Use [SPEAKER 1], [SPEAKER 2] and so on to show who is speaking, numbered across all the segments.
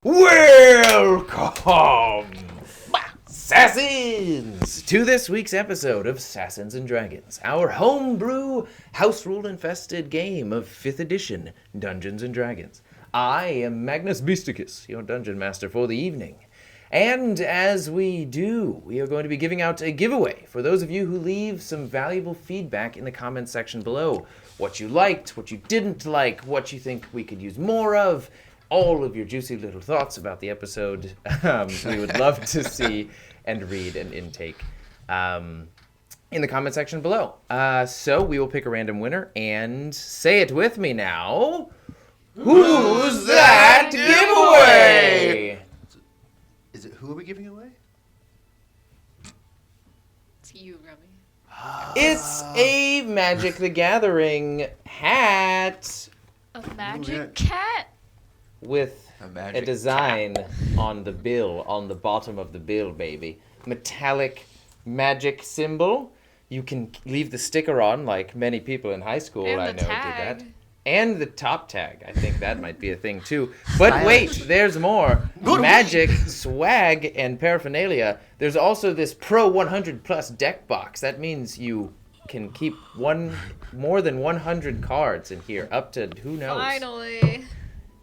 [SPEAKER 1] Welcome, SASANs, to this week's episode of SASAns and Dragons, our homebrew, house-rule infested game of 5th edition Dungeons and Dragons. I am Magnus Beasticus, your dungeon master for the evening. And as we do, we are going to be giving out a giveaway for those of you who leave some valuable feedback in the comments section below. What you liked, what you didn't like, what you think we could use more of, all of your juicy little thoughts about the episode. We would love to see and read and intake in the comment section below. So we will pick a random winner and say it with me now. Who's that giveaway?
[SPEAKER 2] Is it who are we giving away?
[SPEAKER 3] It's you, Remy.
[SPEAKER 1] It's a Magic the Gathering hat.
[SPEAKER 3] A magic cat?
[SPEAKER 1] With a design on the bill, on the bottom of the bill, baby. Metallic magic symbol. You can leave the sticker on, like many people in high school
[SPEAKER 3] And
[SPEAKER 1] I
[SPEAKER 3] the
[SPEAKER 1] know
[SPEAKER 3] tag.
[SPEAKER 1] do that. And the top tag. I think that might be a thing too. But wait, there's more. Magic, swag, and paraphernalia. There's also this Pro 100 Plus deck box. That means you can keep more than 100 cards in here, up to who knows.
[SPEAKER 3] Finally.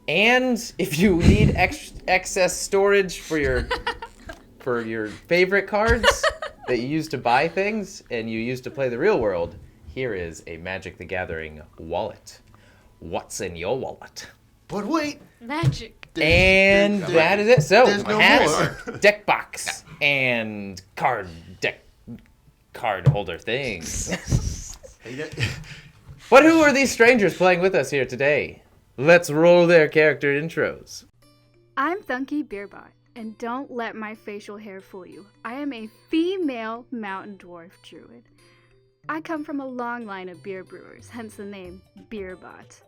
[SPEAKER 1] And if you need excess storage for your favorite cards that you use to buy things and you use to play the real world, here is a Magic the Gathering wallet. What's in your wallet?
[SPEAKER 2] But wait!
[SPEAKER 3] Magic.
[SPEAKER 1] And that is it. So,
[SPEAKER 2] there's no
[SPEAKER 1] hats,
[SPEAKER 2] more.
[SPEAKER 1] deck box, and card holder things. But who are these strangers playing with us here today? Let's roll their character intros.
[SPEAKER 4] I'm Thunky Beerbot, and don't let my facial hair fool you. I am a female mountain dwarf druid. I come from a long line of beer brewers, hence the name Beerbot.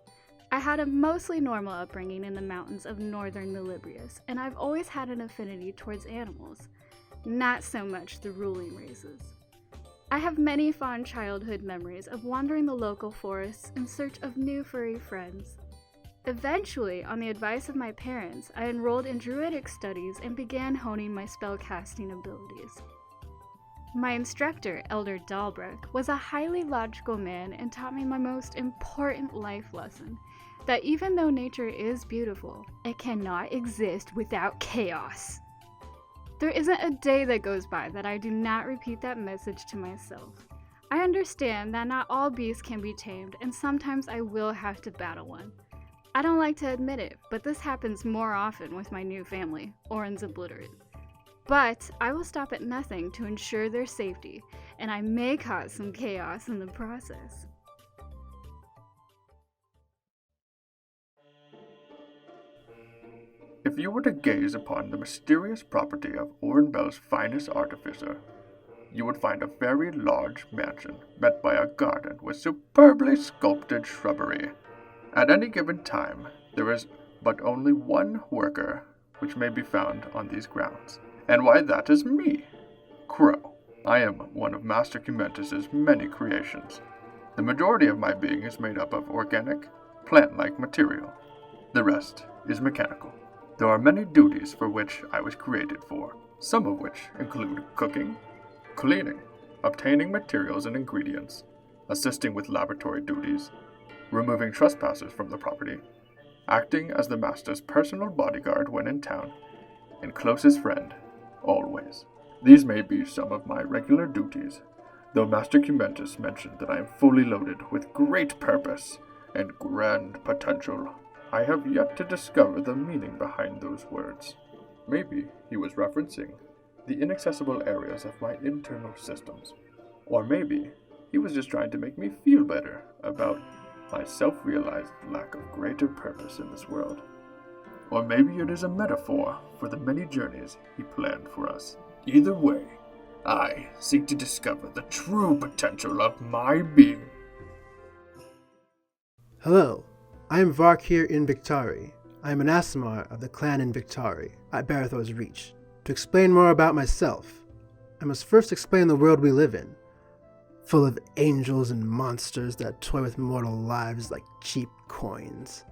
[SPEAKER 4] I had a mostly normal upbringing in the mountains of northern Melibrius, and I've always had an affinity towards animals, not so much the ruling races. I have many fond childhood memories of wandering the local forests in search of new furry friends. Eventually, on the advice of my parents, I enrolled in druidic studies and began honing my spellcasting abilities. My instructor, Elder Dahlbrook, was a highly logical man and taught me my most important life lesson, that even though nature is beautiful, it cannot exist without chaos. There isn't a day that goes by that I do not repeat that message to myself. I understand that not all beasts can be tamed, and sometimes I will have to battle one. I don't like to admit it, but this happens more often with my new family, Oren's Obliterate. But I will stop at nothing to ensure their safety, and I may cause some chaos in the process.
[SPEAKER 5] If you were to gaze upon the mysterious property of Orenbelle's finest artificer, you would find a very large mansion met by a garden with superbly sculpted shrubbery. At any given time, there is but only one worker which may be found on these grounds. And why, that is me, Crow. I am one of Master Cumentus's many creations. The majority of my being is made up of organic, plant-like material. The rest is mechanical. There are many duties for which I was created for, some of which include cooking, cleaning, obtaining materials and ingredients, assisting with laboratory duties, removing trespassers from the property, acting as the master's personal bodyguard when in town, and closest friend, always. These may be some of my regular duties, though Master Cumentus mentioned that I am fully loaded with great purpose and grand potential. I have yet to discover the meaning behind those words. Maybe he was referencing the inaccessible areas of my internal systems, or maybe he was just trying to make me feel better about my self-realized lack of greater purpose in this world. Or maybe it is a metaphor for the many journeys he planned for us. Either way, I seek to discover the true potential of my being.
[SPEAKER 6] Hello, I am Varkir Invictari. I am an Aasimar of the clan Invictari at Barathor's Reach. To explain more about myself, I must first explain the world we live in, full of angels and monsters that toy with mortal lives like cheap coins.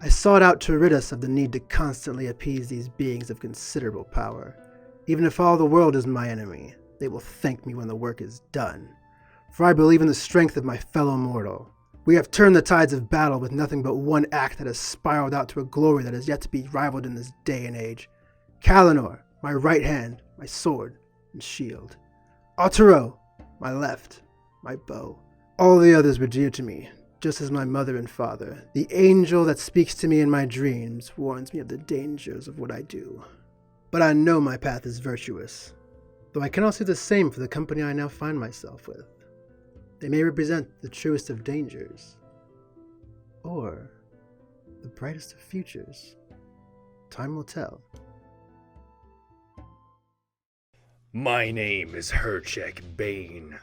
[SPEAKER 6] I sought out to rid us of the need to constantly appease these beings of considerable power. Even if all the world is my enemy, they will thank me when the work is done. For I believe in the strength of my fellow mortal. We have turned the tides of battle with nothing but one act that has spiraled out to a glory that is yet to be rivaled in this day and age. Kalinor, my right hand, my sword and shield. Otero, my left, my bow. All the others were dear to me, just as my mother and father. The angel that speaks to me in my dreams warns me of the dangers of what I do. But I know my path is virtuous, though I cannot say the same for the company I now find myself with. They may represent the truest of dangers, or the brightest of futures. Time will tell.
[SPEAKER 7] My name is Herchek Bane.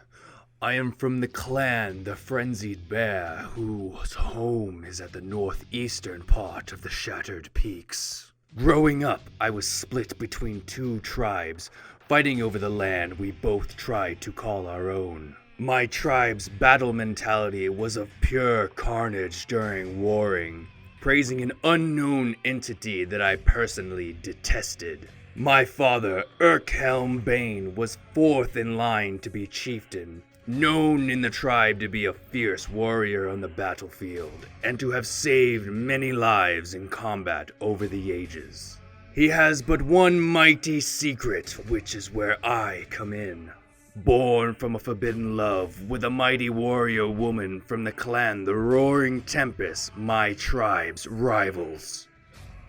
[SPEAKER 7] I am from the clan the Frenzied Bear, whose home is at the northeastern part of the Shattered Peaks. Growing up, I was split between two tribes, fighting over the land we both tried to call our own. My tribe's battle mentality was of pure carnage during warring, praising an unknown entity that I personally detested. My father, Urkhelm Bane, was fourth in line to be chieftain, known in the tribe to be a fierce warrior on the battlefield, and to have saved many lives in combat over the ages. He has but one mighty secret, which is where I come in. Born from a forbidden love with a mighty warrior woman from the clan the Roaring Tempest, my tribe's rivals.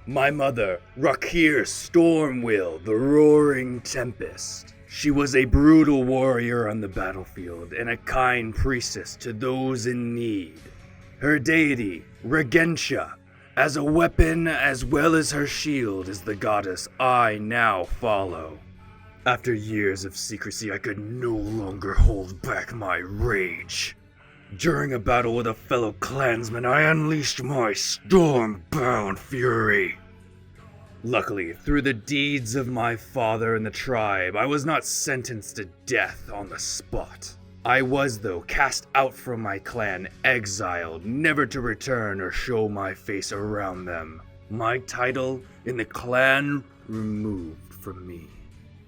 [SPEAKER 7] My mother, Rakir Stormwill, the Roaring Tempest. She was a brutal warrior on the battlefield and a kind priestess to those in need. Her deity, Regentia, as a weapon as well as her shield, is the goddess I now follow. After years of secrecy, I could no longer hold back my rage. During a battle with a fellow clansman, I unleashed my storm-bound fury. Luckily, through the deeds of my father and the tribe, I was not sentenced to death on the spot. I was, though, cast out from my clan, exiled, never to return or show my face around them. My title in the clan removed from me.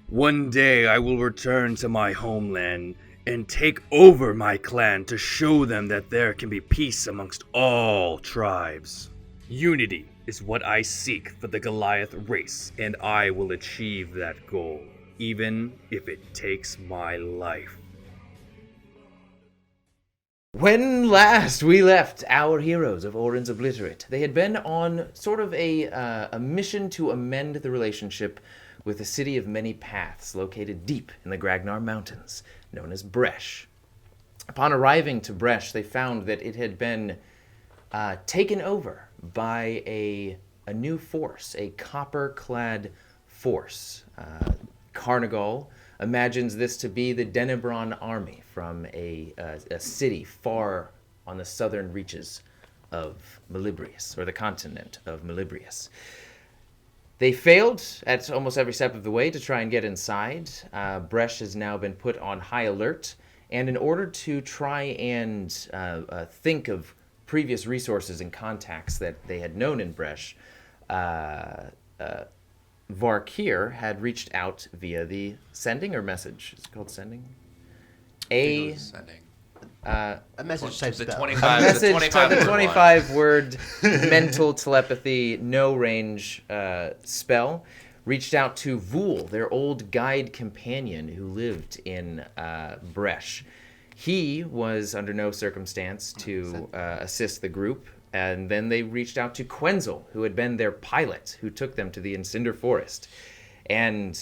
[SPEAKER 7] One day I will return to my homeland and take over my clan to show them that there can be peace amongst all tribes. Unity is what I seek for the Goliath race, and I will achieve that goal, even if it takes my life.
[SPEAKER 1] When last we left our heroes of Oren's Obliterate, they had been on sort of a mission to amend the relationship with a city of many paths located deep in the Gragnar Mountains, known as Bresh. Upon arriving to Bresh, they found that it had been taken over by a new force, a copper-clad force. Carnigal imagines this to be the Denebron army from a city far on the southern reaches of Melibrius, or the continent of Melibrius. They failed at almost every step of the way to try and get inside. Bresh has now been put on high alert, and in order to try and think of previous resources and contacts that they had known in Bresh, Varkir had reached out via the sending or message. Is it called sending?
[SPEAKER 2] Sending. A message type
[SPEAKER 8] The
[SPEAKER 2] spell.
[SPEAKER 8] 25.
[SPEAKER 1] Message,
[SPEAKER 8] the
[SPEAKER 1] 25 word mental telepathy, no range spell. Reached out to Vul, their old guide companion who lived in Bresh. He was under no circumstance to assist the group. And then they reached out to Quenzel, who had been their pilot, who took them to the Incinder Forest. And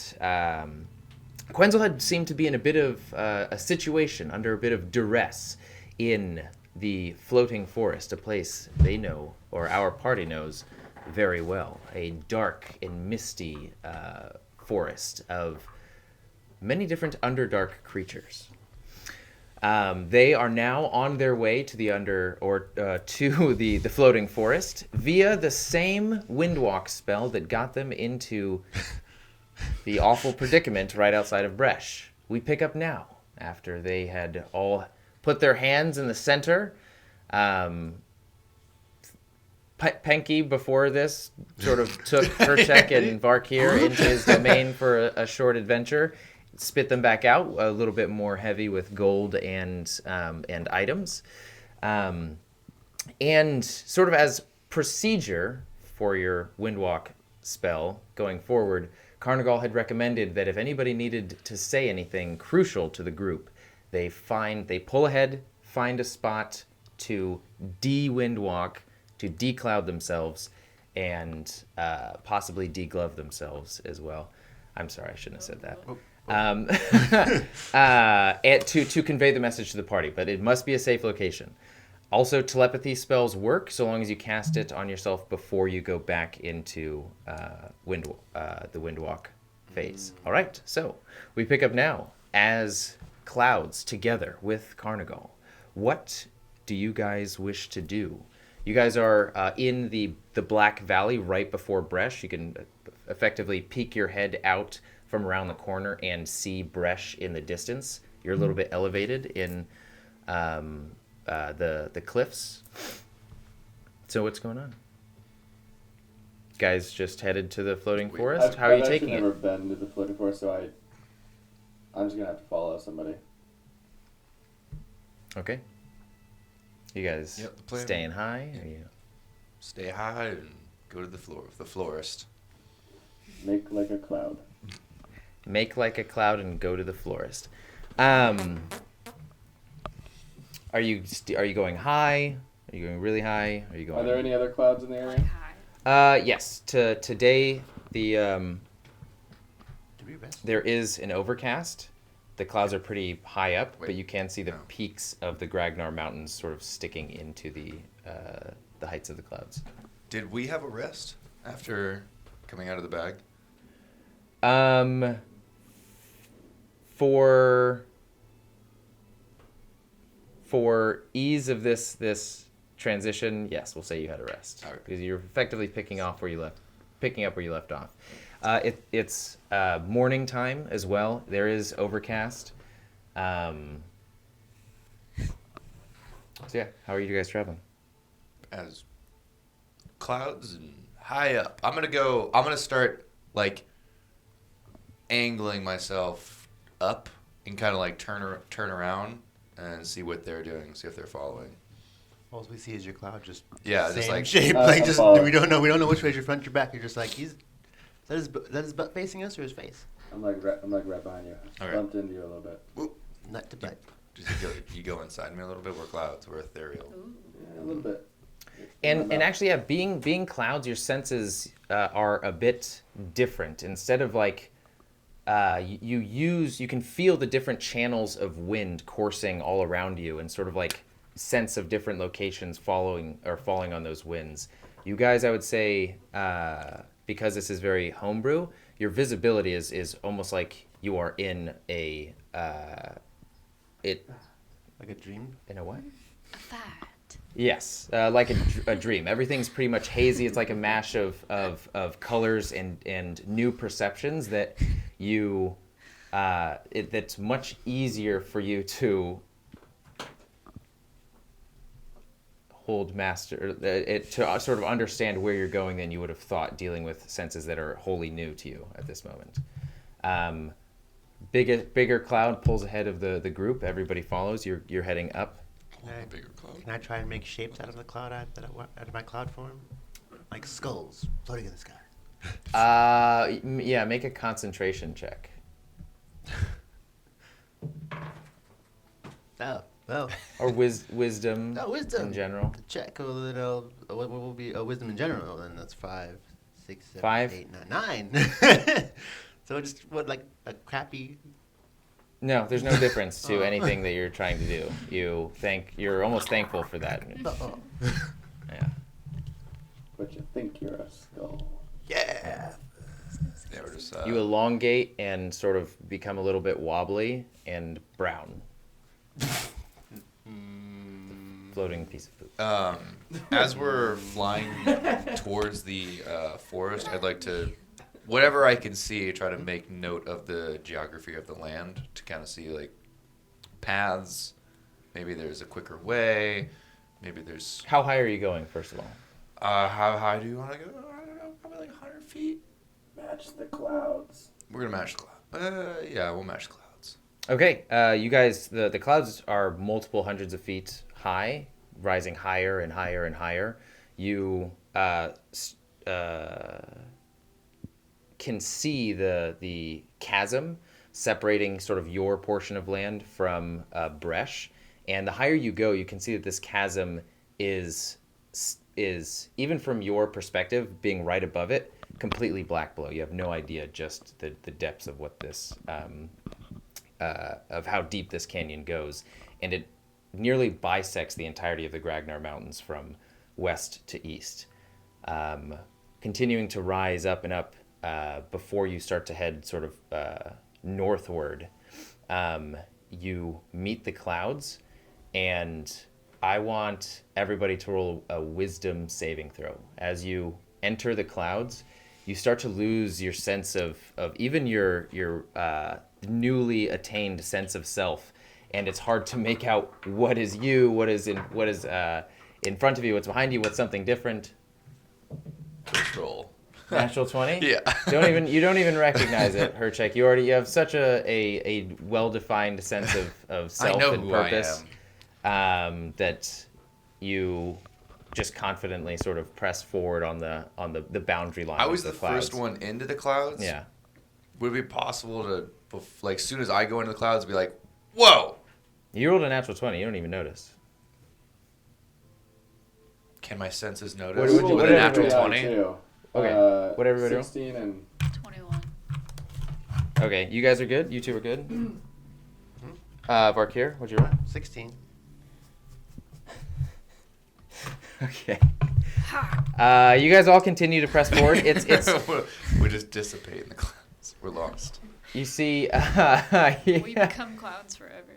[SPEAKER 1] Quenzel had seemed to be in a bit of a situation, under a bit of duress in the floating forest, a place they know, or our party knows, very well. A dark and misty forest of many different Underdark creatures. They are now on their way to the to the floating forest via the same Windwalk spell that got them into the awful predicament right outside of Bresh. We pick up now, after they had all put their hands in the center, Penke before this sort of took Herchek and Varkir into his domain for a short adventure, spit them back out a little bit more heavy with gold and items, and sort of as procedure for your Windwalk spell going forward, Carnigal had recommended that if anybody needed to say anything crucial to the group, they pull ahead, find a spot to de-Windwalk, to decloud themselves, and possibly deglove themselves as well. I'm sorry, I shouldn't have said that. And to convey the message to the party, but it must be a safe location. Also, telepathy spells work so long as you cast it on yourself before you go back into the Windwalk phase. All right, so we pick up now as clouds together with Carnigal. What do you guys wish to do? You guys are in the Black Valley right before Bresh. You can effectively peek your head out from around the corner and see Bresh in the distance. You're a little bit elevated in the cliffs. So what's going on? Guys just headed to the floating forest? How are you taking it?
[SPEAKER 8] I've never been to the floating forest, so I'm just going to have to follow somebody.
[SPEAKER 1] Okay. You guys staying high? Or you...
[SPEAKER 2] Stay high and go to the florist.
[SPEAKER 8] Make like a cloud.
[SPEAKER 1] Make like a cloud and go to the florist. Are you going high? Are you going really high? Are you going?
[SPEAKER 8] Are there any other clouds in the area?
[SPEAKER 1] Yes. Today there is an overcast. The clouds are pretty high up, but you can see the peaks of the Gragnar Mountains sort of sticking into the heights of the clouds.
[SPEAKER 2] Did we have a rest after coming out of the bag?
[SPEAKER 1] For ease of this transition, yes, we'll say you had a rest because you're effectively picking up where you left off. It's morning time as well. There is overcast. So yeah, how are you guys traveling?
[SPEAKER 2] As clouds and high up. I'm gonna start like angling myself up and kind of like turn around and see what they're doing, see if they're following.
[SPEAKER 9] All we see is your cloud just
[SPEAKER 2] just like
[SPEAKER 9] shape, like just we don't know which way is your front, your back. You're just like is that his butt facing us or his face?
[SPEAKER 8] I'm like right behind you.
[SPEAKER 2] Okay.
[SPEAKER 8] Bumped into you a little bit.
[SPEAKER 2] Whoop.
[SPEAKER 9] Not to butt.
[SPEAKER 2] You go inside me a little bit. We're clouds. We're ethereal.
[SPEAKER 8] Yeah, a little bit.
[SPEAKER 1] And actually, yeah, being clouds, your senses are a bit different. Instead of like you can feel the different channels of wind coursing all around you, and sort of like sense of different locations falling on those winds. You guys, I would say, because this is very homebrew, your visibility is almost like you are in a
[SPEAKER 9] like a dream.
[SPEAKER 1] In a what?
[SPEAKER 3] That.
[SPEAKER 1] Yes, like a dream. Everything's pretty much hazy. It's like a mash of colors and new perceptions that you that's much easier for you to hold master to sort of understand where you're going than you would have thought, dealing with senses that are wholly new to you at this moment. Bigger cloud pulls ahead of the group. Everybody follows. You're heading up.
[SPEAKER 9] Can I try and make shapes out of the cloud out of my cloud form, like skulls floating in the sky?
[SPEAKER 1] Yeah. Make a concentration check. Or wisdom.
[SPEAKER 9] Oh, wisdom
[SPEAKER 1] in general.
[SPEAKER 9] Check. What will be wisdom in general? Then that's 5, 6, 7,
[SPEAKER 1] 5?
[SPEAKER 9] 8, 9. So just what, like a crappy.
[SPEAKER 1] No, there's no difference to anything that you're trying to do. You're almost thankful for that. Yeah.
[SPEAKER 8] But you think you're a skull.
[SPEAKER 9] Yeah.
[SPEAKER 2] We're just,
[SPEAKER 1] you elongate and sort of become a little bit wobbly and brown. Floating piece of poop.
[SPEAKER 2] As we're flying towards the forest, I'd like to, whatever I can see, try to make note of the geography of the land to kind of see like paths. Maybe there's a quicker way. Maybe there's.
[SPEAKER 1] How high are you going, first of all?
[SPEAKER 2] How high do you want to go? I don't know, probably like 100 feet.
[SPEAKER 8] Match the clouds.
[SPEAKER 2] We're gonna match the cloud. Yeah, we'll match the clouds.
[SPEAKER 1] Okay, you guys, the clouds are multiple hundreds of feet high, rising higher and higher and higher. You can see the chasm separating sort of your portion of land from Bresh, and the higher you go, you can see that this chasm is even from your perspective, being right above it, completely black below. You have no idea just the depths of what this of how deep this canyon goes, and it nearly bisects the entirety of the Gragnar Mountains from west to east, continuing to rise up and up before you start to head sort of northward. You meet the clouds, and I want everybody to roll a wisdom saving throw. As you enter the clouds, you start to lose your sense of even your newly attained sense of self, and it's hard to make out what is you, what is in front of you, what's behind you, what's something different.
[SPEAKER 2] Control.
[SPEAKER 1] Natural 20?
[SPEAKER 2] Yeah.
[SPEAKER 1] You don't even recognize it, Herchek. You have such a well-defined sense of self and purpose that you just confidently sort of press forward on the boundary line.
[SPEAKER 2] I was
[SPEAKER 1] of
[SPEAKER 2] the
[SPEAKER 1] clouds.
[SPEAKER 2] first one into the clouds.
[SPEAKER 1] Yeah.
[SPEAKER 2] Would it be possible to, like, as soon as I go into the clouds, be like, whoa!
[SPEAKER 1] You rolled a natural 20. You don't even notice.
[SPEAKER 2] Can my senses
[SPEAKER 1] What
[SPEAKER 2] notice
[SPEAKER 1] would you-
[SPEAKER 2] with
[SPEAKER 1] what
[SPEAKER 2] a
[SPEAKER 1] did
[SPEAKER 2] natural
[SPEAKER 8] everybody
[SPEAKER 2] 20?
[SPEAKER 8] do?
[SPEAKER 1] Okay. What everybody roll?
[SPEAKER 8] 16 and
[SPEAKER 3] 21.
[SPEAKER 1] Okay, you guys are good? You two are good? Varkir, what'd you roll?
[SPEAKER 9] 16.
[SPEAKER 1] Okay. You guys all continue to press forward. It's
[SPEAKER 2] We just dissipate in the clouds. We're lost.
[SPEAKER 1] you see
[SPEAKER 3] We become clouds forever.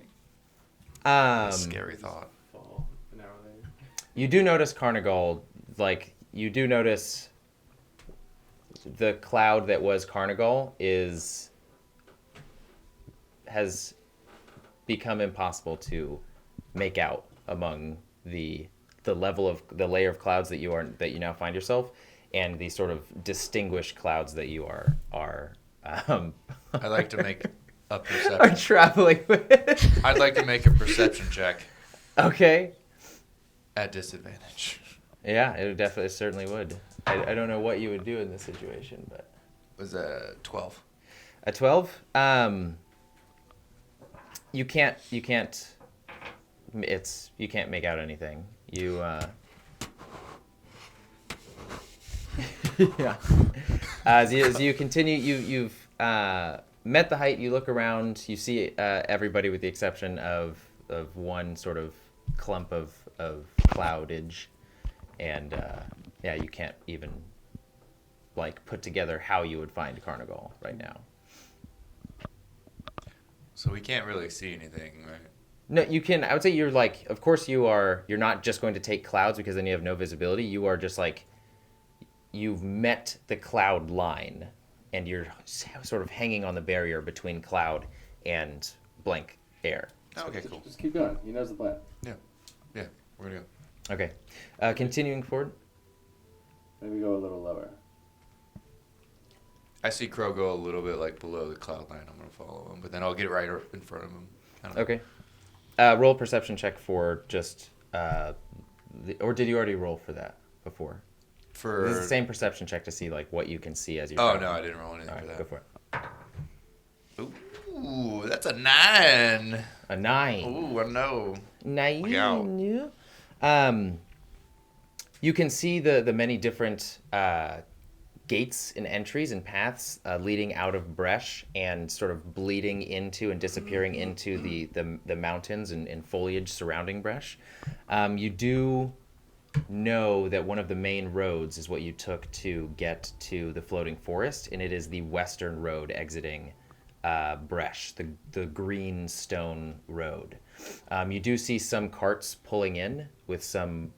[SPEAKER 2] Scary thought.
[SPEAKER 8] fall an hour later.
[SPEAKER 1] you do notice Carnigal, like you do notice the cloud that was Carnigal has become impossible to make out among the layer of clouds that you now find yourself, and the sort of distinguished clouds that you are
[SPEAKER 2] I'd like to make a
[SPEAKER 1] are
[SPEAKER 2] perception.
[SPEAKER 1] traveling with.
[SPEAKER 2] I'd like to make a perception check
[SPEAKER 1] Okay.
[SPEAKER 2] at disadvantage.
[SPEAKER 1] Yeah, it certainly would. I don't know what you would do in this situation, but
[SPEAKER 2] It was a 12.
[SPEAKER 1] a 12. You can't make out anything. You yeah. As you continue, you've met the height. You look around. You see everybody with the exception of one sort of clump of cloudage, and yeah, you can't even like put together how you would find Carnigal right now.
[SPEAKER 2] So we can't really see anything, right?
[SPEAKER 1] No, you can. I would say you're like, of course you're not just going to take clouds because then you have no visibility. You are just like, you've met the cloud line and you're sort of hanging on the barrier between cloud and blank air.
[SPEAKER 2] Okay, cool.
[SPEAKER 8] Just keep going. He knows the plan.
[SPEAKER 2] Yeah, we're gonna go.
[SPEAKER 1] Okay. Continuing forward.
[SPEAKER 8] Maybe go a little lower.
[SPEAKER 2] I see Crow go a little bit like below the cloud line. I'm gonna follow him, but then I'll get right in front of him. I don't know.
[SPEAKER 1] Okay. Roll a perception check for just, or did you already roll for that before?
[SPEAKER 2] For
[SPEAKER 1] This is the same perception check to see like what you can see as you're.
[SPEAKER 2] Oh
[SPEAKER 1] going.
[SPEAKER 2] no, I didn't roll anything
[SPEAKER 1] All
[SPEAKER 2] for
[SPEAKER 1] right,
[SPEAKER 2] that.
[SPEAKER 1] go for it.
[SPEAKER 2] Ooh, that's a 9.
[SPEAKER 1] A 9.
[SPEAKER 2] Ooh, I know.
[SPEAKER 1] 9.
[SPEAKER 2] Look out.
[SPEAKER 1] You can see the many different gates and entries and paths leading out of Bresh and sort of bleeding into and disappearing into the mountains and foliage surrounding Bresh. You do know that one of the main roads is what you took to get to the floating forest, and it is the western road exiting Bresh, the green stone road. You do see some carts pulling in with some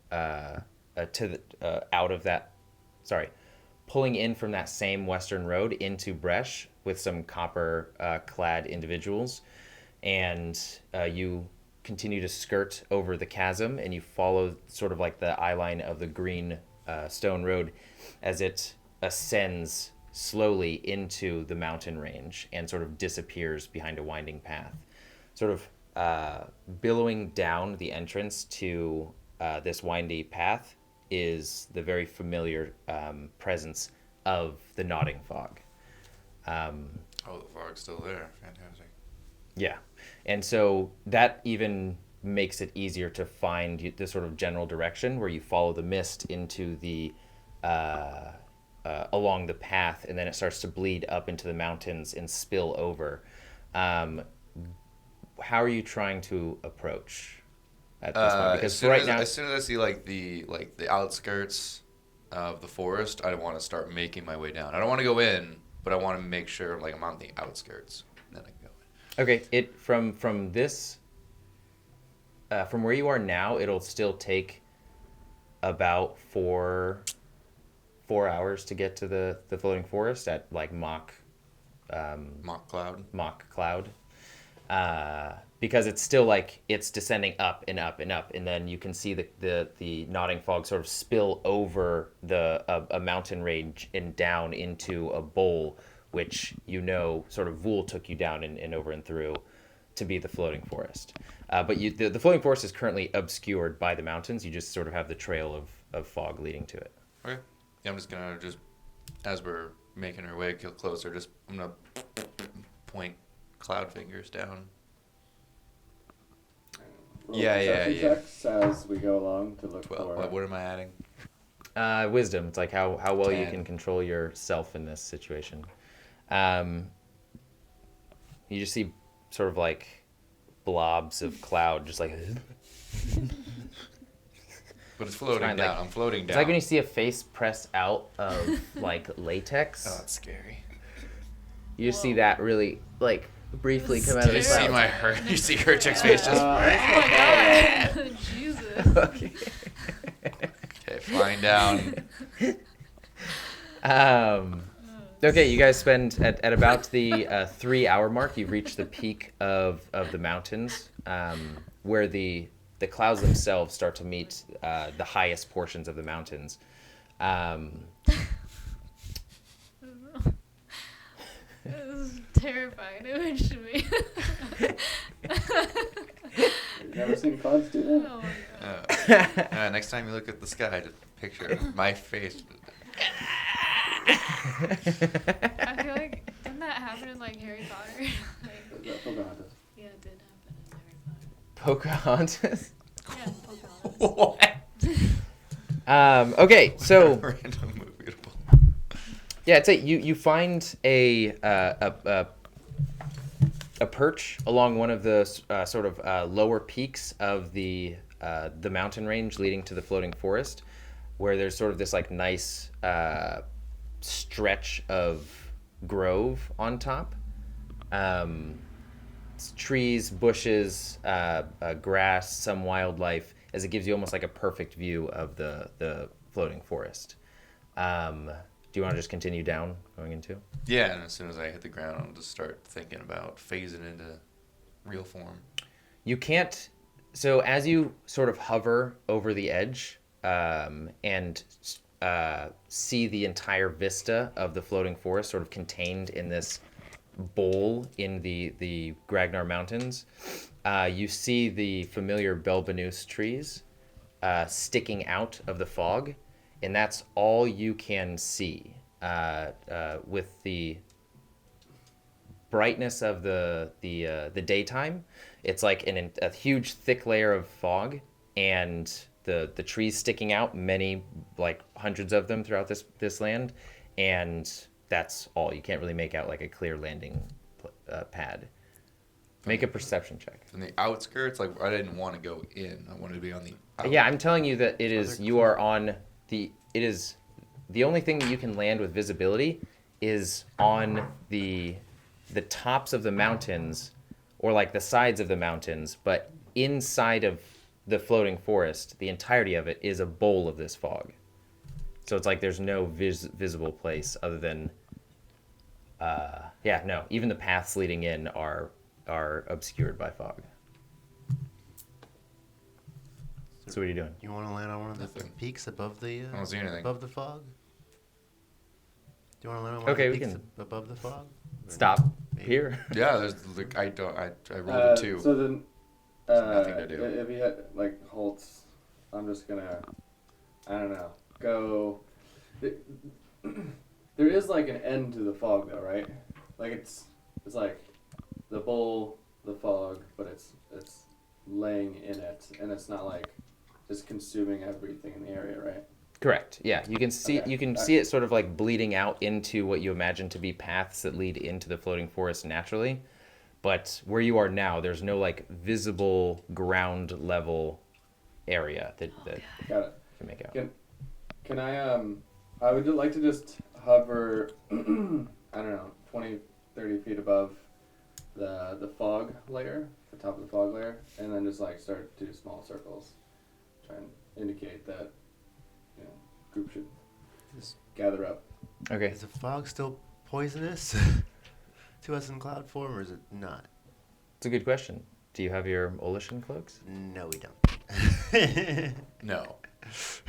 [SPEAKER 1] pulling in from that same western road into Bresh with some copper-clad individuals, and you continue to skirt over the chasm, and you follow sort of like the eye line of the green stone road as it ascends slowly into the mountain range and sort of disappears behind a winding path. Sort of billowing down the entrance to this windy path is the very familiar presence of the nodding fog.
[SPEAKER 2] The fog's still there. Fantastic.
[SPEAKER 1] Yeah. And so that even makes it easier to find the sort of general direction where you follow the mist into the along the path, and then it starts to bleed up into the mountains and spill over. How are you trying to approach at this point? Because
[SPEAKER 2] as soon as I see like the outskirts of the forest, I want to start making my way down. I don't want to go in, but I want to make sure like I'm on the outskirts. Then I can go in.
[SPEAKER 1] Okay, from this from where you are now, it'll still take about four hours to get to the floating forest at like Mach Cloud. Because it's still like it's descending up and up and up, and then you can see the nodding fog sort of spill over a mountain range and down into a bowl, which sort of Vul took you down and over and through to be the floating forest. But the floating forest is currently obscured by the mountains. You just sort of have the trail of fog leading to it.
[SPEAKER 2] Okay. Yeah, I'm just gonna as we're making our way closer, I'm gonna point cloud fingers down.
[SPEAKER 8] Roll
[SPEAKER 2] Yeah.
[SPEAKER 8] checks as we go along to look
[SPEAKER 2] 12.
[SPEAKER 8] for.
[SPEAKER 2] What am I adding?
[SPEAKER 1] Wisdom. It's like how well
[SPEAKER 2] 10.
[SPEAKER 1] you can control yourself in this situation. You just see sort of like blobs of cloud, just like.
[SPEAKER 2] But it's floating down. I'm floating down.
[SPEAKER 1] It's like when you see a face pressed out of like latex.
[SPEAKER 2] Oh, that's scary.
[SPEAKER 1] You just see that really like briefly come out of the
[SPEAKER 2] You see
[SPEAKER 1] cloud.
[SPEAKER 2] you see her chick's face just.
[SPEAKER 3] Oh my god. Jesus.
[SPEAKER 1] Okay.
[SPEAKER 2] Okay, flying down.
[SPEAKER 1] Okay, you guys spend at about the 3-hour mark. You've reached the peak of the mountains, where the clouds themselves start to meet the highest portions of the mountains.
[SPEAKER 3] This is terrifying image to me.
[SPEAKER 8] You've never seen clouds do that?
[SPEAKER 3] Oh my god.
[SPEAKER 2] Next time you look at the sky, just picture my face.
[SPEAKER 3] I feel like, didn't that happen in like Harry Potter? Like,
[SPEAKER 8] Pocahontas.
[SPEAKER 3] yeah, it did happen in Harry Potter.
[SPEAKER 1] Pocahontas.
[SPEAKER 3] Yeah, Pocahontas.
[SPEAKER 2] What?
[SPEAKER 1] Okay, so
[SPEAKER 2] Random movie to pull.
[SPEAKER 1] yeah, it's you find a perch along one of the sort of lower peaks of the mountain range leading to the floating forest, where there's sort of this like nice stretch of grove on top. It's trees, bushes, grass, some wildlife, as it gives you almost like a perfect view of the floating forest. Do you want to just continue down, going into?
[SPEAKER 2] Yeah, and as soon as I hit the ground, I'll just start thinking about phasing into real form.
[SPEAKER 1] You can't. So as you sort of hover over the edge and see the entire vista of the floating forest sort of contained in this bowl in the Gragnar Mountains, you see the familiar Belbanus trees sticking out of the fog, and that's all you can see. With the brightness of the daytime, it's like a huge thick layer of fog, and the trees sticking out, many, like hundreds of them throughout this land, and that's all. You can't really make out like a clear landing pad. Make a perception check.
[SPEAKER 2] From the outskirts, like I didn't want to go in. I wanted to be on the out.
[SPEAKER 1] Yeah, I'm telling you that it is. You are on the. It is the only thing that you can land with visibility is on the tops of the mountains, or like the sides of the mountains, but inside of the floating forest, the entirety of it is a bowl of this fog. So it's like there's no visible place other than. Even the paths leading in are obscured by fog. So what are you doing?
[SPEAKER 9] You want to land on one of the
[SPEAKER 2] Nothing.
[SPEAKER 9] peaks above the
[SPEAKER 2] I don't see anything.
[SPEAKER 9] above the fog? Do you want to land on one
[SPEAKER 1] Okay,
[SPEAKER 9] of
[SPEAKER 1] we
[SPEAKER 9] the peaks
[SPEAKER 1] can
[SPEAKER 9] above the fog? Or
[SPEAKER 1] Stop
[SPEAKER 9] maybe?
[SPEAKER 1] here.
[SPEAKER 2] Yeah, there's like I rolled a 2.
[SPEAKER 8] So then,
[SPEAKER 2] There's nothing to do.
[SPEAKER 8] if you had like halts, I'm just gonna, I don't know, go. There is like an end to the fog though, right? Like it's like the bowl, the fog, but it's laying in it, and it's not like just consuming everything in the area, right?
[SPEAKER 1] Correct. Yeah, you can see
[SPEAKER 8] Okay.
[SPEAKER 1] you can see it sort of like bleeding out into what you imagine to be paths that lead into the floating forest naturally. But where you are now, there's no like visible ground level area that
[SPEAKER 8] Got it.
[SPEAKER 1] you can make out.
[SPEAKER 8] Can I would like to just hover, I don't know, 20, 30 feet above the fog layer, the top of the fog layer, and then just like start to do small circles, try and indicate that, you know, group should just gather up.
[SPEAKER 1] Okay.
[SPEAKER 9] Is the fog still poisonous to us in cloud form, or is it not?
[SPEAKER 1] It's a good question. Do you have your Olishan cloaks?
[SPEAKER 9] No, we don't.
[SPEAKER 2] No,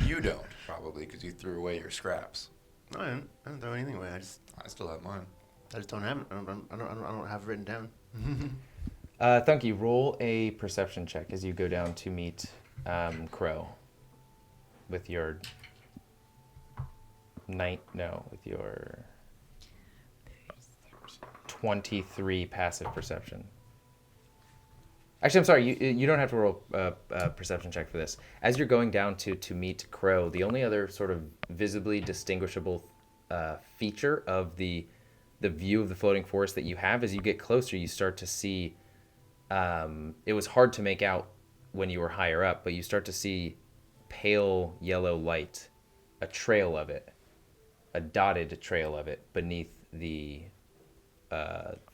[SPEAKER 2] you don't probably because you threw away your scraps.
[SPEAKER 9] No, I didn't throw anything away.
[SPEAKER 2] I still have mine.
[SPEAKER 9] I just don't have it. I don't have it written down.
[SPEAKER 1] Thunky, roll a perception check as you go down to meet Crow with your with your 23 passive perception. Actually, I'm sorry. You don't have to roll a perception check for this. As you're going down to meet Crow, the only other sort of visibly distinguishable feature of the view of the floating forest that you have, as you get closer, you start to see. It was hard to make out when you were higher up, but you start to see pale yellow light, a trail of it, a dotted trail of it beneath the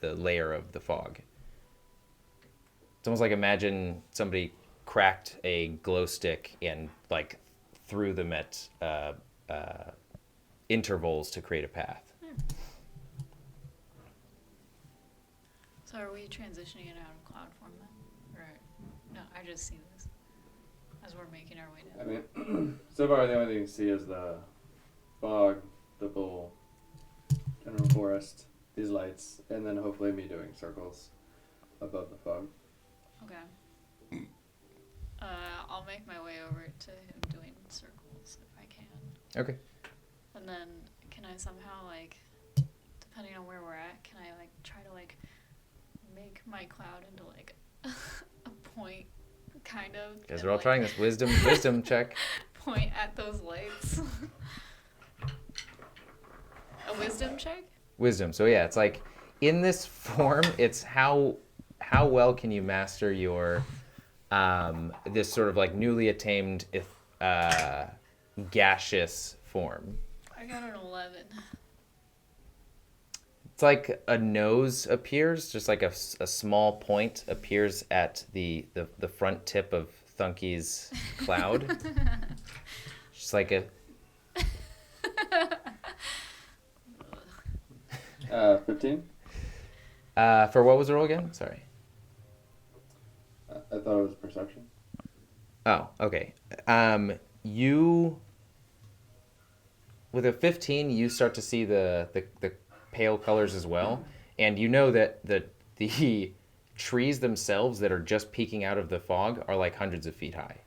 [SPEAKER 1] layer of the fog. It's almost like imagine somebody cracked a glow stick and like threw them at intervals to create a path.
[SPEAKER 3] So are we transitioning it out of cloud form then? Or no, I just see this as we're making our way down.
[SPEAKER 8] I mean, so far the only thing you see is the fog, the bowl, general forest, these lights, and then hopefully me doing circles above the fog.
[SPEAKER 3] Okay. I'll make my way over to him doing circles if I can.
[SPEAKER 1] Okay.
[SPEAKER 3] And then can I somehow like, depending on where we're at, can I like try to like make my cloud into like a point, kind of?
[SPEAKER 1] Guys
[SPEAKER 3] and,
[SPEAKER 1] are all
[SPEAKER 3] like,
[SPEAKER 1] trying this wisdom check.
[SPEAKER 3] Point at those lights. A wisdom check?
[SPEAKER 1] Wisdom. So yeah, it's like in this form, it's how well can you master your this sort of like newly attained gaseous form.
[SPEAKER 3] I got an 11.
[SPEAKER 1] It's like a nose appears, just like a small point appears at the front tip of Thunky's cloud. Just like a
[SPEAKER 8] 15?
[SPEAKER 1] for what was the roll again? Sorry.
[SPEAKER 8] I thought it was perception.
[SPEAKER 1] Oh, okay. You with a 15, you start to see the pale colors as well, and you know that the trees themselves that are just peeking out of the fog are like hundreds of feet high,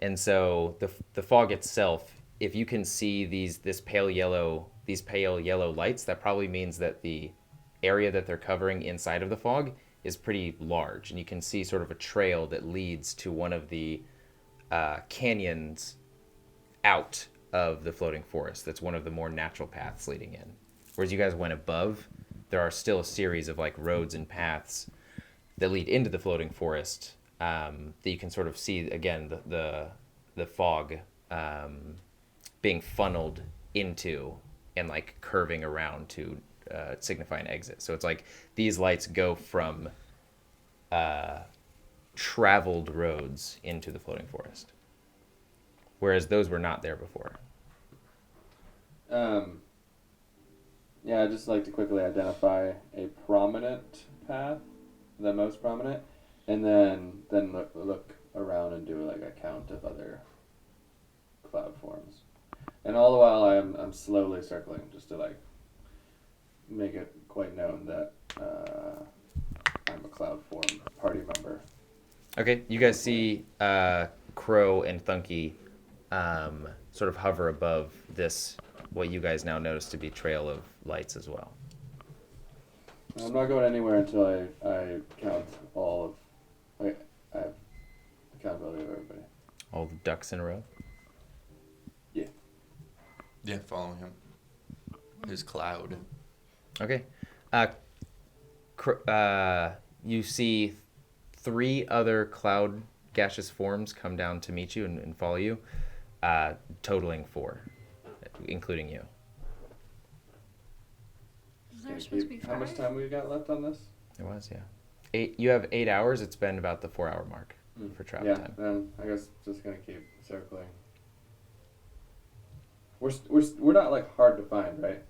[SPEAKER 1] and so the fog itself, if you can see these pale yellow lights, that probably means that the area that they're covering inside of the fog is pretty large, and you can see sort of a trail that leads to one of the canyons out of the floating forest. That's one of the more natural paths leading in. Whereas you guys went above, there are still a series of like roads and paths that lead into the floating forest that you can sort of see again the fog being funneled into and like curving around to signify an exit. So it's like these lights go from traveled roads into the floating forest, whereas those were not there before.
[SPEAKER 8] Yeah, I'd just like to quickly identify a prominent path, the most prominent, and then look around and do like a count of other cloud forms. And all the while I'm slowly circling just to like make it quite known that I'm a cloud form party member.
[SPEAKER 1] Okay, you guys see Crow and Thunky sort of hover above this, what you guys now notice to be trail of lights as well.
[SPEAKER 8] I'm not going anywhere until I count all of... Wait, I have accountability of everybody.
[SPEAKER 1] All the ducks in a row?
[SPEAKER 8] Yeah.
[SPEAKER 2] Yeah, following him. His cloud.
[SPEAKER 1] Okay. You see 3 other cloud gaseous forms come down to meet you and follow you, totaling 4, including you.
[SPEAKER 3] Is there supposed to be 5?
[SPEAKER 8] How much time we got left on this?
[SPEAKER 1] It was, yeah. 8. You have 8 hours. It's been about the 4-hour mark for travel time.
[SPEAKER 8] Yeah, then I guess just gonna keep circling. We're not like hard to find, right?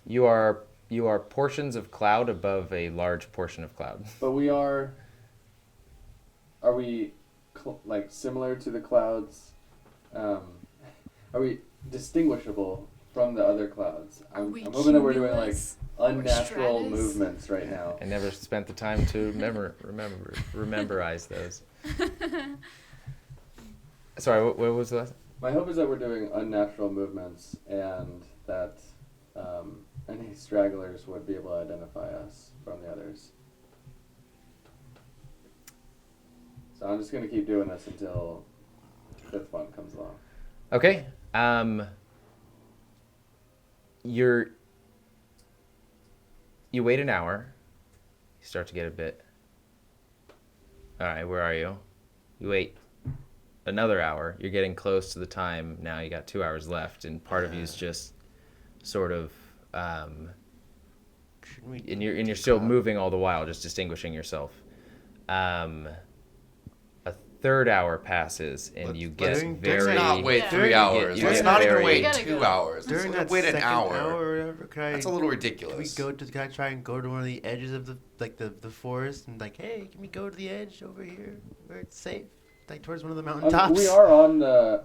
[SPEAKER 1] You are portions of cloud above a large portion of cloud.
[SPEAKER 8] But we are. Are we like similar to the clouds? Are we distinguishable from the other clouds? I'm hoping that we're doing like
[SPEAKER 3] cumulus
[SPEAKER 8] unnatural
[SPEAKER 3] stratus?
[SPEAKER 8] movements right now.
[SPEAKER 1] I never spent the time to rememberize those. Sorry, what was the last?
[SPEAKER 8] My hope is that we're doing unnatural movements and that any stragglers would be able to identify us from the others. So I'm just going to keep doing this until the 5th one comes along.
[SPEAKER 1] Okay. You wait an hour. You start to get a bit. All right, where are you? You wait another hour. You're getting close to the time now. You got 2 hours left, and part of you is just sort of, and you're still moving all the while, just distinguishing yourself. A 3rd hour passes, and you get
[SPEAKER 2] Let's not wait
[SPEAKER 3] Yeah.
[SPEAKER 2] 3 hours.
[SPEAKER 1] You
[SPEAKER 2] Let's
[SPEAKER 1] get
[SPEAKER 2] not even
[SPEAKER 1] very-
[SPEAKER 2] wait
[SPEAKER 3] You gotta
[SPEAKER 2] 2
[SPEAKER 3] go.
[SPEAKER 2] hours.
[SPEAKER 9] During
[SPEAKER 2] Let's
[SPEAKER 9] that
[SPEAKER 2] wait an
[SPEAKER 9] second
[SPEAKER 2] hour.
[SPEAKER 9] or whatever,
[SPEAKER 2] That's a little ridiculous.
[SPEAKER 9] Can I try and go to one of the edges of the forest and like, hey, can we go to the edge over here where it's safe, like towards one of the mountain tops?
[SPEAKER 8] We are on the...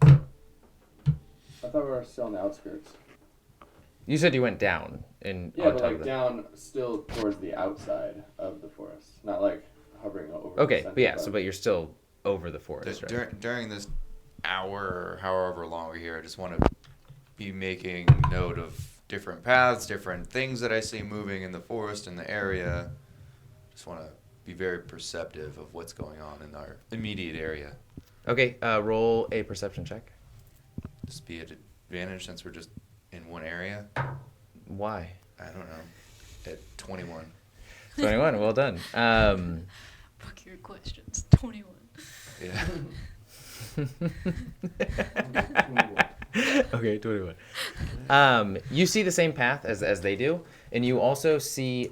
[SPEAKER 8] I thought we were still on the outskirts.
[SPEAKER 1] You said you went down and
[SPEAKER 8] Yeah,
[SPEAKER 1] on
[SPEAKER 8] but
[SPEAKER 1] top
[SPEAKER 8] like
[SPEAKER 1] of the...
[SPEAKER 8] down still towards the outside of the forest. Not like hovering over
[SPEAKER 1] Okay,
[SPEAKER 8] the
[SPEAKER 1] but yeah,
[SPEAKER 8] center
[SPEAKER 1] but you're still over the forest, right?
[SPEAKER 2] During this hour or however long we're here, I just want to be making note of different paths, different things that I see moving in the forest in the area. Just want to be very perceptive of what's going on in our immediate area.
[SPEAKER 1] Okay, roll a perception check.
[SPEAKER 2] Just be at advantage since we're just in one area.
[SPEAKER 1] Why?
[SPEAKER 2] I don't know. At 21.
[SPEAKER 1] 21, well done.
[SPEAKER 3] Fuck your questions. 21.
[SPEAKER 2] Yeah.
[SPEAKER 1] Okay, 21. You see the same path as they do, and you also see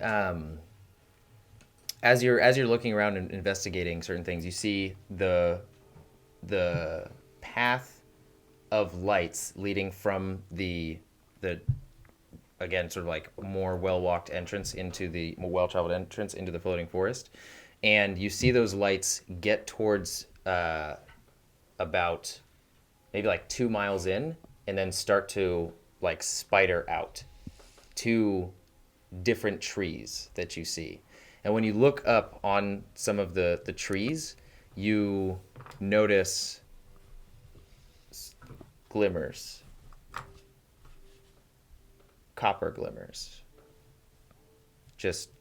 [SPEAKER 1] as you're looking around and investigating certain things, you see the path of lights leading from the again sort of like more well-walked entrance into the more well-traveled entrance into the floating forest, and you see those lights get towards about maybe like 2 miles in, and then start to like spider out to different trees that you see. And when you look up on some of the trees, you notice glimmers, copper glimmers, just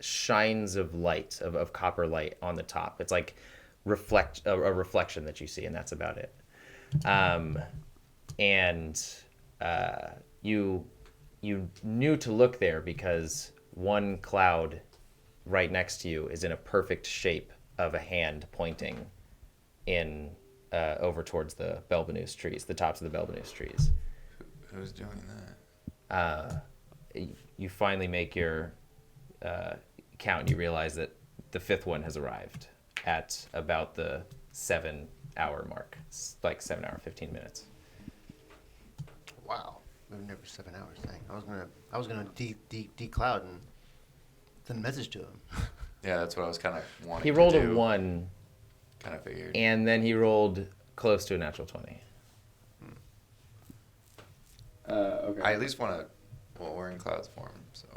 [SPEAKER 1] shines of light, of copper light on the top. It's like a reflection that you see, and that's about it. You knew to look there because one cloud right next to you is in a perfect shape of a hand pointing in over towards the Belbanus trees, the tops of the Belbanus trees.
[SPEAKER 2] Who's doing that?
[SPEAKER 1] You finally make your count, and you realize that the 5th one has arrived at about the 7-hour mark. It's like 7 hour, 15 minutes.
[SPEAKER 9] Wow, we've never 7 hours. Dang. I was gonna decloud and send a message to him.
[SPEAKER 2] Yeah, that's what I was kind of wanting.
[SPEAKER 1] He rolled
[SPEAKER 2] to do.
[SPEAKER 1] a 1,
[SPEAKER 2] Kind of figured.
[SPEAKER 1] and then he rolled close to a natural 20.
[SPEAKER 8] Okay.
[SPEAKER 2] I at least want to. Well, we're in clouds form, so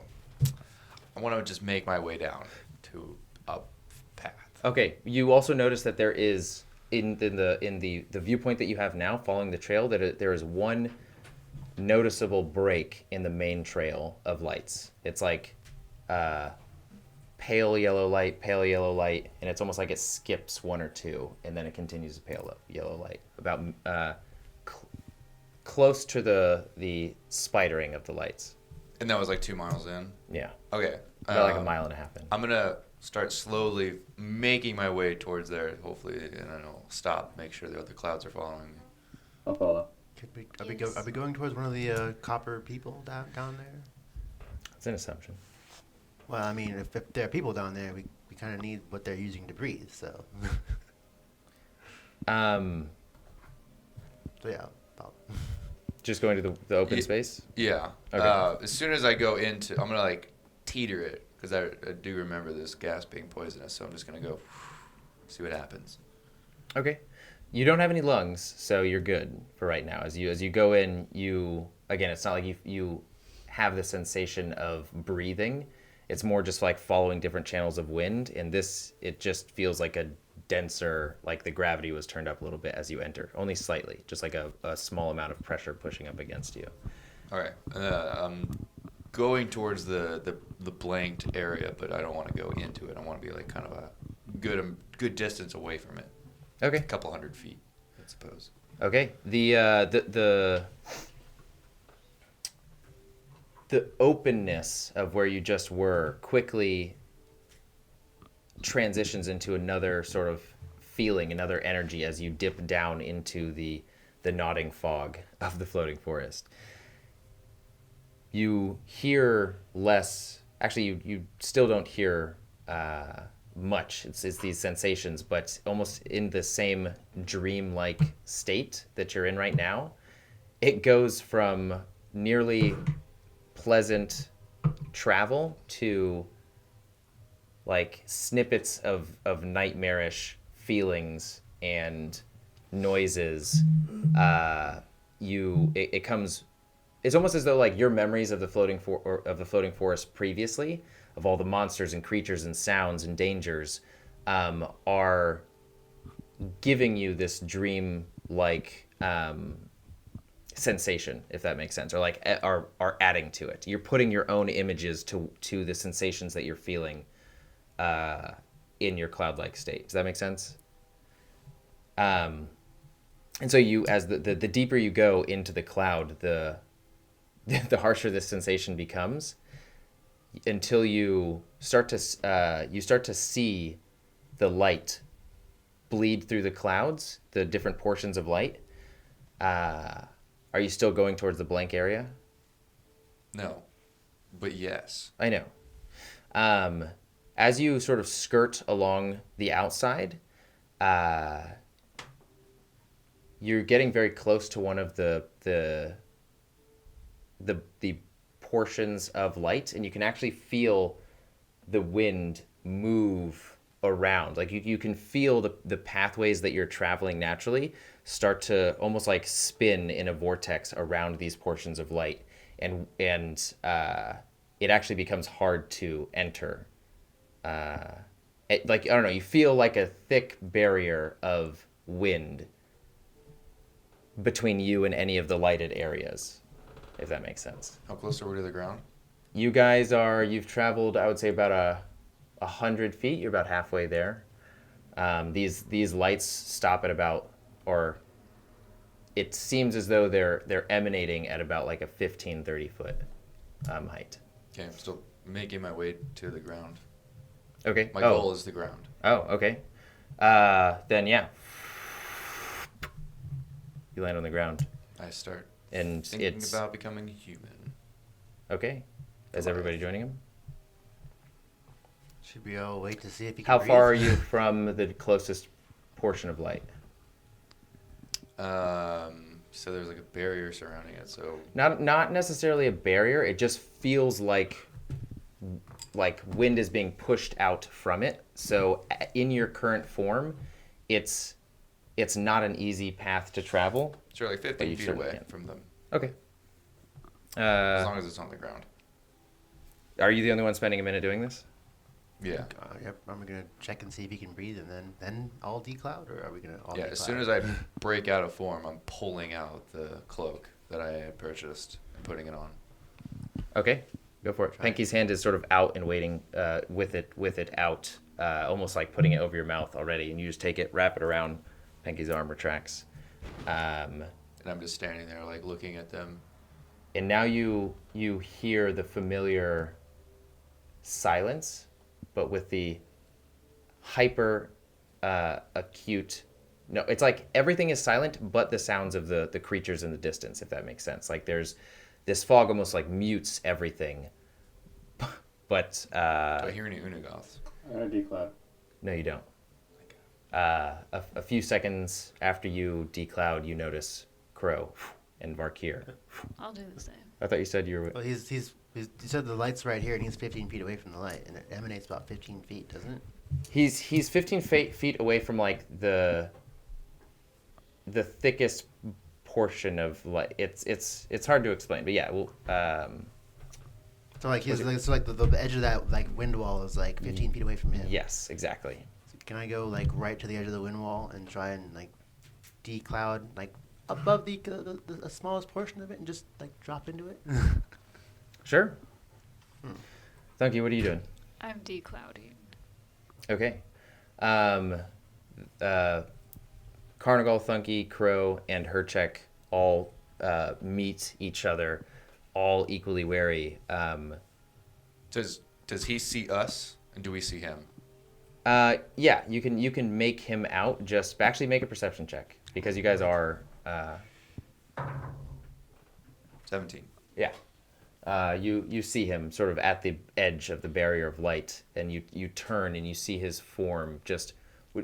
[SPEAKER 2] I want to just make my way down to a path.
[SPEAKER 1] Okay, you also notice that there is in the viewpoint that you have now, following the trail, that there is one noticeable break in the main trail of lights. It's like pale yellow light, and it's almost like it skips 1 or 2, and then it continues to pale yellow light. About close to the spidering of the lights.
[SPEAKER 2] And that was like 2 miles in.
[SPEAKER 1] Yeah,
[SPEAKER 2] Okay.
[SPEAKER 1] about like a mile and a half in.
[SPEAKER 2] I'm gonna start slowly making my way towards there. Hopefully, and then I'll stop, make sure the other clouds are following me.
[SPEAKER 8] I'll follow.
[SPEAKER 9] Are we going towards one of the copper people down there?
[SPEAKER 1] It's an assumption.
[SPEAKER 9] Well, I mean, if there are people down there, we kind of need what they're using to breathe, so. So yeah, about.
[SPEAKER 1] Just going to the open space?
[SPEAKER 2] Yeah.
[SPEAKER 1] Okay.
[SPEAKER 2] As soon as I go into, I'm gonna like teeter it because I do remember this gas being poisonous. So I'm just gonna go see what happens.
[SPEAKER 1] Okay. You don't have any lungs, so you're good for right now. As you go in, again, it's not like you have the sensation of breathing. It's more just like following different channels of wind. And it just feels like a denser, like the gravity was turned up a little bit as you enter, only slightly, just like a small amount of pressure pushing up against you.
[SPEAKER 2] All right. I'm going towards the blanked area, but I don't want to go into it. I want to be like kind of a good distance away from it.
[SPEAKER 1] Okay.
[SPEAKER 2] A couple 100 feet, I suppose.
[SPEAKER 1] Okay. The openness of where you just were quickly transitions into another sort of feeling, another energy as you dip down into the nodding fog of the floating forest. You hear less. Actually, you still don't hear much. It's these sensations, but almost in the same dream-like state that you're in right now. It goes from nearly pleasant travel to like snippets of nightmarish feelings and noises. It comes. It's almost as though like your memories of the floating forest previously, of all the monsters and creatures and sounds and dangers, are giving you this dream-like sensation, if that makes sense, or like are adding to it. You're putting your own images to the sensations that you're feeling in your cloud-like state. Does that make sense? And so you, as the deeper you go into the cloud, the harsher this sensation becomes, until you start to see the light bleed through the clouds, the different portions of light. Are you still going towards the blank area?
[SPEAKER 2] No, but yes.
[SPEAKER 1] I know. As you sort of skirt along the outside, you're getting very close to one of the portions of light, and you can actually feel the wind move around. Like you can feel the pathways that you're traveling naturally start to almost like spin in a vortex around these portions of light, and it actually becomes hard to enter. Like, I don't know, you feel like a thick barrier of wind between you and any of the lighted areas, if that makes sense.
[SPEAKER 2] How close are we to the ground?
[SPEAKER 1] You guys you've traveled, I would say, about 100 feet. You're about halfway there. These lights stop at about, or it seems as though they're emanating at about like a 15-30 foot height.
[SPEAKER 2] Okay, I'm still making my way to the ground.
[SPEAKER 1] Okay.
[SPEAKER 2] My goal is the ground.
[SPEAKER 1] Oh, okay. Then yeah. You land on the ground.
[SPEAKER 2] I start
[SPEAKER 1] And
[SPEAKER 2] thinking about becoming human.
[SPEAKER 1] Okay. Is everybody joining him?
[SPEAKER 9] Should we all wait to see if he can
[SPEAKER 1] How
[SPEAKER 9] breathe?
[SPEAKER 1] far are you from the closest portion of light?
[SPEAKER 2] So there's like a barrier surrounding it. So
[SPEAKER 1] Not necessarily a barrier. It just feels like like wind is being pushed out from it. So in your current form, it's not an easy path to travel.
[SPEAKER 2] So like 15 feet away from them.
[SPEAKER 1] Okay.
[SPEAKER 2] As long as it's on the ground.
[SPEAKER 1] Are you the only one spending a minute doing this?
[SPEAKER 2] Yeah.
[SPEAKER 9] Yep. Are we gonna check and see if he can breathe, and then all decloud, or are we gonna all?
[SPEAKER 2] Yeah.
[SPEAKER 9] decloud?
[SPEAKER 2] As soon as I break out of form, I'm pulling out the cloak that I had purchased and putting it on.
[SPEAKER 1] Okay, go for it. Pinky's hand is sort of out and waiting with it out, almost like putting it over your mouth already, and you just take it, wrap it around. Pinky's arm retracts.
[SPEAKER 2] And I'm just standing there, like, looking at them.
[SPEAKER 1] And now you hear the familiar silence, but with the hyper acute. No, it's like everything is silent, but the sounds of the creatures in the distance, if that makes sense. Like there's this fog almost like mutes everything. But
[SPEAKER 2] Do I hear any Unagoths?
[SPEAKER 8] I decloud.
[SPEAKER 1] no, you don't. A few seconds after you decloud, you notice Crow and Varkir.
[SPEAKER 3] I'll do the same.
[SPEAKER 1] I thought you said you were.
[SPEAKER 9] Well, you said the light's right here, and he's 15 feet away from the light, and it emanates about 15 feet, doesn't it?
[SPEAKER 1] He's 15 feet away from like the thickest portion of light. It's hard to explain, but yeah, well.
[SPEAKER 9] So like the edge of that like wind wall is like 15 feet away from him.
[SPEAKER 1] Yes, exactly.
[SPEAKER 9] So can I go like right to the edge of the wind wall and try and like decloud like above the smallest portion of it and just like drop into it?
[SPEAKER 1] Sure. Thank you. What are you doing?
[SPEAKER 3] I'm declouding.
[SPEAKER 1] Okay. Carnigal, Thunky, Crow, and Herchek all meet each other, all equally wary.
[SPEAKER 2] Does he see us, and do we see him?
[SPEAKER 1] Yeah, you can make him out. Just actually make a perception check because you guys are.
[SPEAKER 2] 17.
[SPEAKER 1] Yeah. You see him sort of at the edge of the barrier of light, and you turn and you see his form. Just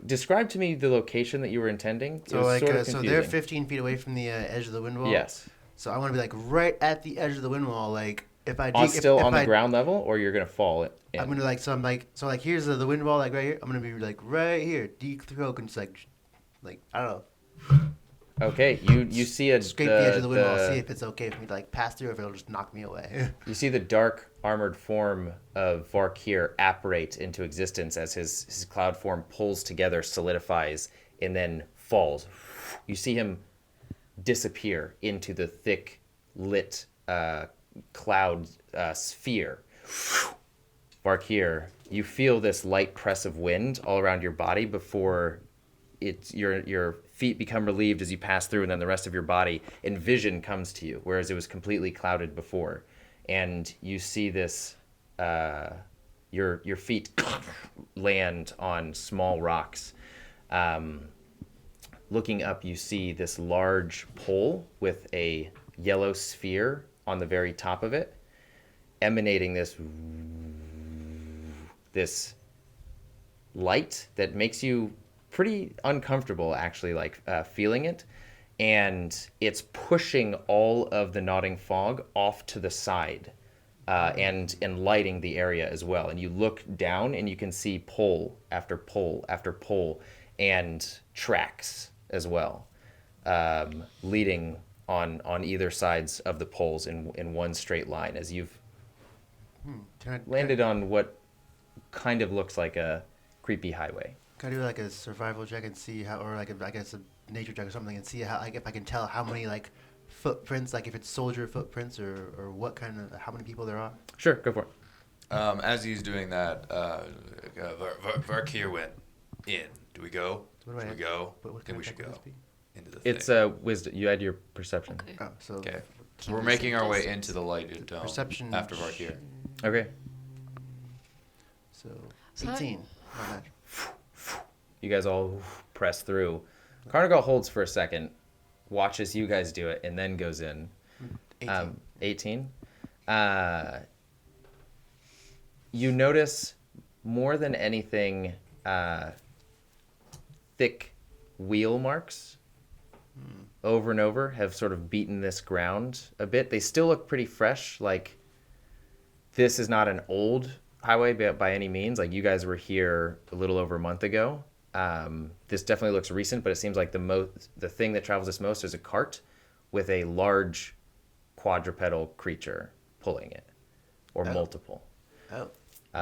[SPEAKER 1] describe to me the location that you were intending.
[SPEAKER 9] So like so they're 15 feet away from the edge of the wind wall.
[SPEAKER 1] Yes.
[SPEAKER 9] So I want to be like right at the edge of the wind wall, like if I
[SPEAKER 1] still on the ground level, or you're gonna fall in.
[SPEAKER 9] I'm gonna like here's the wind wall like right here. I'm gonna be like right here, decloak and just like I don't know.
[SPEAKER 1] Okay, you see
[SPEAKER 9] scrape the edge of the wind wall, see if it's okay for me to like pass through, or if it'll just knock me away.
[SPEAKER 1] You see the dark armored form of Varkir apparate into existence as his cloud form pulls together, solidifies, and then falls. You see him disappear into the thick lit cloud sphere. Varkir, you feel this light press of wind all around your body before your feet become relieved as you pass through, and then the rest of your body and vision comes to you, whereas it was completely clouded before. And you see this, your feet land on small rocks. Looking up, you see this large pole with a yellow sphere on the very top of it, emanating this light that makes you pretty uncomfortable, actually, like feeling it. And it's pushing all of the nodding fog off to the side and lighting the area as well. And you look down and you can see pole after pole after pole and tracks as well, leading on either sides of the poles in one straight line as you've landed on what kind of looks like a creepy highway.
[SPEAKER 9] Can I do like a survival check and see how, or like I guess a nature check or something, and see how, like, if I can tell how many like footprints, like if it's soldier footprints or what kind of, how many people there are?
[SPEAKER 1] Sure, go for it.
[SPEAKER 2] As he's doing that, Varkir went in. Do we go?
[SPEAKER 9] So what do
[SPEAKER 2] Should
[SPEAKER 9] I
[SPEAKER 2] we go?
[SPEAKER 9] What
[SPEAKER 2] I think we
[SPEAKER 9] kind
[SPEAKER 2] should
[SPEAKER 9] of
[SPEAKER 2] go
[SPEAKER 9] check would
[SPEAKER 2] into the thing.
[SPEAKER 1] It's wisdom. You add your perception.
[SPEAKER 3] Okay.
[SPEAKER 9] Oh, so
[SPEAKER 2] Okay. So
[SPEAKER 3] Can
[SPEAKER 2] we're
[SPEAKER 3] you
[SPEAKER 2] making
[SPEAKER 3] see
[SPEAKER 2] our way
[SPEAKER 3] distance?
[SPEAKER 2] into the lighted dome
[SPEAKER 9] perception
[SPEAKER 2] after Varkir.
[SPEAKER 1] Okay.
[SPEAKER 9] So
[SPEAKER 3] So
[SPEAKER 9] 18. Not much.
[SPEAKER 1] You guys all press through. Carnigal holds for a second, watches you guys do it, and then goes in.
[SPEAKER 9] 18.
[SPEAKER 1] 18. You notice more than anything thick wheel marks over and over have sort of beaten this ground a bit. They still look pretty fresh, like this is not an old highway by any means. Like, you guys were here a little over a month ago. This definitely looks recent, but it seems like the thing that travels this most is a cart with a large quadrupedal creature pulling it, or multiple.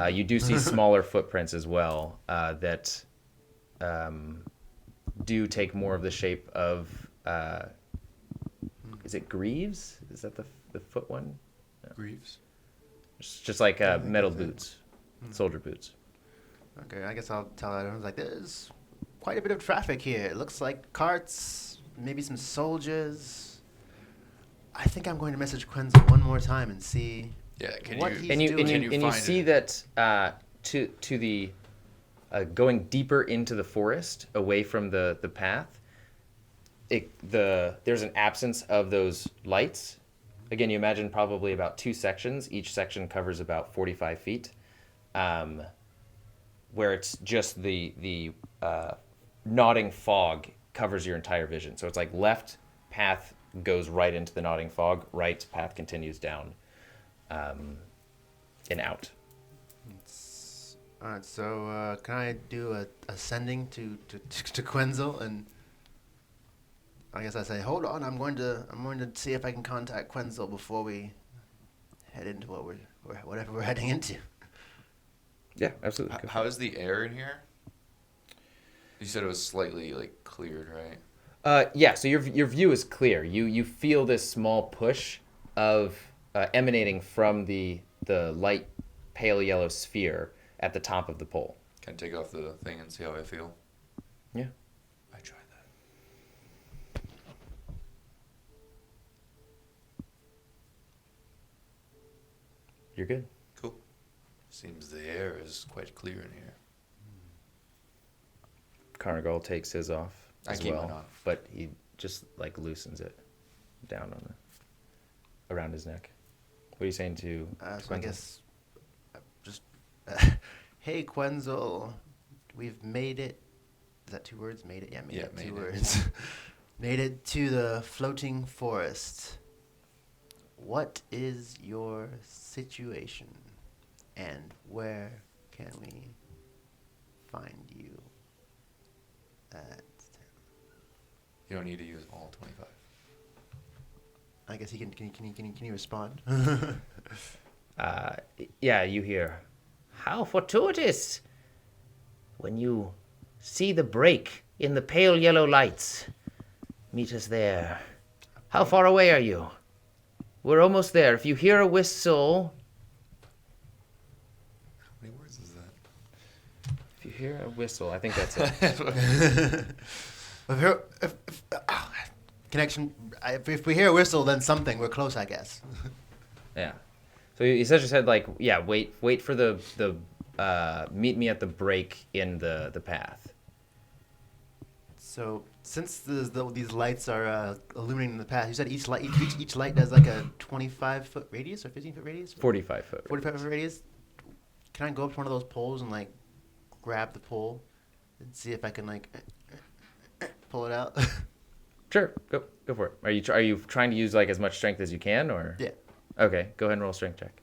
[SPEAKER 1] You do see smaller footprints as well that do take more of the shape of, is it Greaves? Is that the foot one? No.
[SPEAKER 2] Greaves.
[SPEAKER 1] It's just like metal boots, soldier boots.
[SPEAKER 9] Okay, I guess I'll tell everyone, like, there's quite a bit of traffic here. It looks like carts, maybe some soldiers. I think I'm going to message Quenzel one more time and see what he's doing.
[SPEAKER 1] And you see that to the going deeper into the forest, away from the path, there's an absence of those lights. Again, you imagine probably about 2 sections. Each section covers about 45 feet. Where it's just the nodding fog covers your entire vision. So it's like left path goes right into the nodding fog, right path continues down and out.
[SPEAKER 9] All right, so can I do a sending to Quenzel? And I guess I say, hold on, I'm going to see if I can contact Quenzel before we head into whatever we're heading into.
[SPEAKER 1] Yeah, absolutely.
[SPEAKER 2] How is the air in here? You said it was slightly like cleared, right?
[SPEAKER 1] Yeah. So your view is clear. You feel this small push of emanating from the light pale yellow sphere at the top of the pole.
[SPEAKER 2] Can I take off the thing and see how I feel?
[SPEAKER 1] Yeah.
[SPEAKER 2] I try that.
[SPEAKER 1] You're good.
[SPEAKER 2] Cool. Seems the air is quite clear in here.
[SPEAKER 1] Carnagal takes his off as
[SPEAKER 2] I keep
[SPEAKER 1] well,
[SPEAKER 2] mine off.
[SPEAKER 1] but he just like loosens it down on around his neck. What are you saying to
[SPEAKER 9] So I
[SPEAKER 1] Quenzel?
[SPEAKER 9] guess just hey Quenzel, we've made it. Is that 2 words? Made it? Yeah, made it.
[SPEAKER 2] Made
[SPEAKER 9] 2
[SPEAKER 2] it.
[SPEAKER 9] words. Made it to the floating forest. What is your situation, and where can we find you?
[SPEAKER 2] You don't need to use all 25.
[SPEAKER 9] I guess can you respond?
[SPEAKER 1] Yeah, you hear. How fortuitous! When you see the break in the pale yellow lights, meet us there. How far away are you? We're almost there. If you hear a whistle...
[SPEAKER 2] How many words is that?
[SPEAKER 1] If you hear a whistle, I think that's it.
[SPEAKER 9] Connection. If we hear a whistle, then something. We're close, I guess.
[SPEAKER 1] Yeah. So he essentially said, like, yeah, wait for the meet me at the break in the path.
[SPEAKER 9] So since these lights are illuminating the path, you said each light does like a 25-foot radius or 15-foot radius?
[SPEAKER 1] 45 foot.
[SPEAKER 9] 45-foot radius. Can I go up to one of those poles and like grab the pole and see if I can like pull it out?
[SPEAKER 1] Sure, go for it. Are you trying to use like as much strength as you can, or?
[SPEAKER 9] Yeah.
[SPEAKER 1] Okay, go ahead and roll a strength check.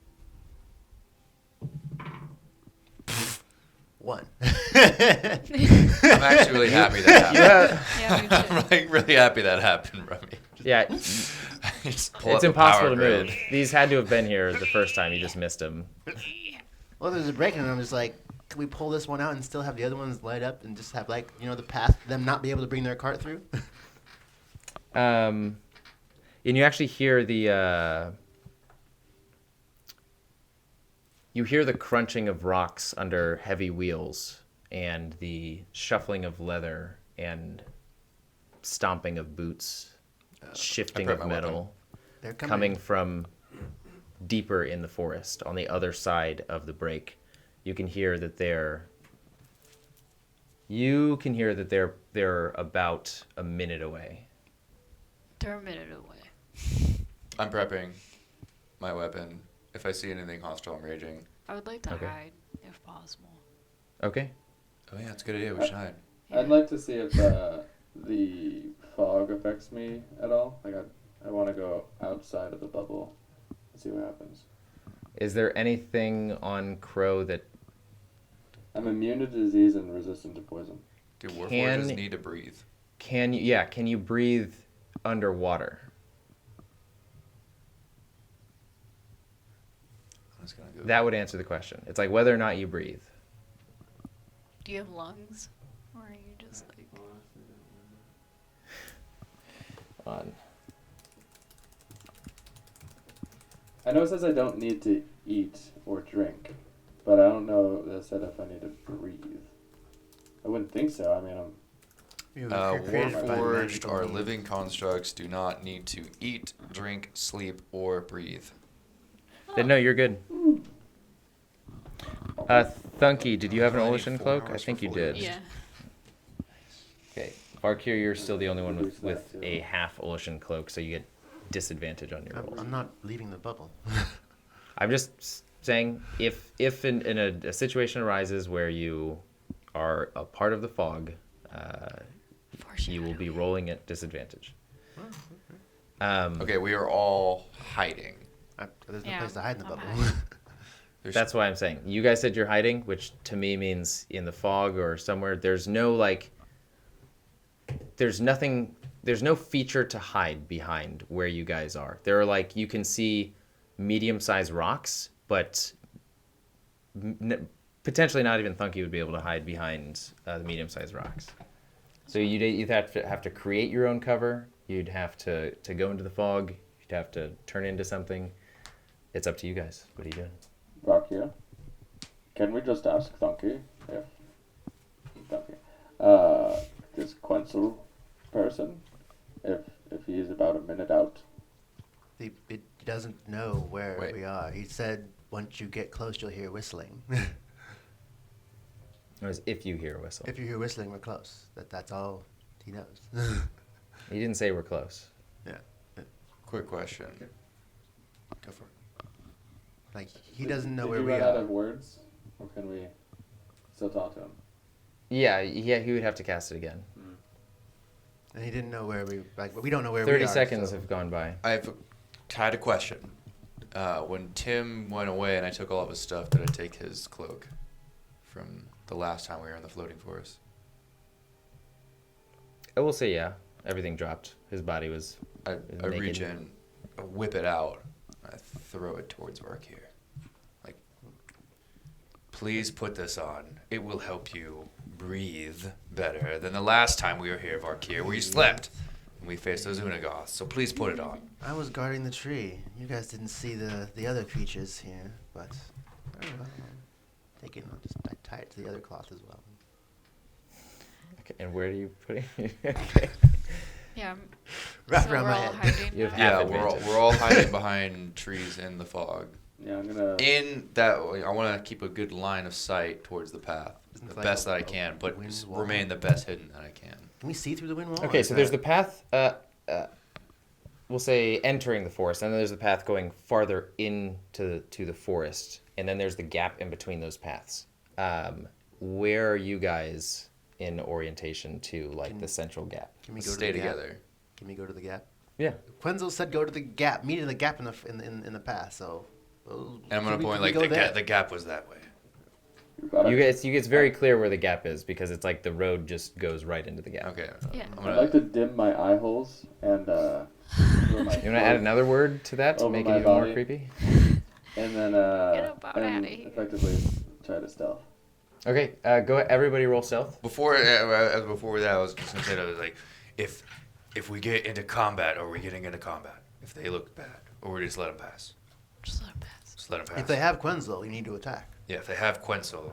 [SPEAKER 9] 1.
[SPEAKER 2] I'm actually really happy that happened.
[SPEAKER 3] Yeah, me too.
[SPEAKER 2] I'm like really happy that happened, Remy.
[SPEAKER 1] Yeah,
[SPEAKER 2] Just pull up
[SPEAKER 1] it's
[SPEAKER 2] the
[SPEAKER 1] impossible
[SPEAKER 2] power
[SPEAKER 1] to
[SPEAKER 2] grid.
[SPEAKER 1] move. These had to have been here the first time. You just missed them.
[SPEAKER 9] Well, there's a break, and I'm just like, can we pull this one out and still have the other ones light up and just have like the path, them not be able to bring their cart through?
[SPEAKER 1] And you actually hear the crunching of rocks under heavy wheels and the shuffling of leather and stomping of boots, shifting
[SPEAKER 2] prep
[SPEAKER 1] of
[SPEAKER 2] my
[SPEAKER 1] metal,
[SPEAKER 9] They're
[SPEAKER 1] coming from deeper in the forest on the other side of the break. You can hear that they're about a minute away.
[SPEAKER 3] They're a minute away.
[SPEAKER 2] I'm prepping my weapon. If I see anything hostile, I'm raging.
[SPEAKER 3] I would like to
[SPEAKER 1] Okay.
[SPEAKER 3] hide, if possible.
[SPEAKER 1] Okay.
[SPEAKER 2] Oh yeah, it's a good idea. We should hide.
[SPEAKER 8] I'd like to see if the fog affects me at all. Like I want to go outside of the bubble and see what happens.
[SPEAKER 1] Is there anything on Crow that
[SPEAKER 8] I'm immune to disease and resistant to poison.
[SPEAKER 2] Do warforges need to breathe?
[SPEAKER 1] can you breathe underwater?
[SPEAKER 2] I'm just gonna go.
[SPEAKER 1] That would answer the question. It's like whether or not you breathe.
[SPEAKER 3] Do you have lungs? Or are you just like.
[SPEAKER 1] On.
[SPEAKER 8] I know it says I don't need to eat or drink, but I don't know that said if I need to breathe. I wouldn't think so. I mean,
[SPEAKER 2] Warforged are living constructs, do not need to eat, drink, sleep, or breathe.
[SPEAKER 1] Then no, you're good. Thunky, did you have an Olishan cloak? I think you did.
[SPEAKER 3] Yeah.
[SPEAKER 1] Okay. Varkir, you're still the only one with a half Olishan cloak, so you get disadvantage on your rolls.
[SPEAKER 9] I'm not leaving the bubble.
[SPEAKER 1] I'm just saying, if in a situation arises where you are a part of the fog, you will be rolling at disadvantage.
[SPEAKER 2] Okay, we are all hiding.
[SPEAKER 9] There's no place to hide in the bubble.
[SPEAKER 1] That's why I'm saying. You guys said you're hiding, which to me means in the fog or somewhere. There's no feature to hide behind where you guys are. There are you can see medium-sized rocks, but potentially not even Thunky would be able to hide behind the medium-sized rocks. So you'd have to create your own cover. You'd have to go into the fog. You'd have to turn into something. It's up to you guys. What are you doing?
[SPEAKER 8] Rakia, can we just ask Thunky this Quencel person, if he is about a minute out?
[SPEAKER 9] It doesn't know where we are. He said once you get close, you'll hear whistling.
[SPEAKER 1] Or is if you hear a whistle?
[SPEAKER 9] If you hear whistling, we're close. That's all he knows.
[SPEAKER 1] He didn't say we're close.
[SPEAKER 9] Yeah.
[SPEAKER 2] Quick question.
[SPEAKER 9] Go for it. He doesn't know
[SPEAKER 8] Did
[SPEAKER 9] where
[SPEAKER 8] you
[SPEAKER 9] we
[SPEAKER 8] run
[SPEAKER 9] are.
[SPEAKER 8] out of words, or can we still talk to him?
[SPEAKER 1] Yeah, he would have to cast it again.
[SPEAKER 9] And he didn't know where we don't know where we are.
[SPEAKER 1] 30 seconds
[SPEAKER 9] so.
[SPEAKER 1] have gone by.
[SPEAKER 2] I've had a question. When Tim went away and I took all of his stuff, did I take his cloak from the last time we were in the floating forest?
[SPEAKER 1] I will say yeah. Everything dropped. His body was
[SPEAKER 2] I
[SPEAKER 1] naked.
[SPEAKER 2] reach in, I whip it out, I throw it towards Varkir. Please put this on. It will help you breathe better than the last time we were here, Varkir, where you slept and we faced those Unagoths. So please put it on.
[SPEAKER 9] I was guarding the tree. You guys didn't see the other creatures here, but take it. I'll just tie it to the other cloth as well.
[SPEAKER 1] Okay, and where do you put it?
[SPEAKER 3] Yeah.
[SPEAKER 9] Wrap
[SPEAKER 3] So
[SPEAKER 9] around
[SPEAKER 3] we're
[SPEAKER 9] my
[SPEAKER 3] all
[SPEAKER 9] head.
[SPEAKER 3] hiding.
[SPEAKER 1] You have
[SPEAKER 3] now?
[SPEAKER 1] half
[SPEAKER 2] Yeah,
[SPEAKER 1] advantage.
[SPEAKER 2] we're all hiding behind trees in the fog.
[SPEAKER 8] Yeah, I'm gonna.
[SPEAKER 2] In that way, I want to keep a good line of sight towards the path,
[SPEAKER 9] Isn't
[SPEAKER 2] the
[SPEAKER 9] it
[SPEAKER 2] best
[SPEAKER 9] like
[SPEAKER 2] that I can, but
[SPEAKER 9] wind wall?
[SPEAKER 2] remain the best hidden that I can.
[SPEAKER 9] Can we see through the wind wall?
[SPEAKER 1] Okay, so there's the path, we'll say entering the forest, and then there's the path going farther into the forest, and then there's the gap in between those paths. Where are you guys in orientation to the central gap?
[SPEAKER 9] Can we go
[SPEAKER 2] Stay
[SPEAKER 9] to the gap?
[SPEAKER 2] together.
[SPEAKER 9] Can we go to the gap?
[SPEAKER 1] Yeah.
[SPEAKER 9] Quenzel said go to the gap. Meet in the gap in the path. So.
[SPEAKER 2] And I'm gonna point the gap was that way.
[SPEAKER 1] It's very clear where the gap is because it's like the road just goes right into the gap.
[SPEAKER 2] Okay.
[SPEAKER 3] Yeah.
[SPEAKER 2] I'm
[SPEAKER 8] I'd
[SPEAKER 2] gonna.
[SPEAKER 8] like to dim my eye holes and.
[SPEAKER 1] You want to add another word to that to
[SPEAKER 8] Over
[SPEAKER 1] make it
[SPEAKER 8] my
[SPEAKER 1] even more
[SPEAKER 8] body.
[SPEAKER 1] creepy?
[SPEAKER 8] And then
[SPEAKER 3] Get up out
[SPEAKER 8] and
[SPEAKER 3] outta here.
[SPEAKER 8] effectively try to stealth.
[SPEAKER 1] Okay, go. Everybody roll stealth.
[SPEAKER 2] Before that, I was just gonna say that if we get into combat, or we're getting into combat, if they look bad, or we just let them pass.
[SPEAKER 3] Just let him pass.
[SPEAKER 2] Just let them pass.
[SPEAKER 9] If they have Quenzel, you need to attack.
[SPEAKER 2] Yeah, if they have Quencel,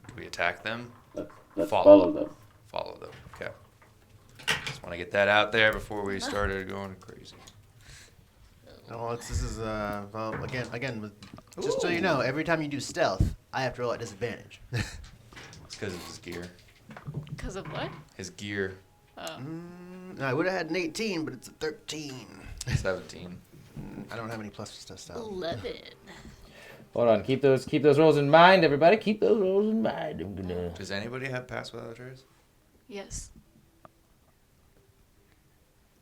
[SPEAKER 2] do we attack them?
[SPEAKER 8] Let's
[SPEAKER 2] Follow
[SPEAKER 8] follow them.
[SPEAKER 2] Follow them. Okay. Just want to get that out there before we started going crazy.
[SPEAKER 9] Well, this is well again with, just so you know, every time you do stealth, I have to roll at disadvantage.
[SPEAKER 2] It's because of his gear.
[SPEAKER 3] Because of what?
[SPEAKER 2] His gear.
[SPEAKER 3] Oh.
[SPEAKER 9] I would have had an 18, but it's a 13.
[SPEAKER 2] 17.
[SPEAKER 9] I don't have any plus to stealth.
[SPEAKER 3] 11.
[SPEAKER 1] Hold on, keep those rolls in mind, everybody. Keep those rolls in mind. I'm gonna.
[SPEAKER 2] Does anybody have pass without a trace?
[SPEAKER 3] Yes.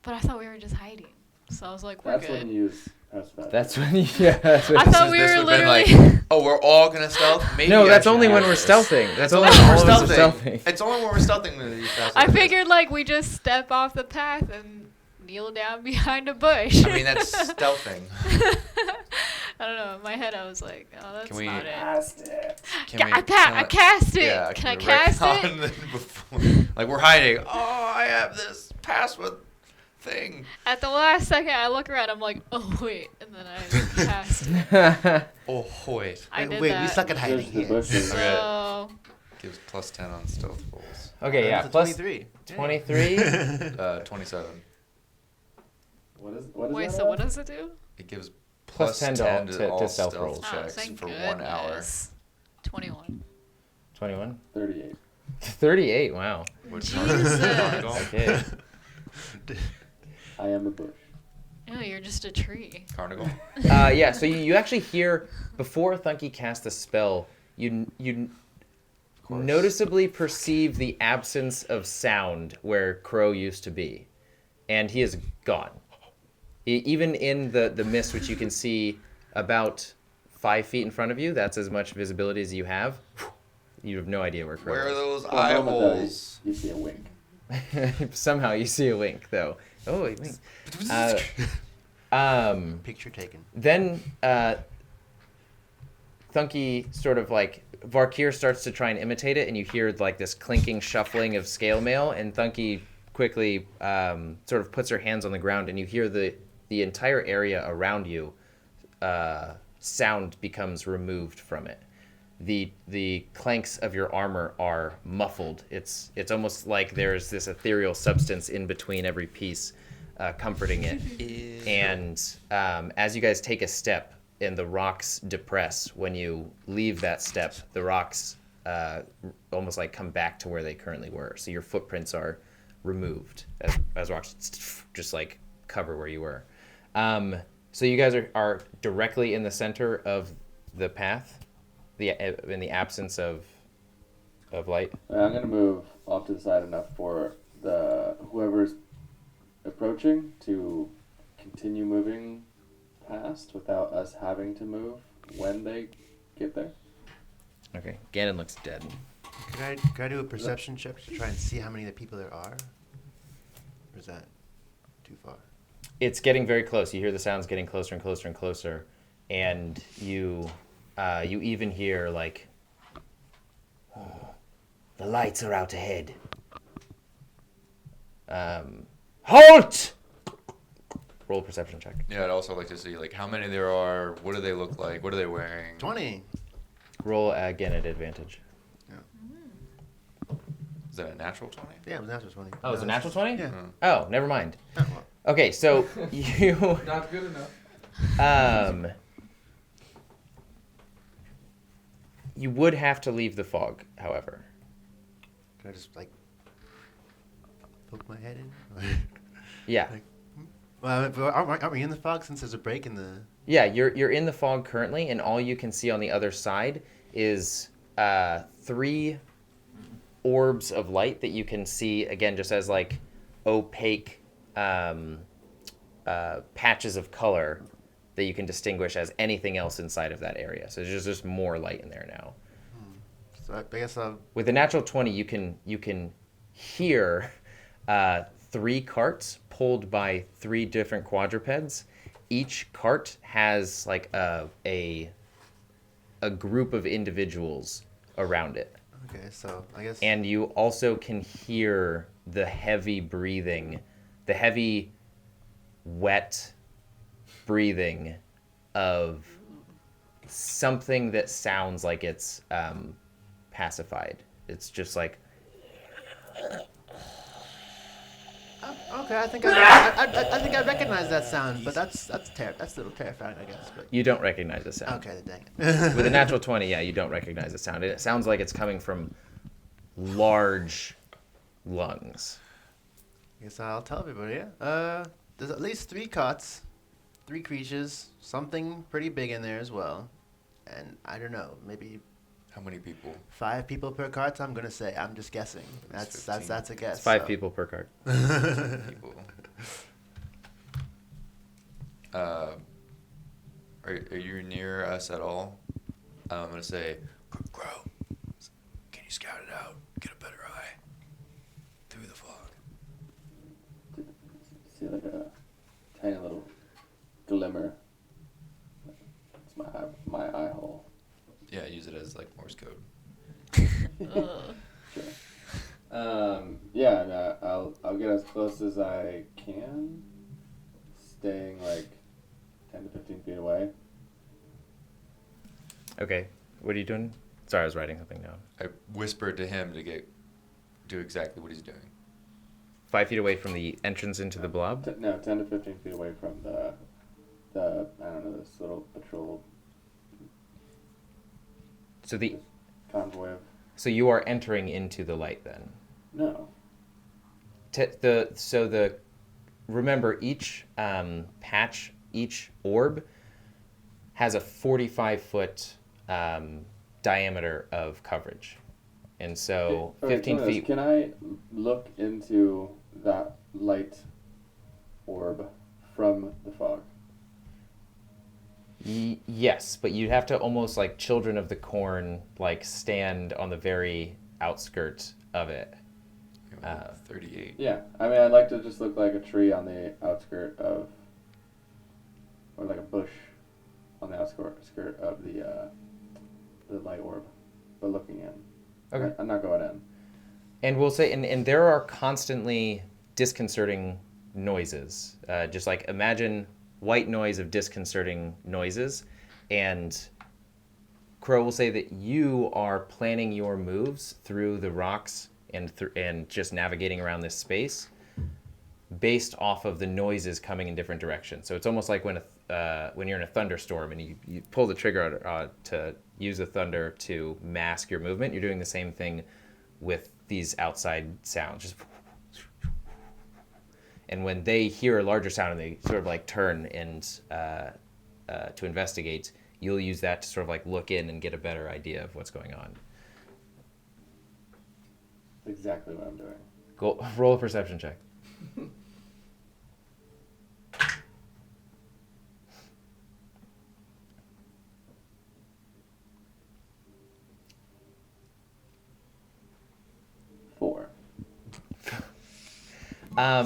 [SPEAKER 3] But I thought we were just hiding. So I was like, we're
[SPEAKER 8] That's
[SPEAKER 3] good.
[SPEAKER 8] when you use Press that.
[SPEAKER 1] That's when you. Yeah, that's when
[SPEAKER 3] I thought we
[SPEAKER 2] This
[SPEAKER 3] were
[SPEAKER 2] would've been
[SPEAKER 3] literally.
[SPEAKER 2] like, oh, we're all gonna stealth. Maybe
[SPEAKER 1] no,
[SPEAKER 2] I
[SPEAKER 1] that's
[SPEAKER 2] should
[SPEAKER 1] only
[SPEAKER 2] do
[SPEAKER 1] when we're
[SPEAKER 2] this.
[SPEAKER 1] stealthing. That's
[SPEAKER 2] It's
[SPEAKER 1] only
[SPEAKER 2] only
[SPEAKER 1] when
[SPEAKER 2] when
[SPEAKER 1] all
[SPEAKER 2] we're
[SPEAKER 1] of us are
[SPEAKER 2] stealthing.
[SPEAKER 1] stealthing.
[SPEAKER 2] It's only when we're stealthing that you pass.
[SPEAKER 3] I figured like we just step off the path and kneel down behind a bush.
[SPEAKER 2] I mean, that's stealthing.
[SPEAKER 3] I don't know. In my head, I was like, "Oh, that's
[SPEAKER 2] Can we-
[SPEAKER 3] not it."
[SPEAKER 8] Cast it.
[SPEAKER 2] Can
[SPEAKER 3] I cast it.
[SPEAKER 2] Yeah,
[SPEAKER 3] Can I
[SPEAKER 2] we
[SPEAKER 3] cast
[SPEAKER 2] retcon
[SPEAKER 3] it?
[SPEAKER 2] before- like we're hiding. Oh, I have this password thing.
[SPEAKER 3] At the last second, I look around. I'm like, "Oh wait," and then I cast it.
[SPEAKER 2] Oh, wait.
[SPEAKER 3] I did
[SPEAKER 9] Wait,
[SPEAKER 3] that.
[SPEAKER 9] we suck at hiding
[SPEAKER 8] Just the
[SPEAKER 9] here.
[SPEAKER 8] bushes.
[SPEAKER 3] So
[SPEAKER 2] Gives plus 10 on stealth rolls.
[SPEAKER 1] Okay, yeah,
[SPEAKER 9] That's a
[SPEAKER 1] plus
[SPEAKER 9] 23.
[SPEAKER 1] 23.
[SPEAKER 2] 27.
[SPEAKER 8] What is
[SPEAKER 3] wait,
[SPEAKER 8] that
[SPEAKER 3] so
[SPEAKER 8] at?
[SPEAKER 3] what does it do?
[SPEAKER 2] It gives
[SPEAKER 1] Plus
[SPEAKER 2] plus
[SPEAKER 1] 10
[SPEAKER 2] 10,
[SPEAKER 1] to
[SPEAKER 2] all
[SPEAKER 1] stealth
[SPEAKER 2] stealth
[SPEAKER 1] rolls.
[SPEAKER 3] Oh,
[SPEAKER 2] checks
[SPEAKER 3] thank
[SPEAKER 2] for
[SPEAKER 3] goodness.
[SPEAKER 2] 1 hour.
[SPEAKER 3] 21.
[SPEAKER 1] 21.
[SPEAKER 8] 38.
[SPEAKER 1] 38. Wow.
[SPEAKER 2] Which
[SPEAKER 3] Jesus.
[SPEAKER 1] Okay.
[SPEAKER 8] I am a bush.
[SPEAKER 3] No, you're just a tree.
[SPEAKER 2] Carnival.
[SPEAKER 1] Yeah. So you actually hear before Thunky casts the spell, you
[SPEAKER 2] course.
[SPEAKER 1] noticeably perceive the absence of sound where Crow used to be, and he is gone. Even in the mist, which you can see about 5 feet in front of you, that's as much visibility as you have. You have no idea where Crow
[SPEAKER 2] Where are
[SPEAKER 1] is.
[SPEAKER 2] those
[SPEAKER 8] For a
[SPEAKER 2] eye
[SPEAKER 8] moment, though,
[SPEAKER 2] holes?
[SPEAKER 8] You see a wink.
[SPEAKER 1] Somehow you see a wink, though. Oh, wait, wink.
[SPEAKER 9] Picture taken.
[SPEAKER 1] Then Thunky sort of like Varkir starts to try and imitate it, and you hear like this clinking, shuffling of scale mail, and Thunky quickly sort of puts her hands on the ground, and you hear the entire area around you. Sound becomes removed from it. The clanks of your armor are muffled. It's almost like there's this ethereal substance in between every piece, comforting it. And as you guys take a step, and the rocks depress, when you leave that step, the rocks almost like come back to where they currently were. So your footprints are removed as rocks just like cover where you were. So you guys are directly in the center of the path, in the absence of light.
[SPEAKER 8] I'm gonna move off to the side enough for whoever's approaching to continue moving past without us having to move when they get there.
[SPEAKER 1] Okay, Ganon looks dead.
[SPEAKER 9] Could I do a perception check to try and see how many of the people there are? Or is that too far?
[SPEAKER 1] It's getting very close. You hear the sounds getting closer and closer and closer, and you even hear like, "Oh, the lights are out ahead. Halt!" Roll a perception check.
[SPEAKER 2] Yeah, I'd also like to see like how many there are. What do they look like? What are they wearing?
[SPEAKER 9] 20.
[SPEAKER 1] Roll again at advantage.
[SPEAKER 2] Is that a natural 20?
[SPEAKER 9] Yeah, it was natural 20.
[SPEAKER 1] Oh, it's a natural 20?
[SPEAKER 9] Yeah.
[SPEAKER 1] Oh, never mind.
[SPEAKER 9] Oh, well.
[SPEAKER 1] Okay, so you
[SPEAKER 8] Not good enough.
[SPEAKER 1] you would have to leave the fog, however.
[SPEAKER 9] Can I just, like, poke my head in?
[SPEAKER 1] Yeah.
[SPEAKER 9] Well, aren't we in the fog since there's a break in the...
[SPEAKER 1] Yeah, you're in the fog currently, and all you can see on the other side is 3 orbs of light that you can see, again, just as, like, opaque patches of color that you can distinguish as anything else inside of that area. So there's just more light in there now.
[SPEAKER 9] So I guess I'll...
[SPEAKER 1] With the natural 20, you can hear 3 carts pulled by 3 different quadrupeds. Each cart has like a group of individuals around it.
[SPEAKER 9] Okay, so I guess...
[SPEAKER 1] And you also can hear the heavy breathing, the heavy, wet breathing of something that sounds like it's pacified. It's just like...
[SPEAKER 9] Okay, I think I recognize that sound, but that's a little terrifying, I guess. But
[SPEAKER 1] You don't recognize the sound.
[SPEAKER 9] okay, then dang it.
[SPEAKER 1] With a natural 20, yeah, you don't recognize the sound. It sounds like it's coming from large lungs.
[SPEAKER 9] Guess I'll tell everybody. Yeah. There's at least 3 cots, 3 creatures, something pretty big in there as well, and I don't know, maybe
[SPEAKER 2] How many people?
[SPEAKER 9] 5 people per cart. I'm gonna say. I'm just guessing. That's a guess.
[SPEAKER 1] It's 5
[SPEAKER 9] so.
[SPEAKER 1] people per cart.
[SPEAKER 2] People. Are you near us at all? I'm gonna say, Crow, can you scout it out? Get a better eye through the fog.
[SPEAKER 8] See like a tiny little glimmer. It's my eye hole.
[SPEAKER 2] Yeah, use it as like Morse code.
[SPEAKER 3] Ugh.
[SPEAKER 8] Sure. Yeah, no, I'll get as close as I can, staying like 10 to 15 feet away.
[SPEAKER 1] Okay. What are you doing? Sorry, I was writing something down.
[SPEAKER 2] I whispered to him to do exactly what he's doing.
[SPEAKER 1] 5 feet away from the entrance into the blob?
[SPEAKER 8] No, 10 to 15 feet away from the I don't know, this little patrol
[SPEAKER 1] So
[SPEAKER 8] convoy of...
[SPEAKER 1] So you are entering into the light then?
[SPEAKER 8] No.
[SPEAKER 1] Remember, each patch, each orb has a 45-foot diameter of coverage. And so
[SPEAKER 8] Okay,
[SPEAKER 1] 15 feet...
[SPEAKER 8] Can I look into that light orb from the fog?
[SPEAKER 1] Yes, but you'd have to almost like Children of the Corn, like stand on the very outskirt of it.
[SPEAKER 2] 38.
[SPEAKER 8] Yeah, I mean, I'd like to just look like a tree on the outskirt of, or like a bush on the outskirt of the light orb, but looking in.
[SPEAKER 1] Okay.
[SPEAKER 8] I'm not going in.
[SPEAKER 1] And we'll say, and there are constantly disconcerting noises. Just like imagine white noise of disconcerting noises. And Crow will say that you are planning your moves through the rocks and just navigating around this space based off of the noises coming in different directions. So it's almost like when you're in a thunderstorm and you pull the trigger to use the thunder to mask your movement. You're doing the same thing with these outside sounds. Just and when they hear a larger sound and they sort of like turn and to investigate, you'll use that to sort of like look in and get a better idea of what's going on.
[SPEAKER 8] That's exactly what I'm doing.
[SPEAKER 1] Go roll a perception check.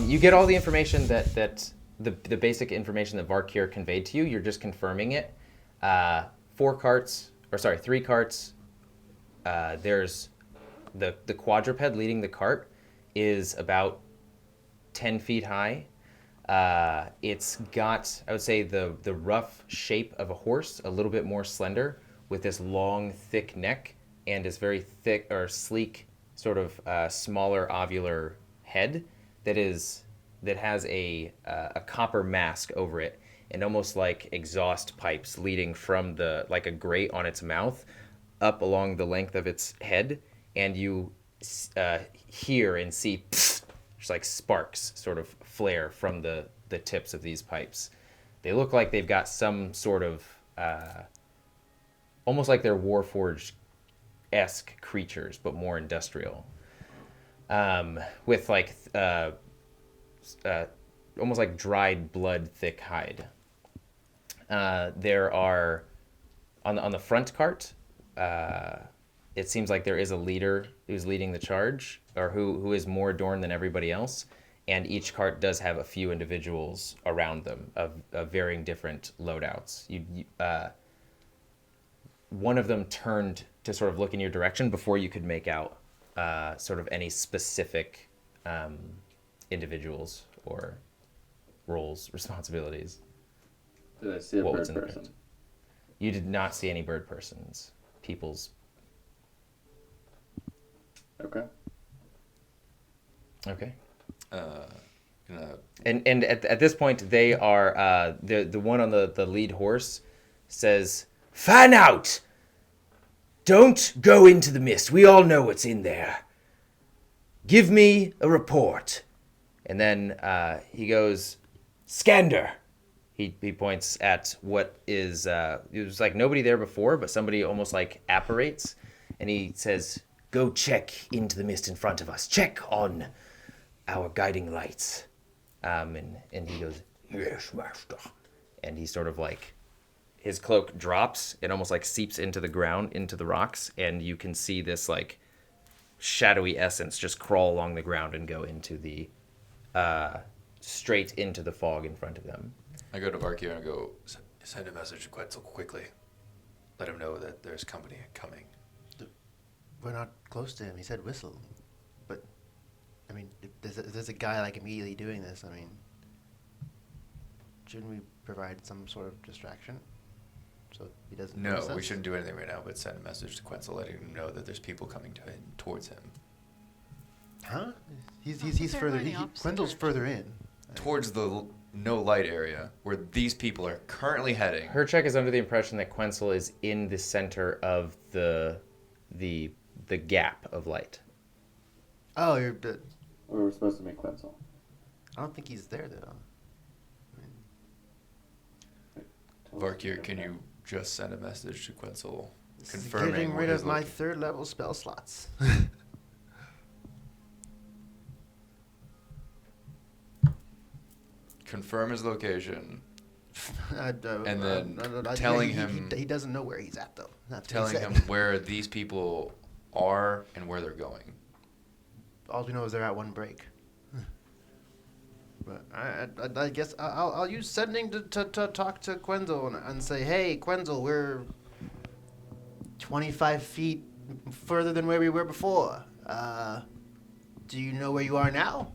[SPEAKER 1] You get all the information that the basic information that Varkir conveyed to you. You're just confirming it. 3 carts. There's the quadruped leading the cart is about 10 feet high. It's got, I would say, the rough shape of a horse, a little bit more slender, with this long, thick neck and this very thick or sleek, sort of smaller ovular head that has a copper mask over it, and almost like exhaust pipes leading from like a grate on its mouth up along the length of its head, and you hear and see just like sparks sort of flare from the tips of these pipes. They look like they've got some sort of almost like they're Warforged-esque creatures, but more industrial. With like almost like dried blood, thick hide. There are on the front cart. It seems like there is a leader who's leading the charge, or who is more adorned than everybody else. And each cart does have a few individuals around them of varying different loadouts. One of them turned to sort of look in your direction before you could make out sort of any specific individuals or roles, responsibilities.
[SPEAKER 8] Did I see a bird person?
[SPEAKER 1] You did not see any bird persons. Peoples.
[SPEAKER 8] Okay.
[SPEAKER 1] Okay.
[SPEAKER 2] Gonna...
[SPEAKER 1] And at this point, they are the one on the lead horse says, "Fan out! Don't go into the mist. We all know what's in there. Give me a report." And then he goes, "Scander." He points at what is, it was like nobody there before, but somebody almost like apparates. And he says, "Go check into the mist in front of us. Check on our guiding lights." And he goes, "Yes, master." And he sort of like his cloak drops. It almost like seeps into the ground, into the rocks, and you can see this like shadowy essence just crawl along the ground and go into the straight into the fog in front of them.
[SPEAKER 2] I go to Varkir and go, send a message to Quetzal quickly. Let him know that there's company coming.
[SPEAKER 9] We're not close to him. He said whistle. But, I mean, if there's a guy like immediately doing this, I mean, shouldn't we provide some sort of distraction so he doesn't notice
[SPEAKER 2] No, we
[SPEAKER 9] us?
[SPEAKER 2] shouldn't do anything right now, but send a message to Quetzal letting him know that there's people coming towards him.
[SPEAKER 9] Huh? He's
[SPEAKER 3] They're
[SPEAKER 9] further.
[SPEAKER 3] going the opposite
[SPEAKER 9] Quenzel's
[SPEAKER 3] direction.
[SPEAKER 9] further in.
[SPEAKER 2] Towards the no light area where these people are currently heading.
[SPEAKER 1] Herchek is under the impression that Quetzal is in the center of the gap of light.
[SPEAKER 9] Oh,
[SPEAKER 8] We were supposed to meet Quetzal.
[SPEAKER 9] I don't think he's there though.
[SPEAKER 2] Varkir, can you just send a message to Quetzal
[SPEAKER 9] This is
[SPEAKER 2] confirming
[SPEAKER 9] getting
[SPEAKER 2] where
[SPEAKER 9] rid
[SPEAKER 2] he's
[SPEAKER 9] of my
[SPEAKER 2] looking?
[SPEAKER 9] 3rd level spell slots.
[SPEAKER 2] Confirm his location,
[SPEAKER 9] And
[SPEAKER 2] then telling him-
[SPEAKER 9] he doesn't know where he's at though. That's what he
[SPEAKER 2] telling
[SPEAKER 9] said.
[SPEAKER 2] him where these people are and where they're going.
[SPEAKER 9] All we know is they're at one break. But I guess I'll use sending to talk to Quenzel and say, hey, Quenzel, we're 25 feet further than where we were before. Do you know where you are now?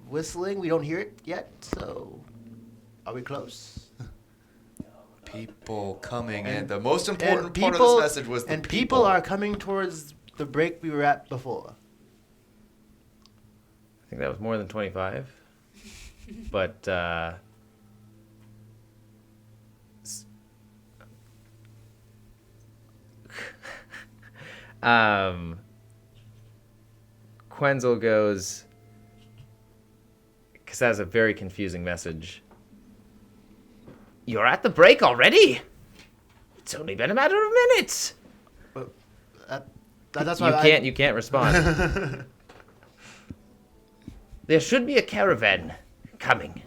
[SPEAKER 9] Whistling, we don't hear it yet, so are we close?
[SPEAKER 2] People coming in.
[SPEAKER 9] And-
[SPEAKER 2] The most important
[SPEAKER 9] and
[SPEAKER 2] part of
[SPEAKER 9] people-
[SPEAKER 2] this message was the
[SPEAKER 9] And people are coming towards the break we were at before.
[SPEAKER 1] I think that was more than 25. But Quenzel goes, because that's a very confusing message. You're at the break already? It's only been a matter of minutes.
[SPEAKER 9] That's why
[SPEAKER 1] You can't respond. There should be a caravan coming.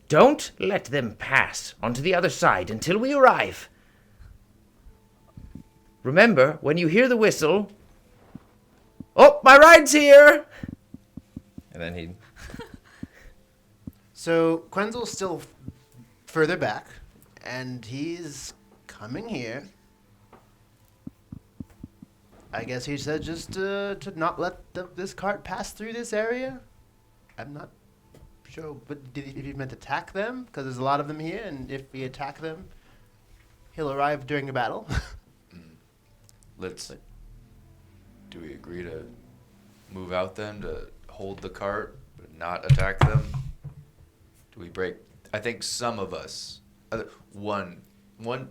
[SPEAKER 1] Don't let them pass onto the other side until we arrive. Remember, when you hear the whistle, oh, my ride's here! And then he...
[SPEAKER 9] So Quenzel's still further back, and he's coming here. I guess he said just to not let this cart pass through this area. I'm not sure, but if he meant attack them, because there's a lot of them here, and if we attack them, he'll arrive during a battle.
[SPEAKER 2] Do we agree to move out then to hold the cart but not attack them? Do we break? I think some of us,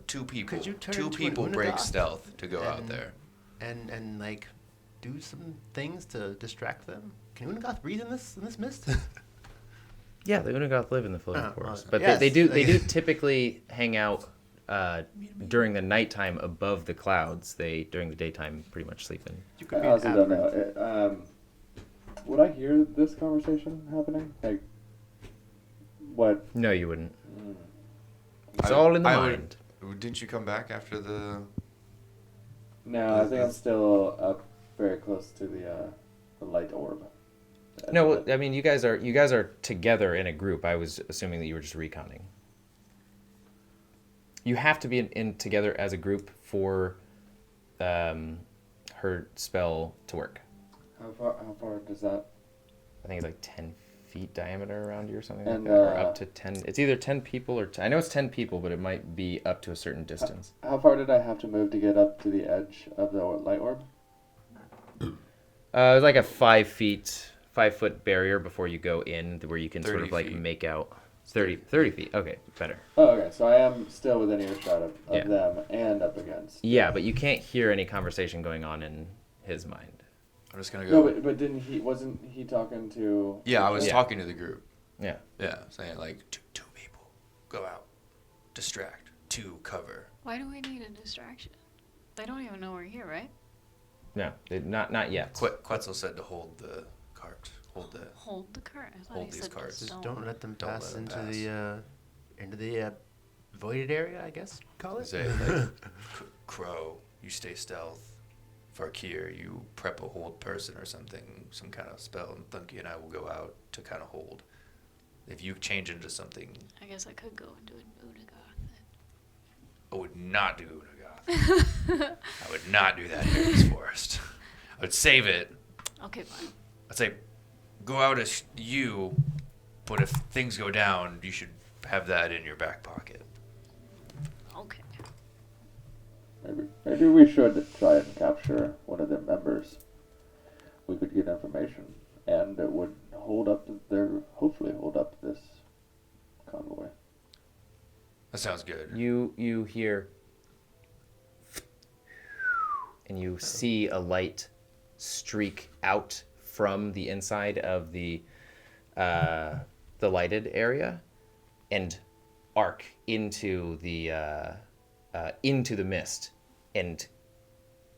[SPEAKER 2] two people,
[SPEAKER 9] Could you turn
[SPEAKER 2] two
[SPEAKER 9] into
[SPEAKER 2] people
[SPEAKER 9] an
[SPEAKER 2] break
[SPEAKER 9] Unagoth
[SPEAKER 2] stealth to go out
[SPEAKER 9] and-
[SPEAKER 2] there.
[SPEAKER 9] and like do some things to distract them. Can Unagoth breathe in this mist?
[SPEAKER 1] Yeah, the Unagoth live in the floating
[SPEAKER 9] Oh,
[SPEAKER 1] forest.
[SPEAKER 9] well,
[SPEAKER 1] But they do
[SPEAKER 9] yes.
[SPEAKER 1] typically hang out during the nighttime above the clouds. They, during the daytime, pretty much sleep in.
[SPEAKER 9] You
[SPEAKER 8] I
[SPEAKER 9] could be an
[SPEAKER 8] also don't
[SPEAKER 9] aberrant.
[SPEAKER 8] know. Would I hear this conversation happening? Like, what?
[SPEAKER 1] No, you wouldn't.
[SPEAKER 8] Mm.
[SPEAKER 1] It's all in the
[SPEAKER 2] I
[SPEAKER 1] mind.
[SPEAKER 2] Didn't you come back after the?
[SPEAKER 8] No, I think I'm still up very close to the light orb.
[SPEAKER 1] No, well, I mean, you guys are together in a group. I was assuming that you were just reconning. You have to be in together as a group for her spell to work.
[SPEAKER 8] How far does that?
[SPEAKER 1] I think it's like 10 feet diameter around you or something
[SPEAKER 8] And,
[SPEAKER 1] like that, or up to 10. It's either 10 people or I know it's 10 people, but it might be up to a certain distance.
[SPEAKER 8] How far did I have to move to get up to the edge of the light orb?
[SPEAKER 1] It's like a 5 foot barrier before you go in, where you can sort
[SPEAKER 2] 30
[SPEAKER 1] of like
[SPEAKER 2] feet.
[SPEAKER 1] make out 30 feet. Okay, better.
[SPEAKER 8] Oh, okay. So I am still within earshot of
[SPEAKER 1] Yeah.
[SPEAKER 8] them and up against.
[SPEAKER 1] Yeah, but you can't hear any conversation going on in his mind.
[SPEAKER 2] I'm just gonna go.
[SPEAKER 8] No, but wasn't he talking to?
[SPEAKER 2] Yeah, I was
[SPEAKER 1] Yeah.
[SPEAKER 2] talking to the group.
[SPEAKER 1] Yeah.
[SPEAKER 2] Yeah, saying like two people, go out, distract, two cover.
[SPEAKER 3] Why do we need a distraction? They don't even know we're here, right?
[SPEAKER 1] No, not yet.
[SPEAKER 2] Quetzal said to hold the cart, hold the.
[SPEAKER 3] Hold the cart. I thought
[SPEAKER 2] Hold
[SPEAKER 3] he
[SPEAKER 2] these
[SPEAKER 3] said
[SPEAKER 2] carts.
[SPEAKER 3] just
[SPEAKER 9] Just don't let them
[SPEAKER 2] Don't
[SPEAKER 9] pass
[SPEAKER 2] let them
[SPEAKER 9] into
[SPEAKER 2] pass.
[SPEAKER 9] the voided area, I guess call it.
[SPEAKER 2] Say, like, Crow, you stay stealth. Farkir, you prep a hold person or something, some kind of spell, and Thunky and I will go out to kind of hold. If you change into something,
[SPEAKER 3] I guess I could go and do an Unagoth.
[SPEAKER 2] I would not do Unagoth. I would not do that here in this forest. I would save it.
[SPEAKER 3] Okay, fine.
[SPEAKER 2] I'd say, go out as you, but if things go down, you should have that in your back pocket.
[SPEAKER 3] Okay.
[SPEAKER 10] Maybe we should try and capture one of their members. We could get information, and it would hopefully hold up this convoy.
[SPEAKER 2] That sounds good.
[SPEAKER 1] You hear, and you see a light streak out from the inside of the lighted area, and arc into the mist, and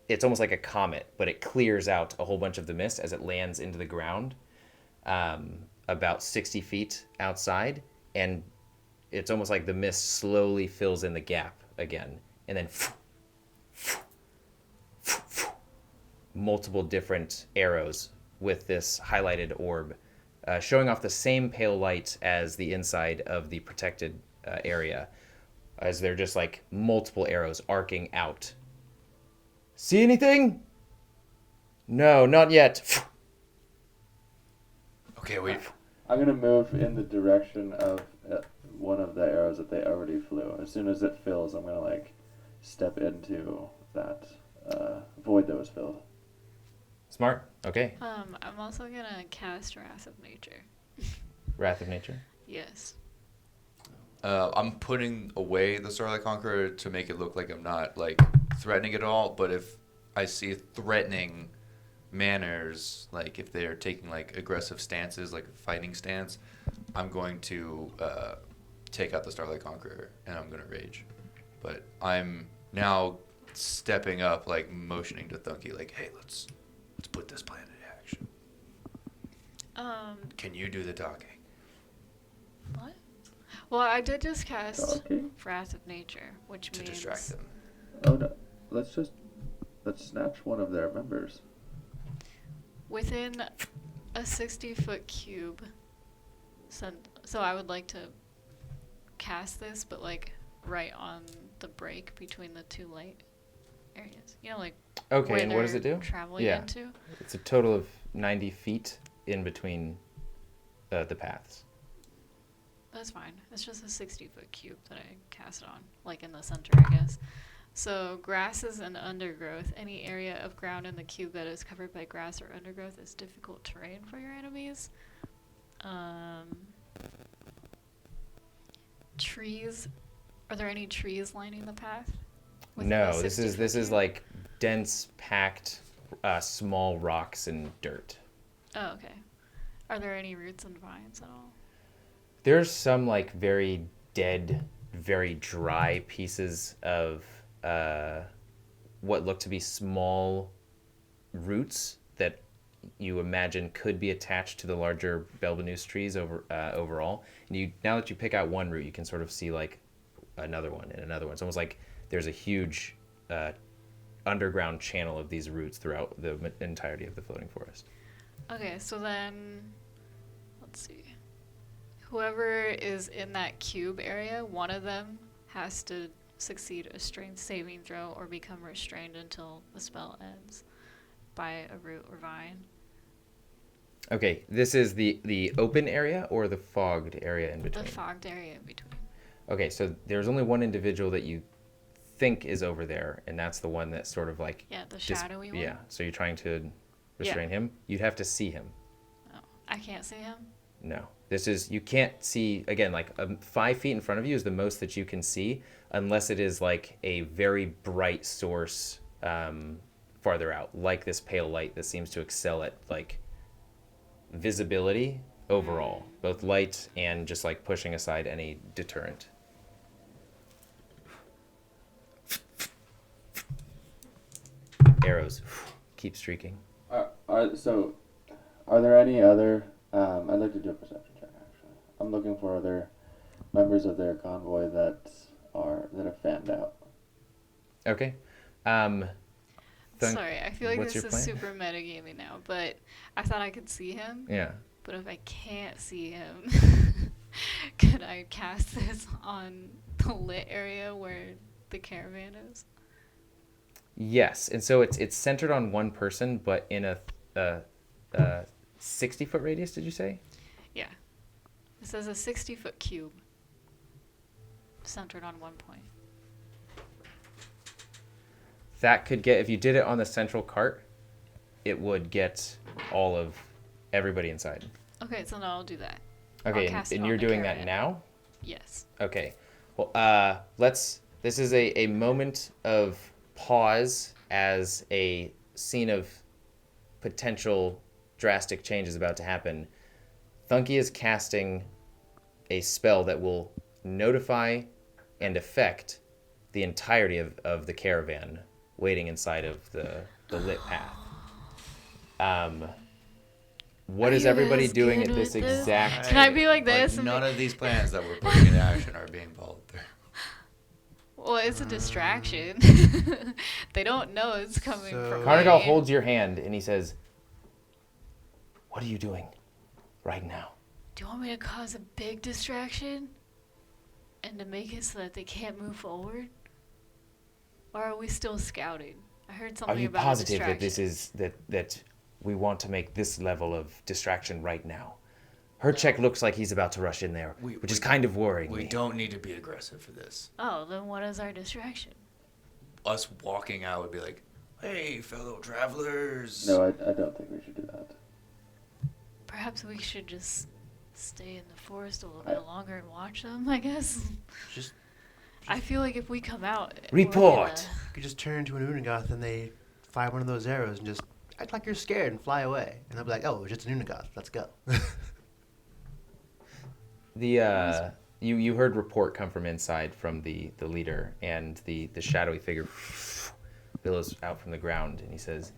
[SPEAKER 1] it's almost like a comet, but it clears out a whole bunch of the mist as it lands into the ground, about 60 feet outside, and it's almost like the mist slowly fills in the gap again, and then multiple different arrows with this highlighted orb, showing off the same pale light as the inside of the protected area, as they're just like multiple arrows arcing out. See anything? No, not yet.
[SPEAKER 2] Okay, wait.
[SPEAKER 10] I'm gonna move in the direction of one of the arrows that they already flew. As soon as it fills, I'm gonna like step into that void that was filled.
[SPEAKER 1] Smart. Okay.
[SPEAKER 3] I'm also gonna cast Wrath of Nature.
[SPEAKER 1] Wrath of Nature.
[SPEAKER 3] Yes.
[SPEAKER 2] I'm putting away the Starlight Conqueror to make it look like I'm not like threatening at all. But if I see threatening manners, like if they're taking like aggressive stances, like a fighting stance, I'm going to take out the Starlight Conqueror and I'm gonna rage. But I'm now stepping up, like motioning to Thunky, like, hey, let's put this plan into action. Can you do the talking?
[SPEAKER 3] What? Well, I did just cast
[SPEAKER 10] Talking?
[SPEAKER 3] Wrath of Nature, which
[SPEAKER 2] To
[SPEAKER 3] means
[SPEAKER 2] distract them.
[SPEAKER 10] Oh no! Let's snatch one of their members.
[SPEAKER 3] within a 60-foot cube. So I would like to cast this, but like right on the break between the two light areas. You know, like
[SPEAKER 1] Okay,
[SPEAKER 3] where
[SPEAKER 1] and what does
[SPEAKER 3] they're
[SPEAKER 1] it do?
[SPEAKER 3] traveling
[SPEAKER 1] Yeah.
[SPEAKER 3] into.
[SPEAKER 1] It's a total of 90 feet in between the paths.
[SPEAKER 3] That's fine. It's just a 60-foot cube that I cast on, like in the center, I guess. So grasses and undergrowth. Any area of ground in the cube that is covered by grass or undergrowth is difficult terrain for your enemies. Trees. Are there any trees lining the path? within the
[SPEAKER 1] No, this is
[SPEAKER 3] 60-foot cube?
[SPEAKER 1] like dense, packed, small rocks and dirt.
[SPEAKER 3] Oh, okay. Are there any roots and vines at all?
[SPEAKER 1] There's some like very dead, very dry pieces of what look to be small roots that you imagine could be attached to the larger Belbanus trees overall. And now that you pick out one root, you can sort of see like another one and another one. It's almost like there's a huge underground channel of these roots throughout the entirety of the floating forest.
[SPEAKER 3] Okay, so then, let's see. Whoever is in that cube area, one of them has to succeed a strength saving throw or become restrained until the spell ends by a root or vine.
[SPEAKER 1] Okay, this is the open area or the fogged area in between?
[SPEAKER 3] The fogged area in between.
[SPEAKER 1] Okay, so there's only one individual that you think is over there, and that's the one that's sort of like...
[SPEAKER 3] Yeah, the shadowy one?
[SPEAKER 1] Yeah, so you're trying to restrain him? You'd have to see him.
[SPEAKER 3] Oh, I can't see him?
[SPEAKER 1] No. This is... You can't see... Again, like 5 feet in front of you is the most that you can see, unless it is like a very bright source farther out, like this pale light that seems to excel at like visibility overall, both light and just like pushing aside any deterrent. Arrows keep streaking.
[SPEAKER 10] Are there any other? I'd like to do a perception check. Actually, I'm looking for other members of their convoy that are fanned out.
[SPEAKER 1] Okay.
[SPEAKER 3] Sorry, I feel like
[SPEAKER 1] what's
[SPEAKER 3] this
[SPEAKER 1] your
[SPEAKER 3] is
[SPEAKER 1] plan?
[SPEAKER 3] super metagaming now, but I thought I could see him.
[SPEAKER 1] Yeah.
[SPEAKER 3] But if I can't see him, could I cast this on the lit area where the caravan is?
[SPEAKER 1] Yes, and so it's centered on one person, but in a 60-foot radius. Did you say?
[SPEAKER 3] Yeah. It says a 60-foot cube centered on one point.
[SPEAKER 1] That could get, if you did it on the central cart, it would get all of everybody inside.
[SPEAKER 3] Okay, so now I'll do that.
[SPEAKER 1] Okay,
[SPEAKER 3] I'll cast it
[SPEAKER 1] and
[SPEAKER 3] on
[SPEAKER 1] you're
[SPEAKER 3] the
[SPEAKER 1] doing
[SPEAKER 3] caravan.
[SPEAKER 1] that now?
[SPEAKER 3] Yes.
[SPEAKER 1] Okay. Well, this is a moment of pause as a scene of potential drastic change is about to happen. Thunky is casting a spell that will notify and affect the entirety of the caravan waiting inside of the lit path. What is everybody doing at this exact...
[SPEAKER 3] Can I be like this? and
[SPEAKER 2] None
[SPEAKER 3] be-
[SPEAKER 2] of these plans that we're putting into action are being followed through.
[SPEAKER 3] Well, it's a distraction. They don't know it's coming
[SPEAKER 9] So-
[SPEAKER 3] from
[SPEAKER 1] Carnigal
[SPEAKER 3] me.
[SPEAKER 1] holds your hand and he says, "What are you doing right now?"
[SPEAKER 3] Do you want me to cause a big distraction? And to make it so that they can't move forward? Or are we still scouting? I heard
[SPEAKER 1] Are
[SPEAKER 3] something
[SPEAKER 1] you
[SPEAKER 3] about
[SPEAKER 1] positive
[SPEAKER 3] a
[SPEAKER 1] that
[SPEAKER 3] distraction.
[SPEAKER 1] this is that we want to make this level of distraction right now? Her check looks like he's about to rush in there, which is kind of worrying
[SPEAKER 2] We
[SPEAKER 1] me.
[SPEAKER 2] don't need to be aggressive for this.
[SPEAKER 3] Oh, then what is our distraction?
[SPEAKER 2] Us walking out would be like, hey, fellow travelers.
[SPEAKER 10] No, I don't think we should do that.
[SPEAKER 3] Perhaps we should just stay in the forest a little bit longer and watch them, I guess.
[SPEAKER 9] Just
[SPEAKER 3] I feel like if we come out...
[SPEAKER 1] Report!
[SPEAKER 9] you could just turn to an Unigoth and they fire one of those arrows and just act like you're scared and fly away. And they'll be like, oh, it's just an Unigoth. Let's go.
[SPEAKER 1] You heard report come from inside from the leader, and the shadowy figure billows out from the ground, and he says,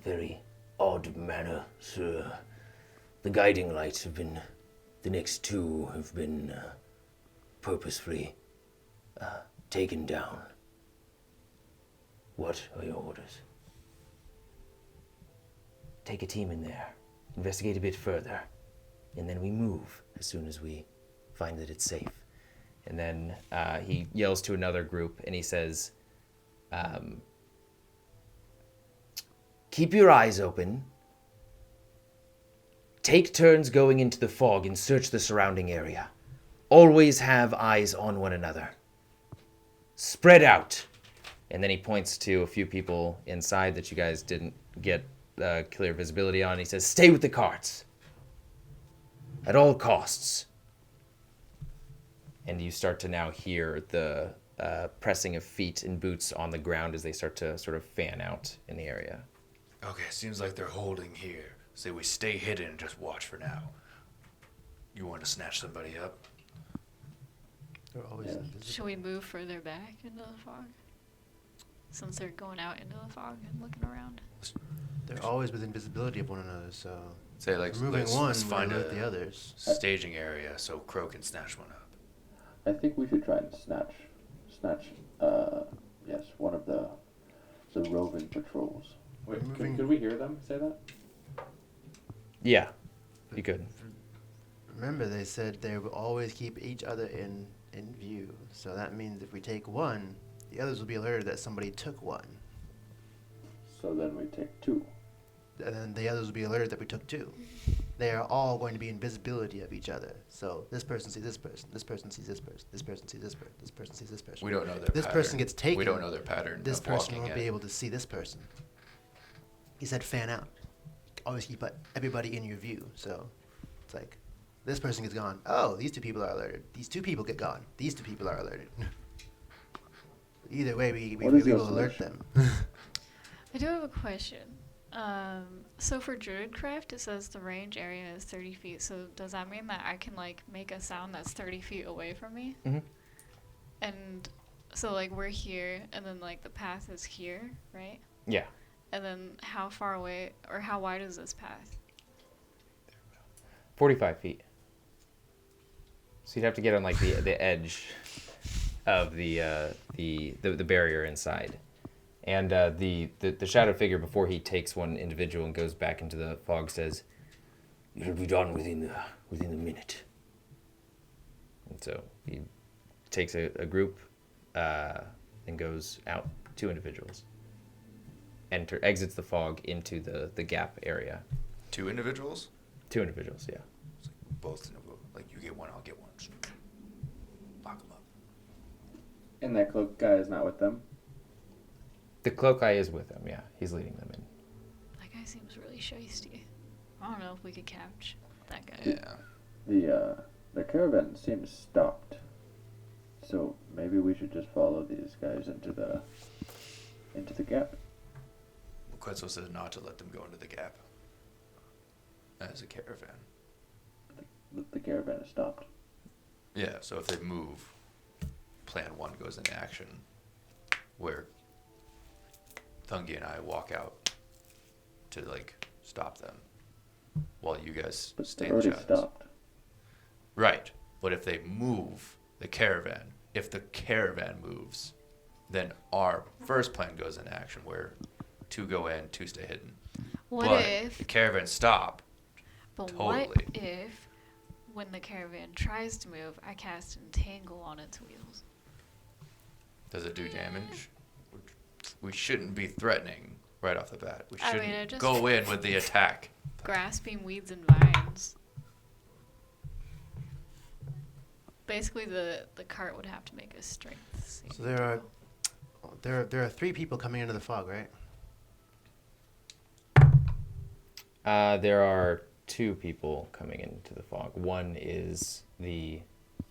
[SPEAKER 1] "Very odd manner, sir. The guiding lights have been, the next two have been purposefully taken down. What are your orders?" "Take a team in there, investigate a bit further, and then we move as soon as we find that it's safe." And then he yells to another group, and he says, "Keep your eyes open. Take turns going into the fog and search the surrounding area. Always have eyes on one another. Spread out." And then he points to a few people inside that you guys didn't get clear visibility on. He says, "Stay with the carts. At all costs." And you start to now hear the pressing of feet and boots on the ground as they start to sort of fan out in the area.
[SPEAKER 7] Okay, seems like they're holding here. Say we stay hidden and just watch for now. You want to snatch somebody up?
[SPEAKER 9] They're always
[SPEAKER 10] Yeah.
[SPEAKER 9] invisible.
[SPEAKER 3] Should we move further back into the fog? Since they're going out into the fog and looking around.
[SPEAKER 9] They're always within visibility of one another, so
[SPEAKER 2] Say like,
[SPEAKER 9] removing
[SPEAKER 2] let's
[SPEAKER 9] one
[SPEAKER 2] find
[SPEAKER 9] might hurt
[SPEAKER 2] a
[SPEAKER 9] the others.
[SPEAKER 2] staging area so Crow can snatch one up.
[SPEAKER 10] I think we should try and snatch, yes, one of the roving patrols.
[SPEAKER 8] Wait,
[SPEAKER 9] Moving-
[SPEAKER 8] could we hear them say that?
[SPEAKER 1] Yeah, you could.
[SPEAKER 9] Remember, they said they will always keep each other in view. So that means if we take one, the others will be alerted that somebody took one.
[SPEAKER 10] So then we take two.
[SPEAKER 9] And then the others will be alerted that we took two. They are all going to be in visibility of each other. So this person sees this person, this person sees this person, this person sees this person, this person sees this person.
[SPEAKER 2] We don't know their
[SPEAKER 9] This
[SPEAKER 2] pattern.
[SPEAKER 9] person gets taken.
[SPEAKER 2] We don't know their pattern.
[SPEAKER 9] This
[SPEAKER 2] of
[SPEAKER 9] person
[SPEAKER 2] walking
[SPEAKER 9] won't be
[SPEAKER 2] in.
[SPEAKER 9] able to see this person. He said fan out. Always keep everybody in your view. So it's like, this person gets gone. Oh, these two people are alerted. These two people get gone. These two people are alerted. Either way, we
[SPEAKER 10] What is your
[SPEAKER 9] will alert
[SPEAKER 10] solution?
[SPEAKER 9] them.
[SPEAKER 3] I do have a question. So for Druidcraft, it says the range area is 30 feet. So does that mean that I can like make a sound that's 30 feet away from me?
[SPEAKER 1] Mhm.
[SPEAKER 3] And so like we're here, and then like the path is here, right?
[SPEAKER 1] Yeah.
[SPEAKER 3] And then how far away or how wide is this path?
[SPEAKER 1] 45 feet. So you'd have to get on like the edge. of the barrier inside. And the shadow figure, before he takes one individual and goes back into the fog, says, "It'll be done within a minute." And so he takes a group and goes out, 2 individuals. Exits the fog into the gap area.
[SPEAKER 2] 2 individuals?
[SPEAKER 1] 2 individuals, yeah.
[SPEAKER 2] It's like both in a boat. Like, you get one, I'll get one. Just lock them up.
[SPEAKER 10] And that cloak guy is not with them?
[SPEAKER 1] The cloak guy is with them, yeah. He's leading them in.
[SPEAKER 3] That guy seems really shisty. I don't know if we could catch that guy.
[SPEAKER 2] Yeah.
[SPEAKER 10] The caravan seems stopped. So maybe we should just follow these guys into the gap.
[SPEAKER 2] Quetzal says not to let them go into the gap. As a caravan.
[SPEAKER 10] The caravan is stopped.
[SPEAKER 2] Yeah, so if they move, plan 1 goes into action, where Thungi and I walk out to, like, stop them, while you guys
[SPEAKER 10] But
[SPEAKER 2] stay
[SPEAKER 10] they're
[SPEAKER 2] in the
[SPEAKER 10] already
[SPEAKER 2] shadows.
[SPEAKER 10] stopped.
[SPEAKER 2] Right, but if they move the caravan, if the caravan moves, then our first plan goes into action, where 2 go in, 2 stay hidden.
[SPEAKER 3] What
[SPEAKER 2] But
[SPEAKER 3] if?
[SPEAKER 2] the caravan stop?
[SPEAKER 3] But
[SPEAKER 2] Totally.
[SPEAKER 3] what if, when the caravan tries to move, I cast Entangle on its wheels?
[SPEAKER 2] Does it do damage? We shouldn't be threatening right off the bat. We
[SPEAKER 3] I mean,
[SPEAKER 2] shouldn't
[SPEAKER 3] it just-
[SPEAKER 2] go in with the attack.
[SPEAKER 3] Grasping weeds and vines. Basically, the cart would have to make a strength saving
[SPEAKER 9] So there are 3 people coming into the fog, right?
[SPEAKER 1] There are 2 people coming into the fog. One is the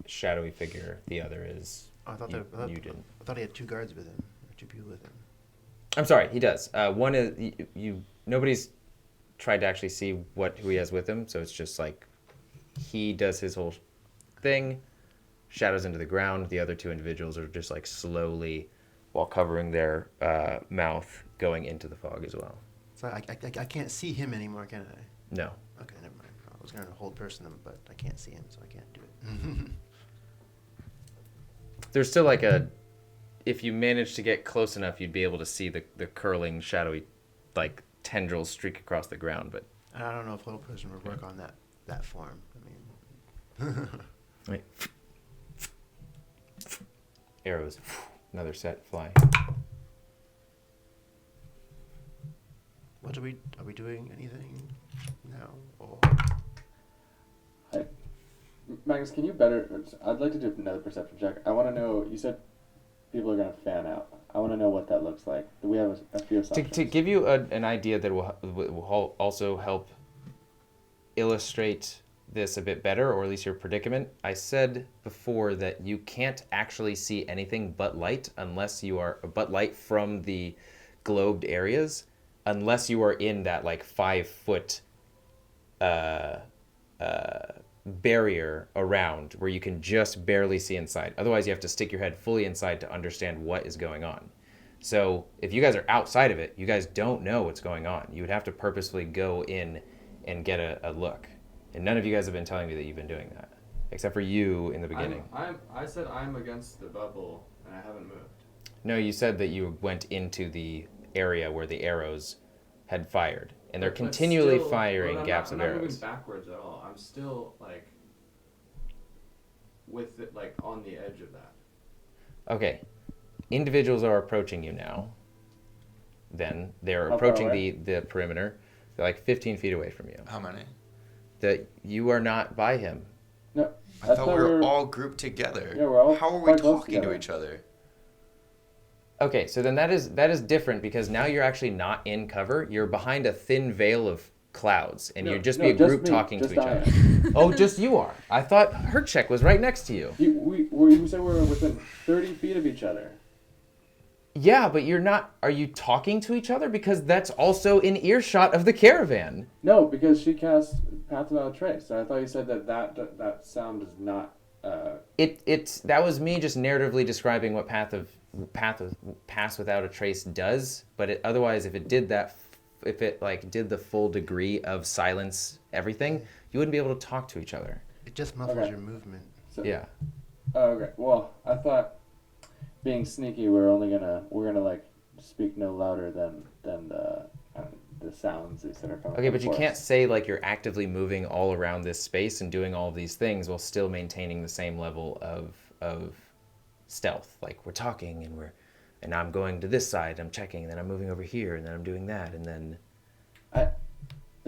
[SPEAKER 1] shadowy figure. The other is
[SPEAKER 9] Oh, I thought
[SPEAKER 1] you didn't.
[SPEAKER 9] I thought he had 2 guards with him, or 2 people with him.
[SPEAKER 1] I'm sorry, he does. One is you. Nobody's tried to actually see who he has with him, so it's just like he does his whole thing, shadows into the ground. The other 2 individuals are just like slowly, while covering their mouth, going into the fog as well.
[SPEAKER 9] So I can't see him anymore, can I?
[SPEAKER 1] No.
[SPEAKER 9] Okay, never mind. I was going to hold person him, but I can't see him, so I can't do it.
[SPEAKER 1] There's still like if you manage to get close enough, you'd be able to see the curling, shadowy, like tendrils streak across the ground. But
[SPEAKER 9] I don't know if hold person would work on that form. I mean,
[SPEAKER 1] right. Arrows, another set fly.
[SPEAKER 9] what are we doing anything now? Or
[SPEAKER 10] Magnus, can you I'd like to do another perception check. I want to know, you said people are going to fan out. I want to know what that looks like. We have a few assumptions.
[SPEAKER 1] To give you an idea that will also help illustrate this a bit better, or at least your predicament, I said before that you can't actually see anything but light from the globed areas, unless you are in that like 5-foot barrier around where you can just barely see inside. Otherwise, you have to stick your head fully inside to understand what is going on. So if you guys are outside of it, you guys don't know what's going on. You would have to purposefully go in and get a look. And none of you guys have been telling me that you've been doing that, except for you in the beginning.
[SPEAKER 8] I said I'm against the bubble, and I haven't moved.
[SPEAKER 1] No, you said that you went into the area where the arrows had fired, and they're continually firing gaps of
[SPEAKER 8] I'm not
[SPEAKER 1] arrows.
[SPEAKER 8] moving backwards at all. I'm still like with it, like on the edge of that.
[SPEAKER 1] Okay, individuals are approaching you now. Then they're
[SPEAKER 10] How
[SPEAKER 1] approaching
[SPEAKER 10] far away?
[SPEAKER 1] the perimeter. They're like 15 feet away from you.
[SPEAKER 2] How many?
[SPEAKER 1] That you are not by him.
[SPEAKER 10] No,
[SPEAKER 2] I thought we were all grouped together.
[SPEAKER 10] Yeah, we're all
[SPEAKER 2] How are we
[SPEAKER 10] quite close
[SPEAKER 2] talking
[SPEAKER 10] together.
[SPEAKER 2] to each other?
[SPEAKER 1] Okay, so then that is different, because now you're actually not in cover. You're behind a thin veil of clouds, and you'd just be a group
[SPEAKER 10] me,
[SPEAKER 1] talking to
[SPEAKER 10] just
[SPEAKER 1] each
[SPEAKER 10] I
[SPEAKER 1] other.
[SPEAKER 10] am.
[SPEAKER 1] Oh, just you are. I thought Herchek was right next to you.
[SPEAKER 10] You said we were within 30 feet of each other.
[SPEAKER 1] Yeah, but you're not. Are you talking to each other? Because that's also in earshot of the caravan.
[SPEAKER 10] No, because she cast Path Without a Trace. And I thought you said that sound is not.
[SPEAKER 1] That was me just narratively describing what Pass Without a Trace does. But otherwise, if it did that, if it like did the full degree of silence everything, you wouldn't be able to talk to each other.
[SPEAKER 9] it just muffles
[SPEAKER 10] Okay.
[SPEAKER 9] your movement.
[SPEAKER 10] So,
[SPEAKER 1] Yeah.
[SPEAKER 10] Okay. Well, I thought being sneaky, we're gonna like speak no louder than the sounds that are coming.
[SPEAKER 1] Okay,
[SPEAKER 10] from
[SPEAKER 1] but you
[SPEAKER 10] the
[SPEAKER 1] can't
[SPEAKER 10] forest.
[SPEAKER 1] say like you're actively moving all around this space and doing all of these things while still maintaining the same level of stealth. Like we're talking and I'm going to this side, I'm checking, and then I'm moving over here, and then I'm doing that, and then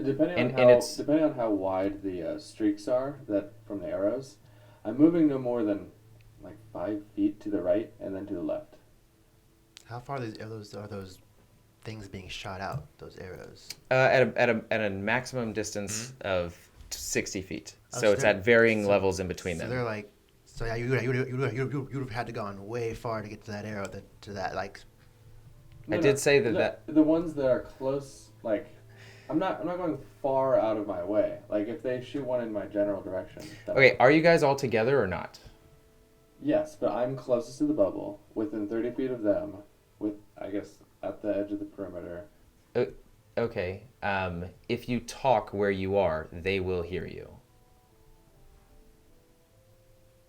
[SPEAKER 10] Depending on how wide the streaks are that from the arrows, I'm moving no more than like 5 feet to the right and then to the left.
[SPEAKER 9] How far are those things being shot out? Those arrows.
[SPEAKER 1] at a maximum distance of 60 feet.
[SPEAKER 9] Oh,
[SPEAKER 1] So it's
[SPEAKER 9] they're-
[SPEAKER 1] at varying
[SPEAKER 9] so-
[SPEAKER 1] levels in between
[SPEAKER 9] So
[SPEAKER 1] them.
[SPEAKER 9] they're like, so yeah, you'd have had to gone way far to get to that arrow, to that like.
[SPEAKER 1] I did say that
[SPEAKER 10] the ones that are close, like I'm not going far out of my way. Like if they shoot one in my general direction. then
[SPEAKER 1] Okay, are you guys all together or not?
[SPEAKER 10] Yes, but I'm closest to the bubble, within 30 feet of them, with I guess at the edge of the perimeter.
[SPEAKER 1] Okay. If you talk where you are, they will hear you.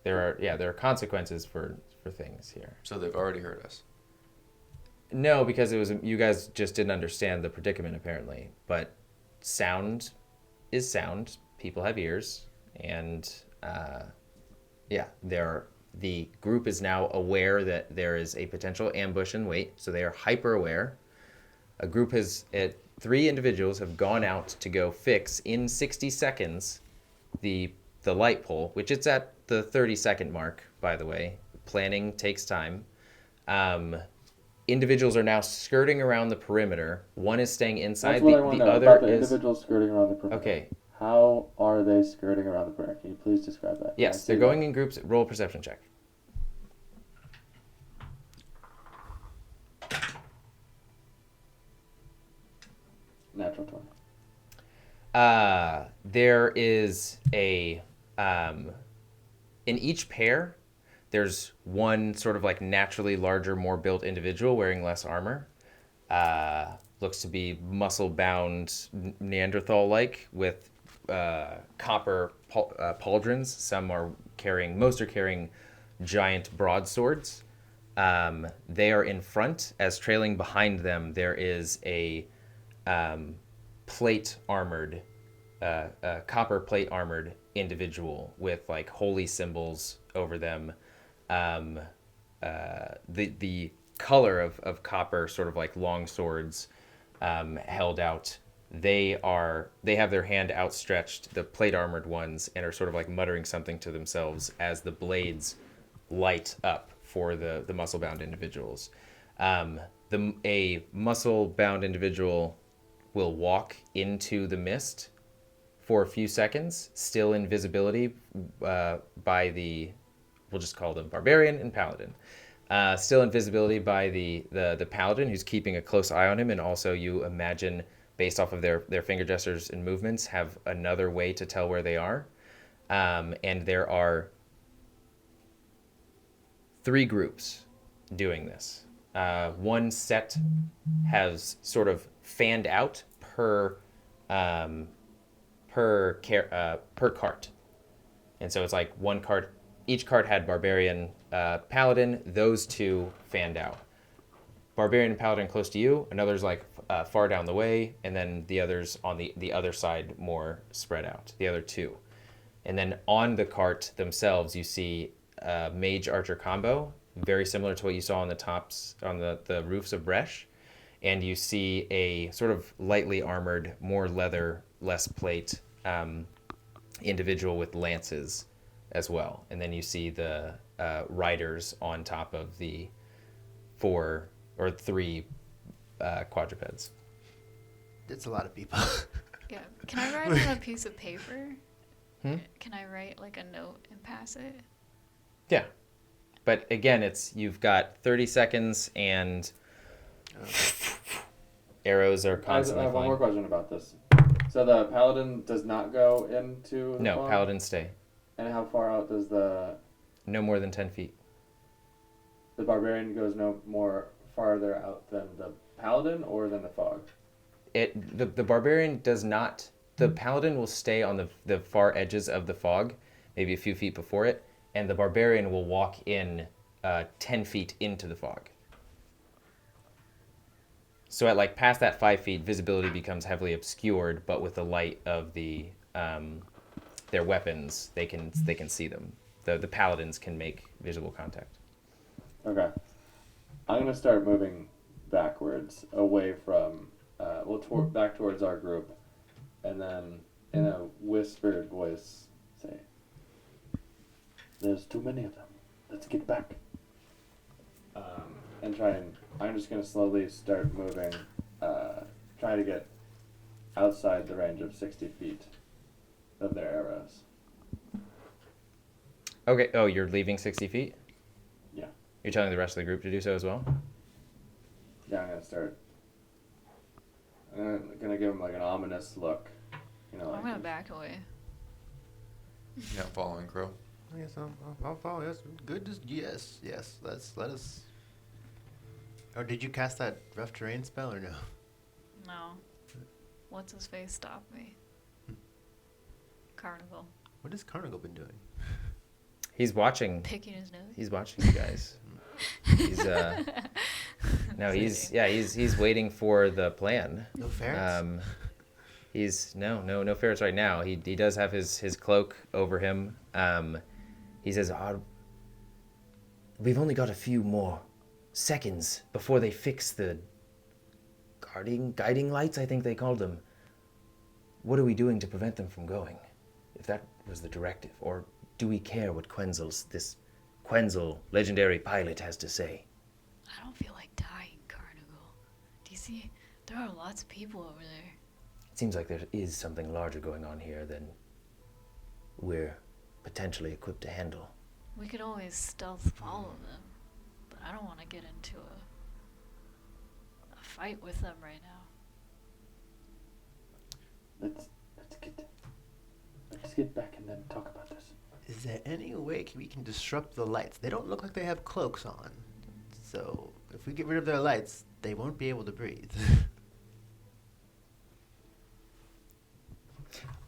[SPEAKER 1] There are consequences for things here.
[SPEAKER 2] So they've already heard us.
[SPEAKER 1] No, because you guys just didn't understand the predicament apparently. But sound is sound. People have ears, and the group is now aware that there is a potential ambush in wait, so they are hyper aware. A group three individuals have gone out to go fix in 60 seconds the light pole, which it's at the 30-second mark, by the way. Planning takes time. Individuals are now skirting around the perimeter. One is staying inside.
[SPEAKER 10] That's what I want to
[SPEAKER 1] The
[SPEAKER 10] know
[SPEAKER 1] other
[SPEAKER 10] about the
[SPEAKER 1] is
[SPEAKER 10] individuals skirting around the perimeter.
[SPEAKER 1] okay.
[SPEAKER 10] How are they skirting around the perimeter? Can you please describe that? Can I
[SPEAKER 1] Yes,
[SPEAKER 10] see
[SPEAKER 1] they're
[SPEAKER 10] that?
[SPEAKER 1] going in groups. Roll a perception check.
[SPEAKER 10] Natural 20.
[SPEAKER 1] There is in each pair, there's one sort of like naturally larger, more built individual wearing less armor. Looks to be muscle-bound Neanderthal-like with copper pauldrons. Most are carrying giant broadswords. They are in front, as trailing behind them there is a copper plate armored individual with like holy symbols over them. The color of copper, sort of like long swords held out. They have their hand outstretched, the plate armored ones, and are sort of like muttering something to themselves as the blades light up for the muscle bound individuals. A muscle bound individual will walk into the mist for a few seconds, still in visibility by we'll just call them barbarian and paladin. Still in visibility by the paladin, who's keeping a close eye on him, and also you imagine, based off of their finger gestures and movements, have another way to tell where they are. And there are 3 groups doing this. One set has sort of fanned out per cart, and so it's like one cart. Each cart had barbarian, paladin. Those 2 fanned out. Barbarian and paladin close to you. Another's like far down the way, and then the others on the other side more spread out. The other 2, and then on the cart themselves you see a mage archer combo, very similar to what you saw on the roofs of Bresh. And you see a sort of lightly armored, more leather, less plate individual with lances as well. And then you see the riders on top of the 4 or 3 quadrupeds.
[SPEAKER 9] It's a lot of people.
[SPEAKER 3] Yeah. Can I write on a piece of paper? Can I write like a note and pass it?
[SPEAKER 1] Yeah. But again, you've got 30 seconds and arrows are
[SPEAKER 10] I
[SPEAKER 1] constantly
[SPEAKER 10] have one
[SPEAKER 1] flying.
[SPEAKER 10] more question about this. So the paladin does not go into the
[SPEAKER 1] No,
[SPEAKER 10] fog?
[SPEAKER 1] paladins stay.
[SPEAKER 10] And how far out does the
[SPEAKER 1] No more than 10 feet.
[SPEAKER 10] barbarian goes no more farther out than the paladin or than the fog?
[SPEAKER 1] The barbarian does not. The paladin will stay on the far edges of the fog, maybe a few feet before it, and the barbarian will walk in 10 feet into the fog. So at like past that 5 feet, visibility becomes heavily obscured, but with the light of the their weapons, they can see them. The paladins can make visual contact.
[SPEAKER 10] Okay. I'm gonna start moving backwards, away from, back towards our group, and then in a whispered voice say, "There's too many of them. Let's get back." I'm just gonna slowly start moving, trying to get outside the range of 60 feet of their arrows.
[SPEAKER 1] Okay. Oh, you're leaving 60 feet?
[SPEAKER 10] Yeah.
[SPEAKER 1] You're telling the rest of the group to do so as well?
[SPEAKER 10] Yeah, I'm gonna give him like an ominous look.
[SPEAKER 3] I'm gonna back away.
[SPEAKER 2] Yeah, I'm following Crow.
[SPEAKER 9] Yes, I'll follow. Yes, good. Yes. Let us. Or did you cast that rough terrain spell or no?
[SPEAKER 3] No. What's his face stop me? Carnival.
[SPEAKER 9] What has Carnival been doing?
[SPEAKER 1] He's watching.
[SPEAKER 3] Picking his nose.
[SPEAKER 1] He's watching you guys. He's waiting for the plan.
[SPEAKER 9] No ferrets.
[SPEAKER 1] No ferrets right now. He does have his cloak over him. He says, "We've only got a few more seconds before they fix the guiding lights, I think they called them. What are we doing to prevent them from going? If that was the directive, or do we care what this Quenzel legendary pilot has to say?"
[SPEAKER 3] I don't feel like dying, Carnival. Do you see? There are lots of people over there.
[SPEAKER 1] It seems like there is something larger going on here than we're potentially equipped to handle.
[SPEAKER 3] We could always stealth follow them, but I don't want to get into a fight with them right now.
[SPEAKER 10] Let's get back and then talk about this.
[SPEAKER 9] Is there any way we can disrupt the lights? They don't look like they have cloaks on. So if we get rid of their lights, they won't be able to breathe.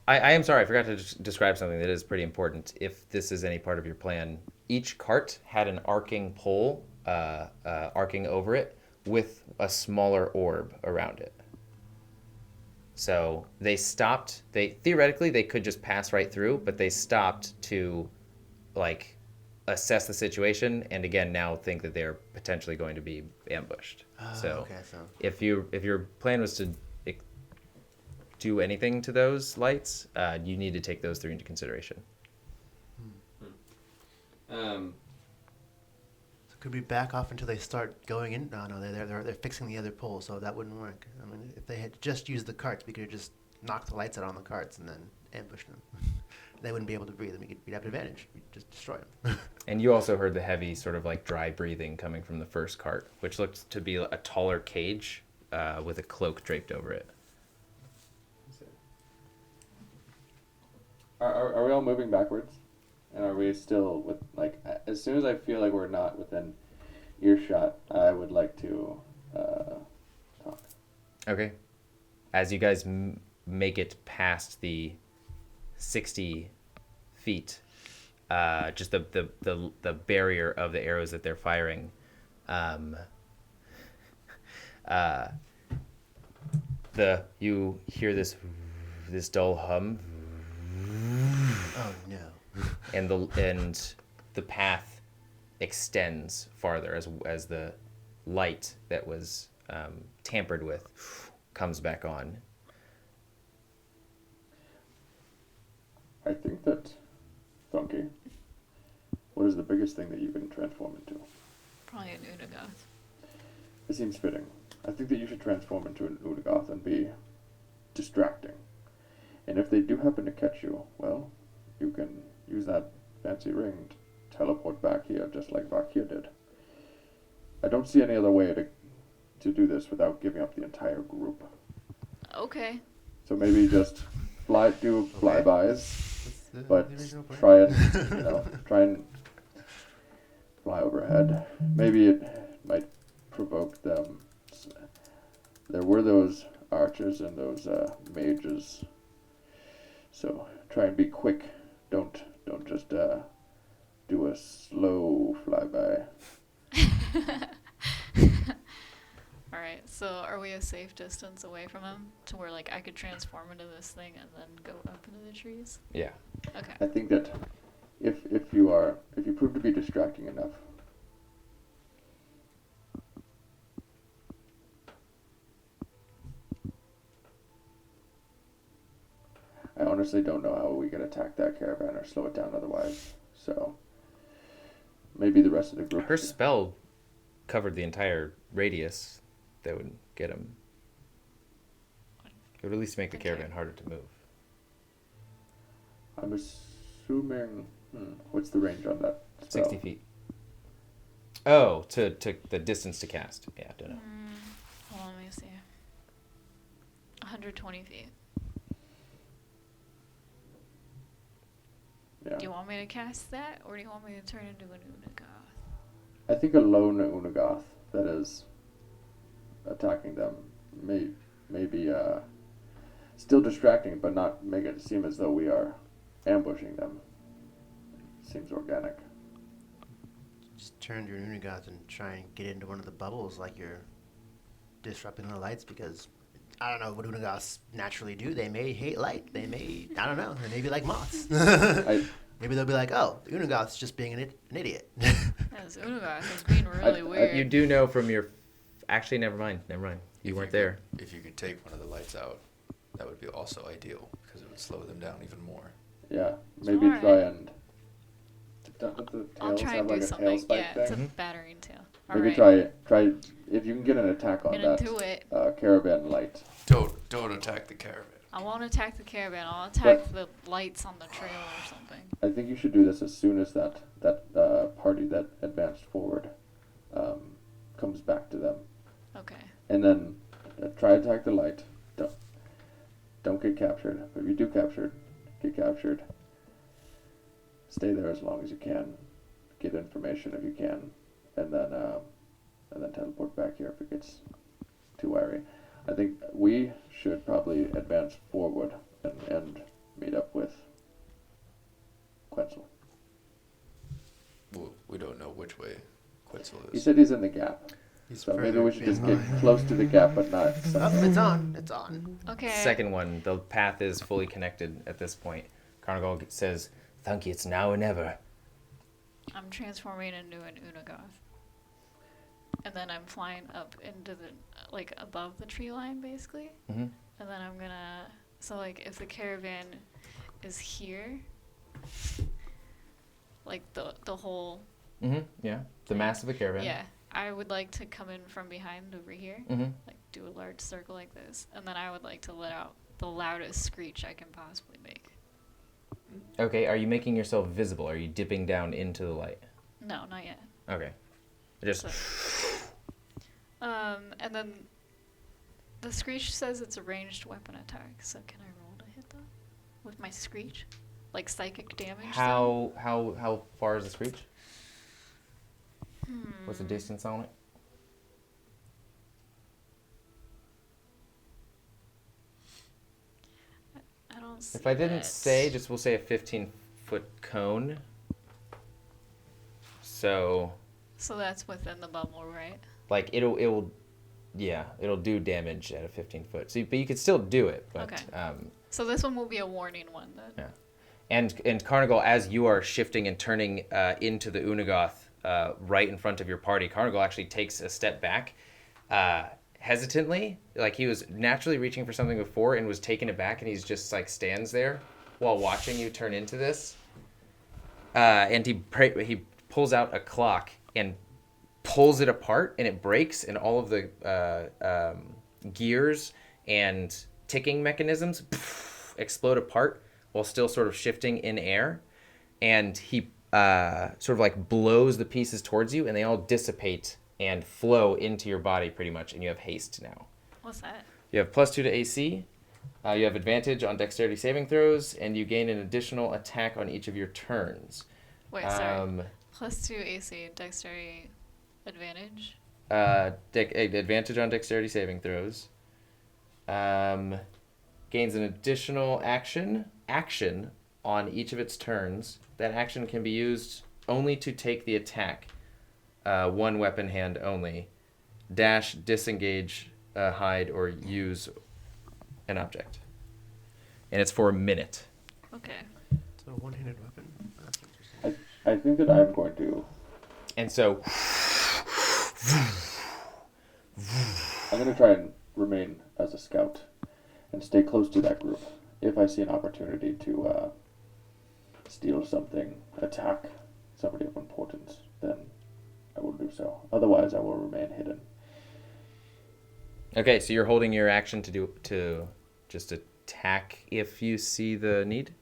[SPEAKER 1] I am sorry, I forgot to describe something that is pretty important. If this is any part of your plan, each cart had an arcing pole arcing over it with a smaller orb around it. So they stopped. Theoretically they could just pass right through, but they stopped to like assess the situation, and again now think that they're potentially going to be ambushed. So if your plan was to do anything to those lights, you need to take those three into consideration.
[SPEAKER 9] So could we back off until they start going in? No, they're fixing the other pole, so that wouldn't work. I mean, if they had just used the carts, we could have just knocked the lights out on the carts and then ambushed them. They wouldn't be able to breathe, and we'd have an advantage. We'd just destroy them.
[SPEAKER 1] And you also heard the heavy sort of like dry breathing coming from the first cart, which looked to be a taller cage with a cloak draped over it.
[SPEAKER 10] Are we all moving backwards? And are we still with, like, as soon as I feel like we're not within earshot, I would like to talk.
[SPEAKER 1] Okay. As you guys make it past the 60 feet, just the barrier of the arrows that they're firing, you hear this dull hum.
[SPEAKER 9] Oh no.
[SPEAKER 1] And the path extends farther as the light that was tampered with comes back on.
[SPEAKER 10] I think that, Funky, what is the biggest thing that you can transform into?
[SPEAKER 3] Probably an Udagoth.
[SPEAKER 10] It seems fitting. I think that you should transform into an Udagoth and be distracting. And if they do happen to catch you, well, you can use that fancy ring to teleport back here just like Vakir did. I don't see any other way to do this without giving up the entire group.
[SPEAKER 3] Okay.
[SPEAKER 10] So maybe just do flybys, but
[SPEAKER 9] the original plan.
[SPEAKER 10] try and fly overhead. Maybe it might provoke them. There were those archers and those mages. So try and be quick. Don't just do a slow flyby.
[SPEAKER 3] So are we a safe distance away from him to where like I could transform into this thing and then go up into the trees?
[SPEAKER 1] Yeah.
[SPEAKER 3] Okay.
[SPEAKER 10] I think that if you prove to be distracting enough, I honestly don't know how we can attack that caravan or slow it down otherwise. So maybe the rest of the group.
[SPEAKER 1] Her spell covered the entire radius that would get him. It would at least make the caravan harder to move.
[SPEAKER 10] I'm assuming. What's the range on that spell?
[SPEAKER 1] 60 feet. Oh, to the distance to cast. Yeah, I don't know.
[SPEAKER 3] Hold on, let me see. 120 feet.
[SPEAKER 10] Yeah.
[SPEAKER 3] Do you want me to cast that, or do you want me to turn into an Unigoth?
[SPEAKER 10] I think a lone Unigoth that is attacking them may be still distracting, but not make it seem as though we are ambushing them. Seems organic.
[SPEAKER 9] Just turn your Unigoth and try and get into one of the bubbles like you're disrupting the lights, because I don't know what Unigoths naturally do. They may hate light. They may, I don't know, they may be like moths. Maybe they'll be like, oh, the Unigoth's just being an idiot.
[SPEAKER 3] Yes, Unigoth is being really weird.
[SPEAKER 1] You do know from your... Actually, never mind. You weren't there.
[SPEAKER 2] If you could take one of the lights out, that would be also ideal, because it would slow them down even more.
[SPEAKER 10] Yeah, maybe
[SPEAKER 3] Alright.
[SPEAKER 10] try and... Don't the
[SPEAKER 3] I'll
[SPEAKER 10] tails
[SPEAKER 3] try
[SPEAKER 10] have
[SPEAKER 3] and
[SPEAKER 10] like
[SPEAKER 3] do
[SPEAKER 10] a tail
[SPEAKER 3] something.
[SPEAKER 10] spike
[SPEAKER 3] Yeah,
[SPEAKER 10] thing?
[SPEAKER 3] it's a battering tail.
[SPEAKER 10] Maybe
[SPEAKER 3] Alright.
[SPEAKER 10] try if you can get an attack on
[SPEAKER 3] I'm gonna
[SPEAKER 10] that
[SPEAKER 3] do it.
[SPEAKER 10] Caravan light.
[SPEAKER 2] Don't attack the caravan.
[SPEAKER 3] I won't attack the caravan. I'll attack the lights on the trail or something.
[SPEAKER 10] I think you should do this as soon as that party that advanced forward comes back to them,
[SPEAKER 3] Okay.
[SPEAKER 10] and then try attack the light. Don't get captured. If you do get captured. Stay there as long as you can. Get information if you can, and then teleport back here if it gets too wiry. I think we should probably advance forward and meet up with Quetzal.
[SPEAKER 2] Well, we don't know which way Quetzal
[SPEAKER 10] He
[SPEAKER 2] is.
[SPEAKER 10] said he's in the gap.
[SPEAKER 9] He's
[SPEAKER 10] So maybe
[SPEAKER 9] further
[SPEAKER 10] we should just get
[SPEAKER 9] behind.
[SPEAKER 10] close to the gap, but not.
[SPEAKER 9] Oh, it's on. It's on.
[SPEAKER 3] Okay.
[SPEAKER 1] Second one, the path is fully connected at this point. Carnival says, "Thank you, it's now or never."
[SPEAKER 3] I'm transforming into an Unigoth. And then I'm flying up into the, like, above the tree line, basically.
[SPEAKER 1] Mm-hmm.
[SPEAKER 3] And then I'm gonna, so, like, if the caravan is here, like, the whole,
[SPEAKER 1] Mm-hmm. Yeah. The mass of the caravan.
[SPEAKER 3] yeah, I would like to come in from behind over here,
[SPEAKER 1] Mm-hmm.
[SPEAKER 3] like, do a large circle like this. And then I would like to let out the loudest screech I can possibly make.
[SPEAKER 1] Okay. Are you making yourself visible? Are you dipping down into the light?
[SPEAKER 3] No, not yet.
[SPEAKER 1] Okay. Just.
[SPEAKER 3] So, and then the screech says it's a ranged weapon attack. So can I roll to hit that with my screech, like psychic damage?
[SPEAKER 1] How far is the screech?
[SPEAKER 3] Then?
[SPEAKER 1] What's the distance on it?
[SPEAKER 3] I don't see
[SPEAKER 1] If I didn't
[SPEAKER 3] that.
[SPEAKER 1] say, just we'll say a 15-foot cone. So,
[SPEAKER 3] So that's within the bubble, right?
[SPEAKER 1] like it'll do damage at a 15-foot. So, but you could still do it. But,
[SPEAKER 3] Okay. So this one will be a warning one then.
[SPEAKER 1] Yeah. And Carnival, as you are shifting and turning into the Unigoth right in front of your party, Carnival actually takes a step back, hesitantly, like he was naturally reaching for something before and was taken aback, and he's just like stands there while watching you turn into this. And he pulls out a clock and pulls it apart, and it breaks, and all of the gears and ticking mechanisms explode apart while still sort of shifting in air, and he sort of like blows the pieces towards you, and they all dissipate and flow into your body pretty much, and you have haste now.
[SPEAKER 3] What's that?
[SPEAKER 1] You have +2 to AC, you have advantage on dexterity saving throws, and you gain an additional attack on each of your turns.
[SPEAKER 3] Wait, sorry. +2 AC, dexterity, advantage.
[SPEAKER 1] Advantage on dexterity saving throws. Gains an additional action on each of its turns. That action can be used only to take the attack. One weapon hand only. Dash, disengage, hide or use an object. And it's for a minute.
[SPEAKER 3] Okay.
[SPEAKER 9] So a one-handed weapon. That's interesting.
[SPEAKER 10] I think that I'm going to.
[SPEAKER 1] And so
[SPEAKER 10] I'm going to try and remain as a scout and stay close to that group. If I see an opportunity to steal something, attack somebody of importance, then I will do so. Otherwise, I will remain hidden.
[SPEAKER 1] Okay, so you're holding your action to just attack if you see the need?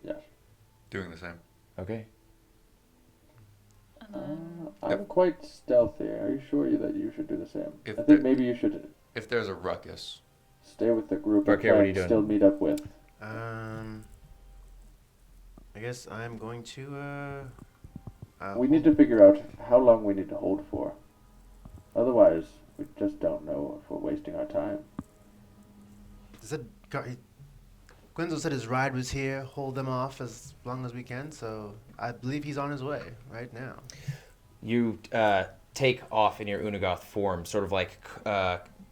[SPEAKER 10] Yes.
[SPEAKER 2] Doing the same.
[SPEAKER 1] Okay.
[SPEAKER 10] I'm quite stealthy. Are you sure that you should do the same?
[SPEAKER 2] If
[SPEAKER 10] I think
[SPEAKER 2] there-
[SPEAKER 10] maybe you should
[SPEAKER 2] If there's a ruckus,
[SPEAKER 10] stay with the group
[SPEAKER 1] Barker,
[SPEAKER 10] and
[SPEAKER 1] what
[SPEAKER 10] try
[SPEAKER 1] are you
[SPEAKER 10] and
[SPEAKER 1] doing?
[SPEAKER 10] still meet up with.
[SPEAKER 9] I guess I'm going to.
[SPEAKER 10] We need to figure out how long we need to hold for. Otherwise, we just don't know if we're wasting our time.
[SPEAKER 9] Quenzel said his ride was here. Hold them off as long as we can. So I believe he's on his way right now.
[SPEAKER 1] You take off in your Unagoth form, sort of like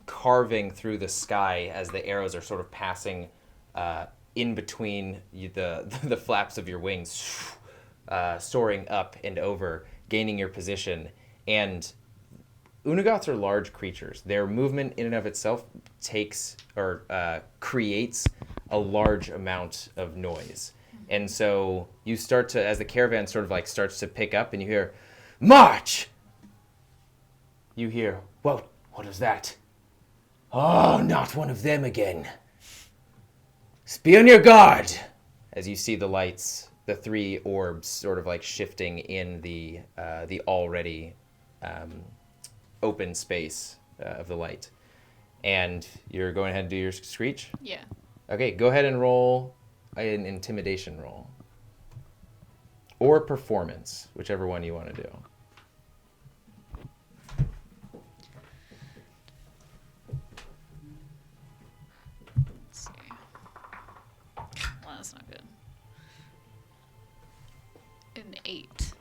[SPEAKER 1] carving through the sky as the arrows are sort of passing in between the flaps of your wings, soaring up and over, gaining your position. And Unagoths are large creatures. Their movement in and of itself creates a large amount of noise. And so you start to, as the caravan sort of like starts to pick up and you hear, "March!" You hear, "What is that?" "Oh, not one of them again. Be on your guard!" As you see the lights, the three orbs sort of like shifting in the already open space of the light. And you're going ahead and do your screech?
[SPEAKER 3] Yeah.
[SPEAKER 1] Okay, go ahead and roll an intimidation roll. Or performance, whichever one you want to do.
[SPEAKER 3] Let's see. Well, that's not good. An 8.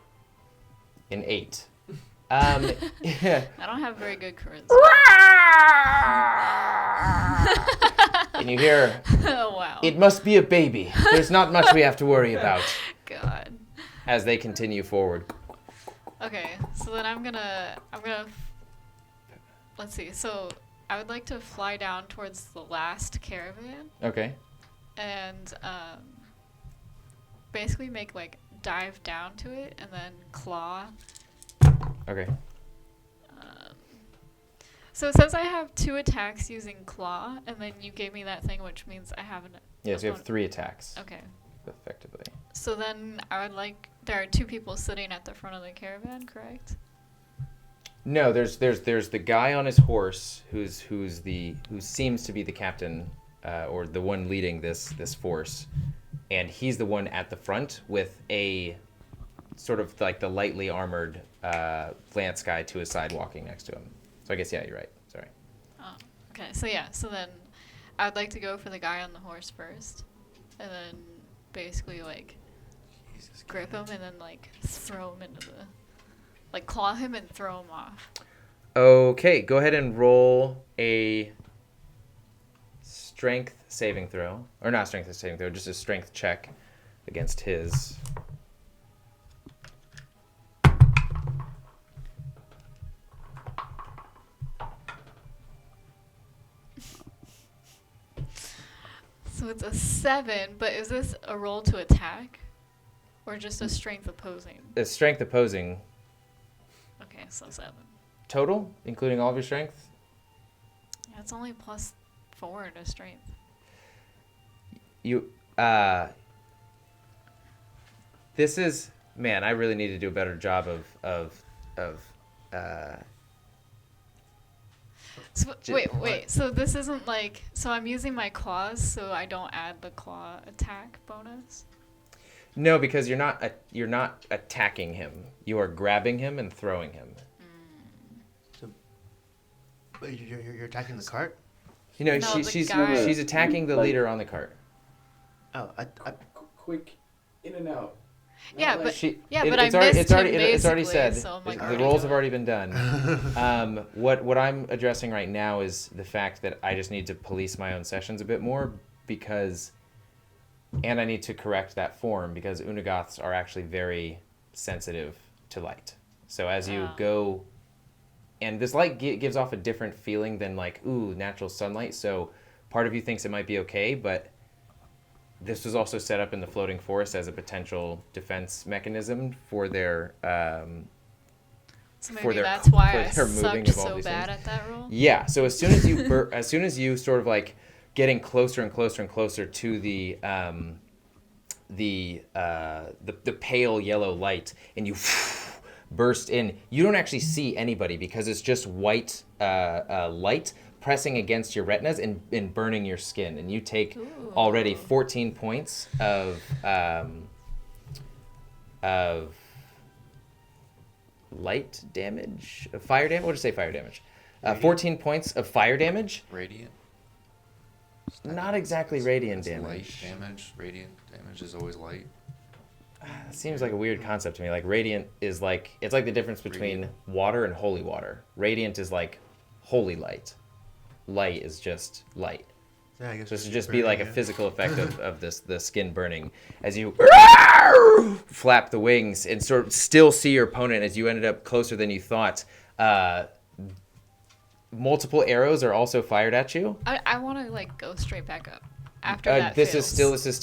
[SPEAKER 1] An 8.
[SPEAKER 3] I don't have very good charisma.
[SPEAKER 1] And you hear,
[SPEAKER 3] Oh, wow.
[SPEAKER 1] "It must be a baby. There's not much we have to worry about."
[SPEAKER 3] God.
[SPEAKER 1] As they continue forward.
[SPEAKER 3] Okay, so then I'm gonna let's see. So I would like to fly down towards the last caravan
[SPEAKER 1] Okay.
[SPEAKER 3] and basically make like dive down to it and then claw.
[SPEAKER 1] Okay.
[SPEAKER 3] So it says I have 2 attacks using claw, and then you gave me that thing, which means I have an.
[SPEAKER 1] Yes, you have 3 attacks.
[SPEAKER 3] Okay.
[SPEAKER 1] Effectively.
[SPEAKER 3] So then I would like. There are 2 people sitting at the front of the caravan, correct?
[SPEAKER 1] No, there's the guy on his horse who seems to be the captain or the one leading this force, and he's the one at the front with a sort of like the lightly armored lance guy to his side walking next to him. So I guess yeah, you're right. Sorry.
[SPEAKER 3] Oh, okay. So yeah. So then I would like to go for the guy on the horse first, and then basically like grip him and then like throw him into the. Like, claw him and throw him off.
[SPEAKER 1] Okay, go ahead and roll a strength saving throw. Or not strength saving throw, just a strength check against his.
[SPEAKER 3] So it's a 7, but is this a roll to attack? Or just a strength opposing?
[SPEAKER 1] A strength opposing.
[SPEAKER 3] Okay, so 7.
[SPEAKER 1] Total, including all of your strength?
[SPEAKER 3] Yeah, it's only +4 to strength.
[SPEAKER 1] This is, man, I really need to do a better job of
[SPEAKER 3] So, wait. So this isn't like. So I'm using my claws, so I don't add the claw attack bonus?
[SPEAKER 1] No, because you're not attacking him. You are grabbing him and throwing him.
[SPEAKER 9] So, but you're attacking the cart?
[SPEAKER 1] You know,
[SPEAKER 3] No,
[SPEAKER 1] she's attacking the leader on the cart.
[SPEAKER 9] Oh, I
[SPEAKER 8] Quick, in and out.
[SPEAKER 3] Yeah,
[SPEAKER 8] like-
[SPEAKER 3] but
[SPEAKER 1] She,
[SPEAKER 3] yeah,
[SPEAKER 1] it-
[SPEAKER 3] but
[SPEAKER 1] it's
[SPEAKER 3] I
[SPEAKER 1] already,
[SPEAKER 3] missed
[SPEAKER 1] it's already,
[SPEAKER 3] him
[SPEAKER 1] it's already
[SPEAKER 3] basically,
[SPEAKER 1] said.
[SPEAKER 3] so I'm like,
[SPEAKER 1] the
[SPEAKER 3] already
[SPEAKER 1] roles
[SPEAKER 3] doing
[SPEAKER 1] have already been done. What I'm addressing right now is the fact that I just need to police my own sessions a bit more because, and I need to correct that form because Unagoths are actually very sensitive to light. So as you
[SPEAKER 3] Ah.
[SPEAKER 1] go, and this light gives off a different feeling than like, ooh, natural sunlight. So part of you thinks it might be okay, but this was also set up in the floating forest as a potential defense mechanism for their
[SPEAKER 3] So
[SPEAKER 1] for
[SPEAKER 3] maybe
[SPEAKER 1] their-
[SPEAKER 3] that's why I
[SPEAKER 1] for their moving
[SPEAKER 3] sucked
[SPEAKER 1] of all
[SPEAKER 3] so
[SPEAKER 1] these
[SPEAKER 3] bad
[SPEAKER 1] things.
[SPEAKER 3] at that role.
[SPEAKER 1] Yeah. So as soon as you as soon as you sort of like getting closer and closer and closer to the pale yellow light, and you burst in, you don't actually see anybody because it's just white light pressing against your retinas and burning your skin, and you take already 14 points of light damage, of fire damage. What did I say? Fire damage. 14 points of fire damage.
[SPEAKER 2] Radiant.
[SPEAKER 1] Not exactly radiant
[SPEAKER 2] That's
[SPEAKER 1] damage.
[SPEAKER 2] Light damage. Radiant damage is always light.
[SPEAKER 1] It seems like a weird concept to me. Like radiant is like, it's like the difference between water and holy water. Radiant is like holy light. Light is just light.
[SPEAKER 9] Yeah, I guess
[SPEAKER 1] So this
[SPEAKER 9] it's
[SPEAKER 1] would just be like a
[SPEAKER 9] burning, yeah.
[SPEAKER 1] physical effect of the skin burning as you flap the wings and sort of still see your opponent as you ended up closer than you thought. Multiple arrows are also fired at you.
[SPEAKER 3] I want to like go straight back up after that.
[SPEAKER 1] This
[SPEAKER 3] fails.
[SPEAKER 1] is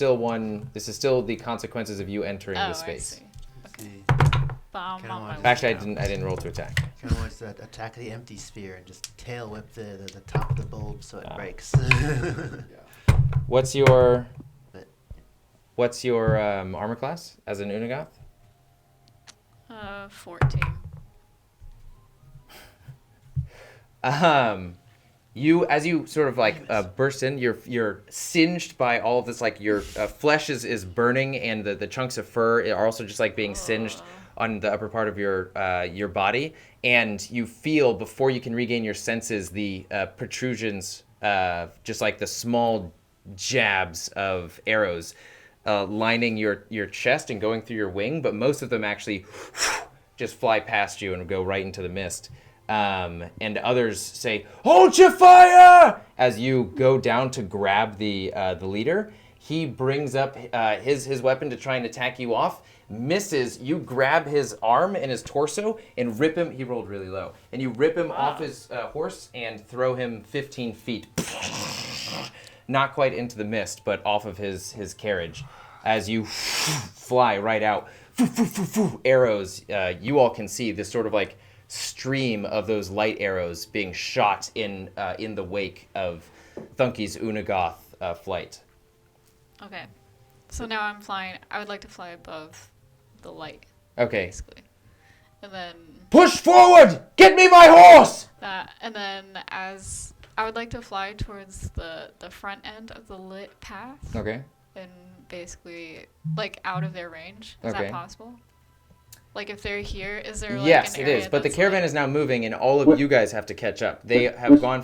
[SPEAKER 1] still the consequences of you entering
[SPEAKER 3] Oh,
[SPEAKER 1] the space.
[SPEAKER 3] I see.
[SPEAKER 9] See,
[SPEAKER 3] Bomb
[SPEAKER 9] Kinda
[SPEAKER 3] on my
[SPEAKER 9] wanted-
[SPEAKER 3] way
[SPEAKER 1] Actually,
[SPEAKER 3] down.
[SPEAKER 1] I didn't roll to attack.
[SPEAKER 9] kind of wants to attack the empty sphere and just tail whip the top of the bulb so it
[SPEAKER 1] Ah.
[SPEAKER 9] breaks.
[SPEAKER 1] What's your
[SPEAKER 9] But-
[SPEAKER 1] armor class as an Unagoth?
[SPEAKER 3] 14.
[SPEAKER 1] You as you sort of like burst in, you're singed by all of this. Like your flesh is burning, and the chunks of fur are also just like being singed on the upper part of your body. And you feel before you can regain your senses the protrusions, just like the small jabs of arrows lining your chest and going through your wing. But most of them actually just fly past you and go right into the mist. And others say, "Hold your fire!" As you go down to grab the leader. He brings up his weapon to try and attack you off. Misses. You grab his arm and his torso and rip him. He rolled really low. And you rip him off his horse and throw him 15 feet. Not quite into the mist, but off of his carriage. As you fly right out. Arrows. You all can see this sort of like stream of those light arrows being shot in the wake of Thunky's Unagoth flight.
[SPEAKER 3] Okay. So now I'm flying. I would like to fly above the light,
[SPEAKER 1] Okay.
[SPEAKER 3] basically. And then
[SPEAKER 1] Push forward! Get me my horse!
[SPEAKER 3] that, and then as I would like to fly towards the front end of the lit path
[SPEAKER 1] Okay.
[SPEAKER 3] and basically like out of their range. Is
[SPEAKER 1] Okay.
[SPEAKER 3] that possible? Like if they're here, is there like
[SPEAKER 1] Yes,
[SPEAKER 3] an
[SPEAKER 1] it
[SPEAKER 3] area
[SPEAKER 1] is. But the
[SPEAKER 3] that's,
[SPEAKER 1] caravan
[SPEAKER 3] like-
[SPEAKER 1] is now moving, and all of
[SPEAKER 10] What-
[SPEAKER 1] you guys have to catch up. They
[SPEAKER 10] What-
[SPEAKER 1] have
[SPEAKER 10] what's-
[SPEAKER 1] gone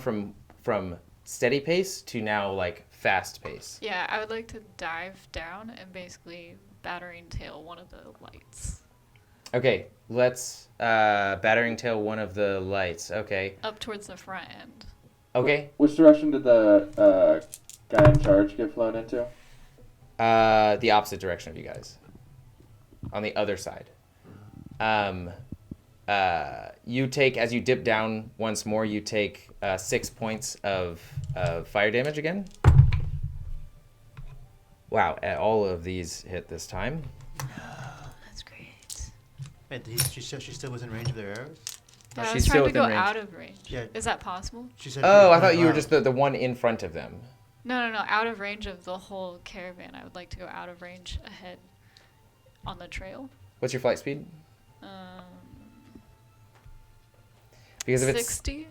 [SPEAKER 1] from steady pace to now like fast pace.
[SPEAKER 3] Yeah, I would like to dive down and basically battering tail one of the lights
[SPEAKER 1] Okay, let's battering tail one of the lights. Okay.
[SPEAKER 3] up towards the front end.
[SPEAKER 1] Okay.
[SPEAKER 10] Which direction did the guy in charge get flown into?
[SPEAKER 1] The opposite direction of you guys. On the other side. You take, as you dip down once more, you take 6 points of fire damage again. Wow, all of these hit this time.
[SPEAKER 3] That's great.
[SPEAKER 9] Wait, she still was in range of their arrows?
[SPEAKER 3] Yeah, I
[SPEAKER 1] She's
[SPEAKER 3] was trying
[SPEAKER 1] still
[SPEAKER 3] to go
[SPEAKER 1] within range.
[SPEAKER 3] out of range.
[SPEAKER 9] Yeah.
[SPEAKER 3] Is that possible?
[SPEAKER 9] She said.
[SPEAKER 1] Oh, I thought you were just the one in front of them.
[SPEAKER 3] No, out of range of the whole caravan. I would like to go out of range ahead on the trail.
[SPEAKER 1] What's your flight speed?
[SPEAKER 3] Um,
[SPEAKER 1] Because if it's
[SPEAKER 3] 60?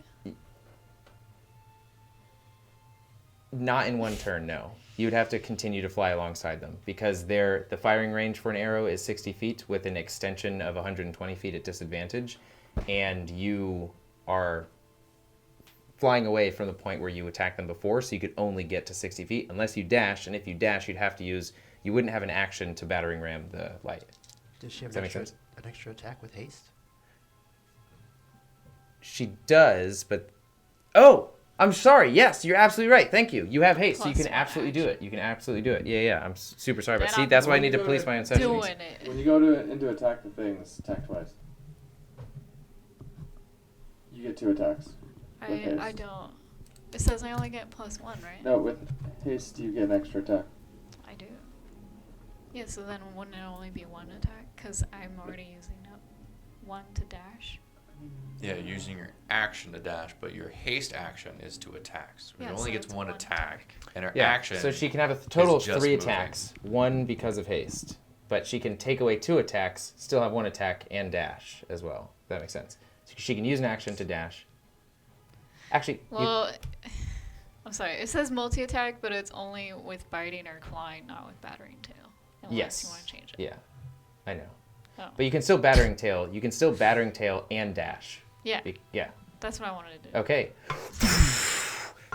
[SPEAKER 1] not in one turn, no. You would have to continue to fly alongside them because the firing range for an arrow is 60 feet with an extension of 120 feet at disadvantage, and you are flying away from the point where you attacked them before, so you could only get to 60 feet unless you dash, and if you dash, you wouldn't have an action to battering ram the light.
[SPEAKER 9] Does she have
[SPEAKER 1] Does that make
[SPEAKER 9] an
[SPEAKER 1] sense?
[SPEAKER 9] extra attack with haste?
[SPEAKER 1] She does, but oh, I'm sorry. Yes, you're absolutely right. Thank you. You have haste, so you
[SPEAKER 3] Plus
[SPEAKER 1] can
[SPEAKER 3] one
[SPEAKER 1] absolutely do
[SPEAKER 3] action.
[SPEAKER 1] it. You can absolutely do it. Yeah. I'm super sorry, but
[SPEAKER 3] Then
[SPEAKER 1] see,
[SPEAKER 3] I'm
[SPEAKER 1] that's why I need to
[SPEAKER 8] doing
[SPEAKER 1] police
[SPEAKER 8] it.
[SPEAKER 1] my own sessions.
[SPEAKER 3] Doing it.
[SPEAKER 8] When you go into attack the things, attack twice. You get 2 attacks. With
[SPEAKER 3] I
[SPEAKER 8] haste.
[SPEAKER 3] don't. It says I only get +1, right?
[SPEAKER 8] No, with haste you get an extra attack.
[SPEAKER 3] I do. Yeah, so then wouldn't it only be 1 attack? Because I'm already using up 1 to dash.
[SPEAKER 2] Yeah, using your action to dash, but your haste action is to attack. So it
[SPEAKER 3] Yeah,
[SPEAKER 2] only
[SPEAKER 3] so
[SPEAKER 2] gets
[SPEAKER 3] it's
[SPEAKER 2] 1
[SPEAKER 3] one
[SPEAKER 2] attack. And her
[SPEAKER 1] Yeah.
[SPEAKER 2] action.
[SPEAKER 1] So she can have a total of
[SPEAKER 2] is just
[SPEAKER 1] 3
[SPEAKER 2] moving.
[SPEAKER 1] attacks. 1 because of haste, but she can take away 2 attacks, still have 1 attack and dash as well. If that makes sense. So she can use an action to dash. Actually,
[SPEAKER 3] Well, I'm sorry. It says multi-attack, but it's only with biting or clawing, not with battering tail. Unless
[SPEAKER 1] yes.
[SPEAKER 3] you want to change it.
[SPEAKER 1] Yeah, I know.
[SPEAKER 3] Oh.
[SPEAKER 1] But you can still battering tail. You can still battering tail and dash.
[SPEAKER 3] Yeah,
[SPEAKER 1] Yeah.
[SPEAKER 3] that's what I wanted to do.
[SPEAKER 1] Okay.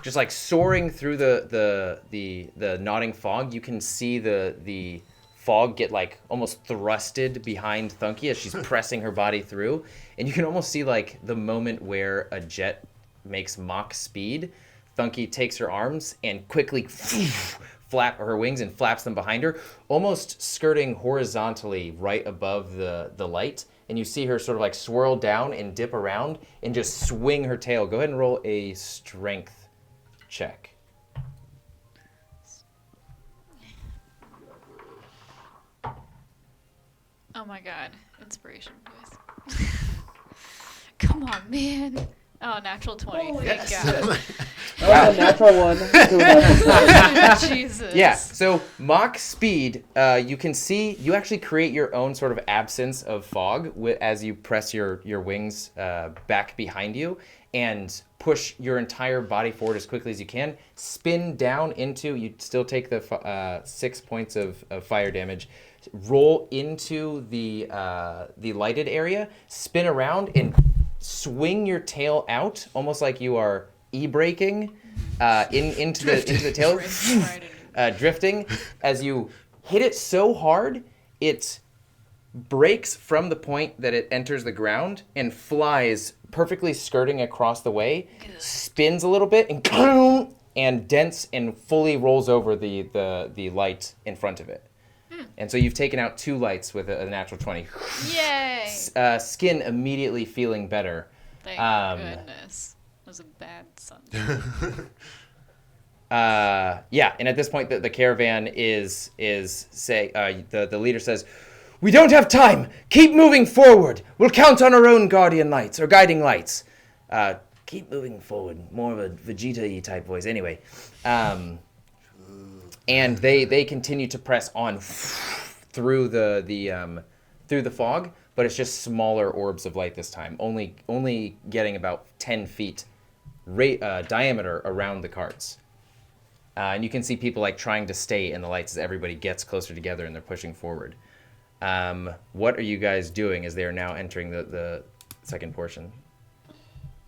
[SPEAKER 1] Just like soaring through the nodding fog, you can see the fog get like almost thrusted behind Thunky as she's pressing her body through, and you can almost see like the moment where a jet makes Mach speed. Thunky takes her arms and quickly flap her wings and flaps them behind her, almost skirting horizontally right above the light. And you see her sort of like swirl down and dip around and just swing her tail. Go ahead and roll a strength check.
[SPEAKER 3] Oh my god. Inspiration voice. Come on, man. Oh, natural 20. Thank God.
[SPEAKER 8] That was a natural 1 to a natural 20.
[SPEAKER 3] Jesus.
[SPEAKER 1] Yeah, so Mach speed, you can see, you actually create your own sort of absence of fog as you press your wings back behind you and push your entire body forward as quickly as you can. Spin down into, you still take the 6 points of fire damage. Roll into the lighted area, spin around, and swing your tail out, almost like you are e-braking into the tail, drifting. As you hit it so hard, it breaks from the point that it enters the ground and flies perfectly skirting across the way, spins a little bit, and dents and fully rolls over the light in front of it. And so you've taken out 2 lights with a natural 20.
[SPEAKER 3] Yay!
[SPEAKER 1] Skin immediately feeling better.
[SPEAKER 3] Thank goodness. It was a bad Sunday.
[SPEAKER 1] Yeah, and at this point, the caravan is the leader says, "We don't have time. Keep moving forward. We'll count on our own guardian lights or guiding lights." Keep moving forward. More of a Vegeta-y type voice. Anyway, and they continue to press on through the fog, but it's just smaller orbs of light this time. Only getting about 10 feet diameter around the carts. And you can see people like trying to stay in the lights as everybody gets closer together and they're pushing forward. What are you guys doing as they are now entering the second portion?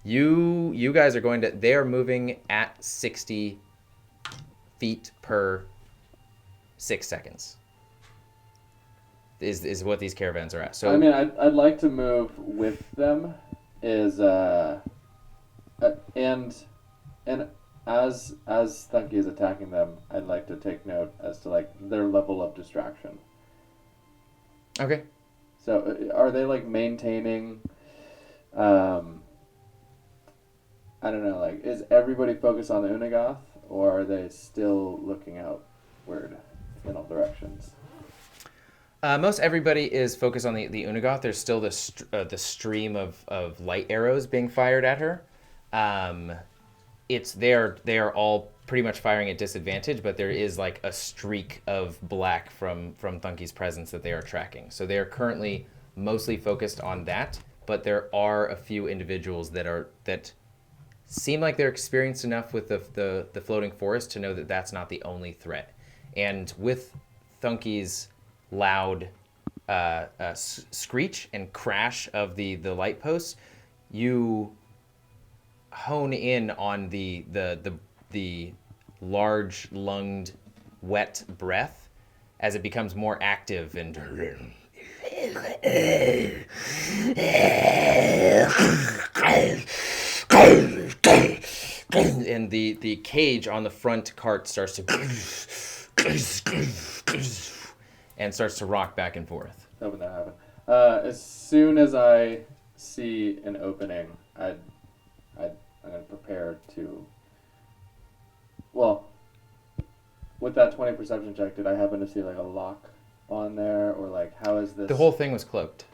[SPEAKER 1] You guys are they are moving at 60 feet per 6 seconds. Is what these caravans are at. So
[SPEAKER 8] I mean, I'd like to move with them. And as Thunky is attacking them, I'd like to take note as to like their level of distraction.
[SPEAKER 1] Okay.
[SPEAKER 8] So are they like maintaining? I don't know. Like, is everybody focused on the Unigoth, or are they still looking outward in all directions?
[SPEAKER 1] Most everybody is focused on the Unigoth. There's still the stream of light arrows being fired at her. They are all pretty much firing at disadvantage, but there is like a streak of black from Thunky's presence that they are tracking. So they are currently mostly focused on that, but there are a few individuals that seem like they're experienced enough with the floating forest to know that that's not the only threat. And with Thunky's loud screech and crash of the light posts, you hone in on the large lunged wet breath as it becomes more active and And the cage on the front cart starts to and starts to rock back and forth.
[SPEAKER 8] Hoping that happen. As soon as I see an opening, I'm gonna prepare to. Well, with that 20 perception check, did I happen to see like a lock on there, or like how is this?
[SPEAKER 1] The whole thing was cloaked.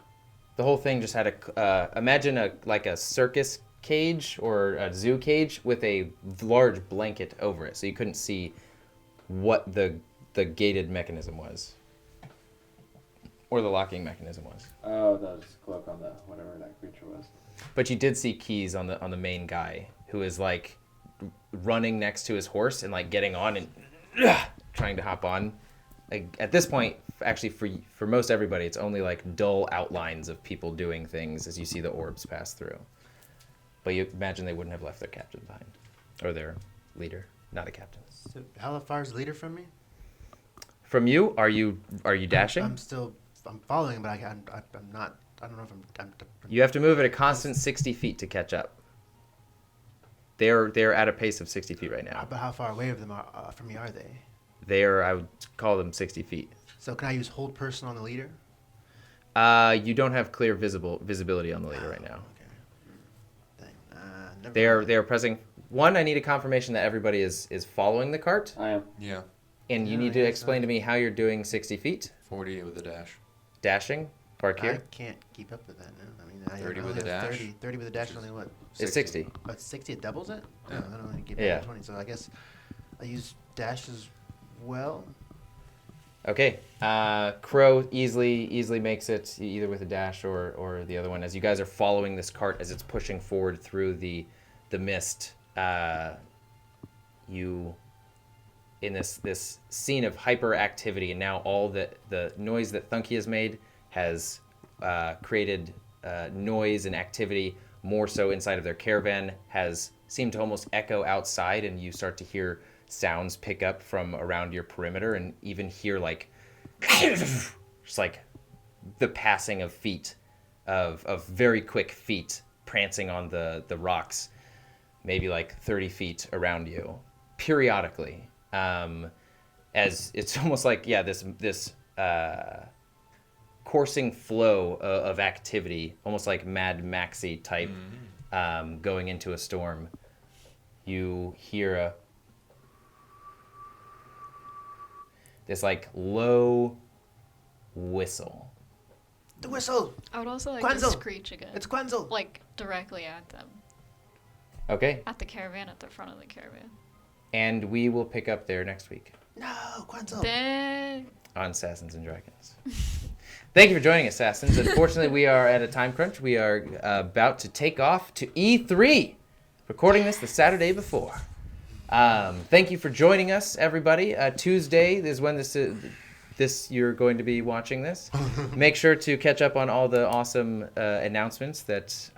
[SPEAKER 1] The whole thing just had a imagine a circus cage or a zoo cage with a large blanket over it, so you couldn't see what the gated mechanism was. Or the locking mechanism was.
[SPEAKER 8] Oh, that was cloak on the whatever that creature was.
[SPEAKER 1] But you did see keys on the main guy, who is like running next to his horse and like getting on and trying to hop on. Like, at this point, actually for most everybody, it's only like dull outlines of people doing things as you see the orbs pass through. But you imagine they wouldn't have left their captain behind, or their leader, not a captain.
[SPEAKER 9] So how far is the leader from me?
[SPEAKER 1] From you, are you dashing?
[SPEAKER 9] I'm following, but I'm not. I don't know if I'm.
[SPEAKER 1] You have to move at a constant 60 feet to catch up. They're at a pace of 60 feet right now.
[SPEAKER 9] But how far away from me are they?
[SPEAKER 1] I would call them 60 feet.
[SPEAKER 9] So can I use hold person on the leader?
[SPEAKER 1] You don't have clear visibility on the leader right now.
[SPEAKER 9] Okay.
[SPEAKER 1] They are pressing. One, I need a confirmation that everybody is following the cart.
[SPEAKER 8] I am.
[SPEAKER 2] Yeah.
[SPEAKER 1] And you need to explain to me how you're doing 60 feet.
[SPEAKER 2] 40 with a dash.
[SPEAKER 1] Dashing? Parkir?
[SPEAKER 9] I can't keep up with that now. I mean,
[SPEAKER 2] 30
[SPEAKER 9] I
[SPEAKER 2] with a
[SPEAKER 9] have
[SPEAKER 2] dash?
[SPEAKER 9] 30 with a dash is only what?
[SPEAKER 1] It's 60.
[SPEAKER 9] Oh, it's 60, it doubles it?
[SPEAKER 2] Yeah.
[SPEAKER 9] Oh, I don't want to
[SPEAKER 1] Yeah.
[SPEAKER 9] 20, so I guess I use dash as well.
[SPEAKER 1] Okay. Crow easily makes it either with a dash or the other one. As you guys are following this cart as it's pushing forward through the mist, you in this scene of hyperactivity, and now all the noise that Thunky has made has created noise and activity more so inside of their caravan, has seemed to almost echo outside, and you start to hear sounds pick up from around your perimeter, and even hear like just like the passing of feet of very quick feet prancing on the rocks, maybe like 30 feet around you periodically. As it's almost like, this coursing flow of activity, almost like Mad Maxi type, going into a storm. You hear this like low whistle.
[SPEAKER 9] The whistle!
[SPEAKER 3] I would also like
[SPEAKER 9] Quenzel!
[SPEAKER 3] to screech again.
[SPEAKER 9] It's Quenzel!
[SPEAKER 3] Like directly at them.
[SPEAKER 1] Okay.
[SPEAKER 3] At the caravan, at the front of the caravan.
[SPEAKER 1] And we will pick up there next week.
[SPEAKER 9] No, Quenzel!
[SPEAKER 3] Then
[SPEAKER 1] On Assassins and Dragons. Thank you for joining us, Assassins. Unfortunately, we are at a time crunch. We are about to take off to E3. Recording this the Saturday before. Thank you for joining us, everybody. Tuesday is when this you're going to be watching this. Make sure to catch up on all the awesome announcements that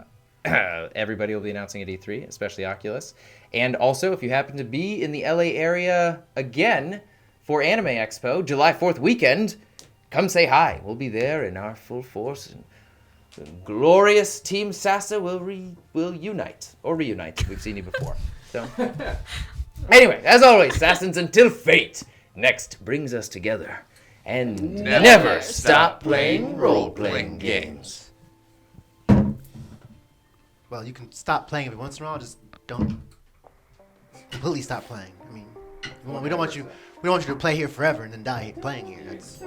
[SPEAKER 1] everybody will be announcing at E3, especially Oculus. And also, if you happen to be in the LA area again for Anime Expo, July 4th weekend, come say hi. We'll be there in our full force. And the glorious Team Sasa will unite. Or reunite. We've seen you before. So, anyway, as always, Assassins, until fate next brings us together. And never stop playing role-playing games.
[SPEAKER 9] Well, you can stop playing every once in a while, just don't completely stop playing. I mean, we don't want you to play here forever and then die playing here. That's...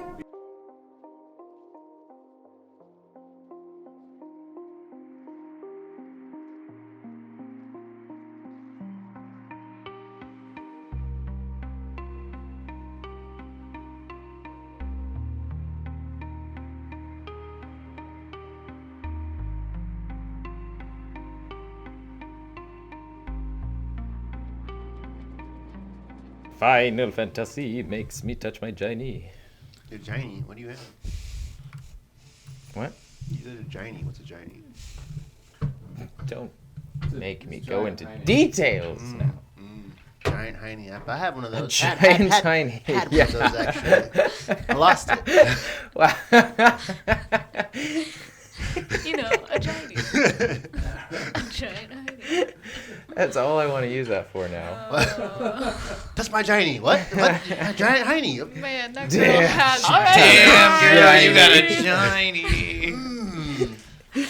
[SPEAKER 1] Final Fantasy makes me touch my giny.
[SPEAKER 9] You're giny. What do you have?
[SPEAKER 1] What?
[SPEAKER 9] You said a giny. What's a giny?
[SPEAKER 1] Don't make me go into details now.
[SPEAKER 9] giant hiney app. I have one of
[SPEAKER 1] A
[SPEAKER 9] those.
[SPEAKER 1] giant hiney,
[SPEAKER 9] Had
[SPEAKER 1] yeah.
[SPEAKER 9] one of those actually. I lost it.
[SPEAKER 1] Wow.
[SPEAKER 3] You know, a giant. A giant hidey.
[SPEAKER 1] That's all I want to use that for now.
[SPEAKER 9] That's my giant. What? My giant hiney.
[SPEAKER 3] Man, that
[SPEAKER 1] Damn.
[SPEAKER 3] girl has
[SPEAKER 1] All right.
[SPEAKER 2] Damn, girl,
[SPEAKER 1] Giant.
[SPEAKER 2] you got a giant.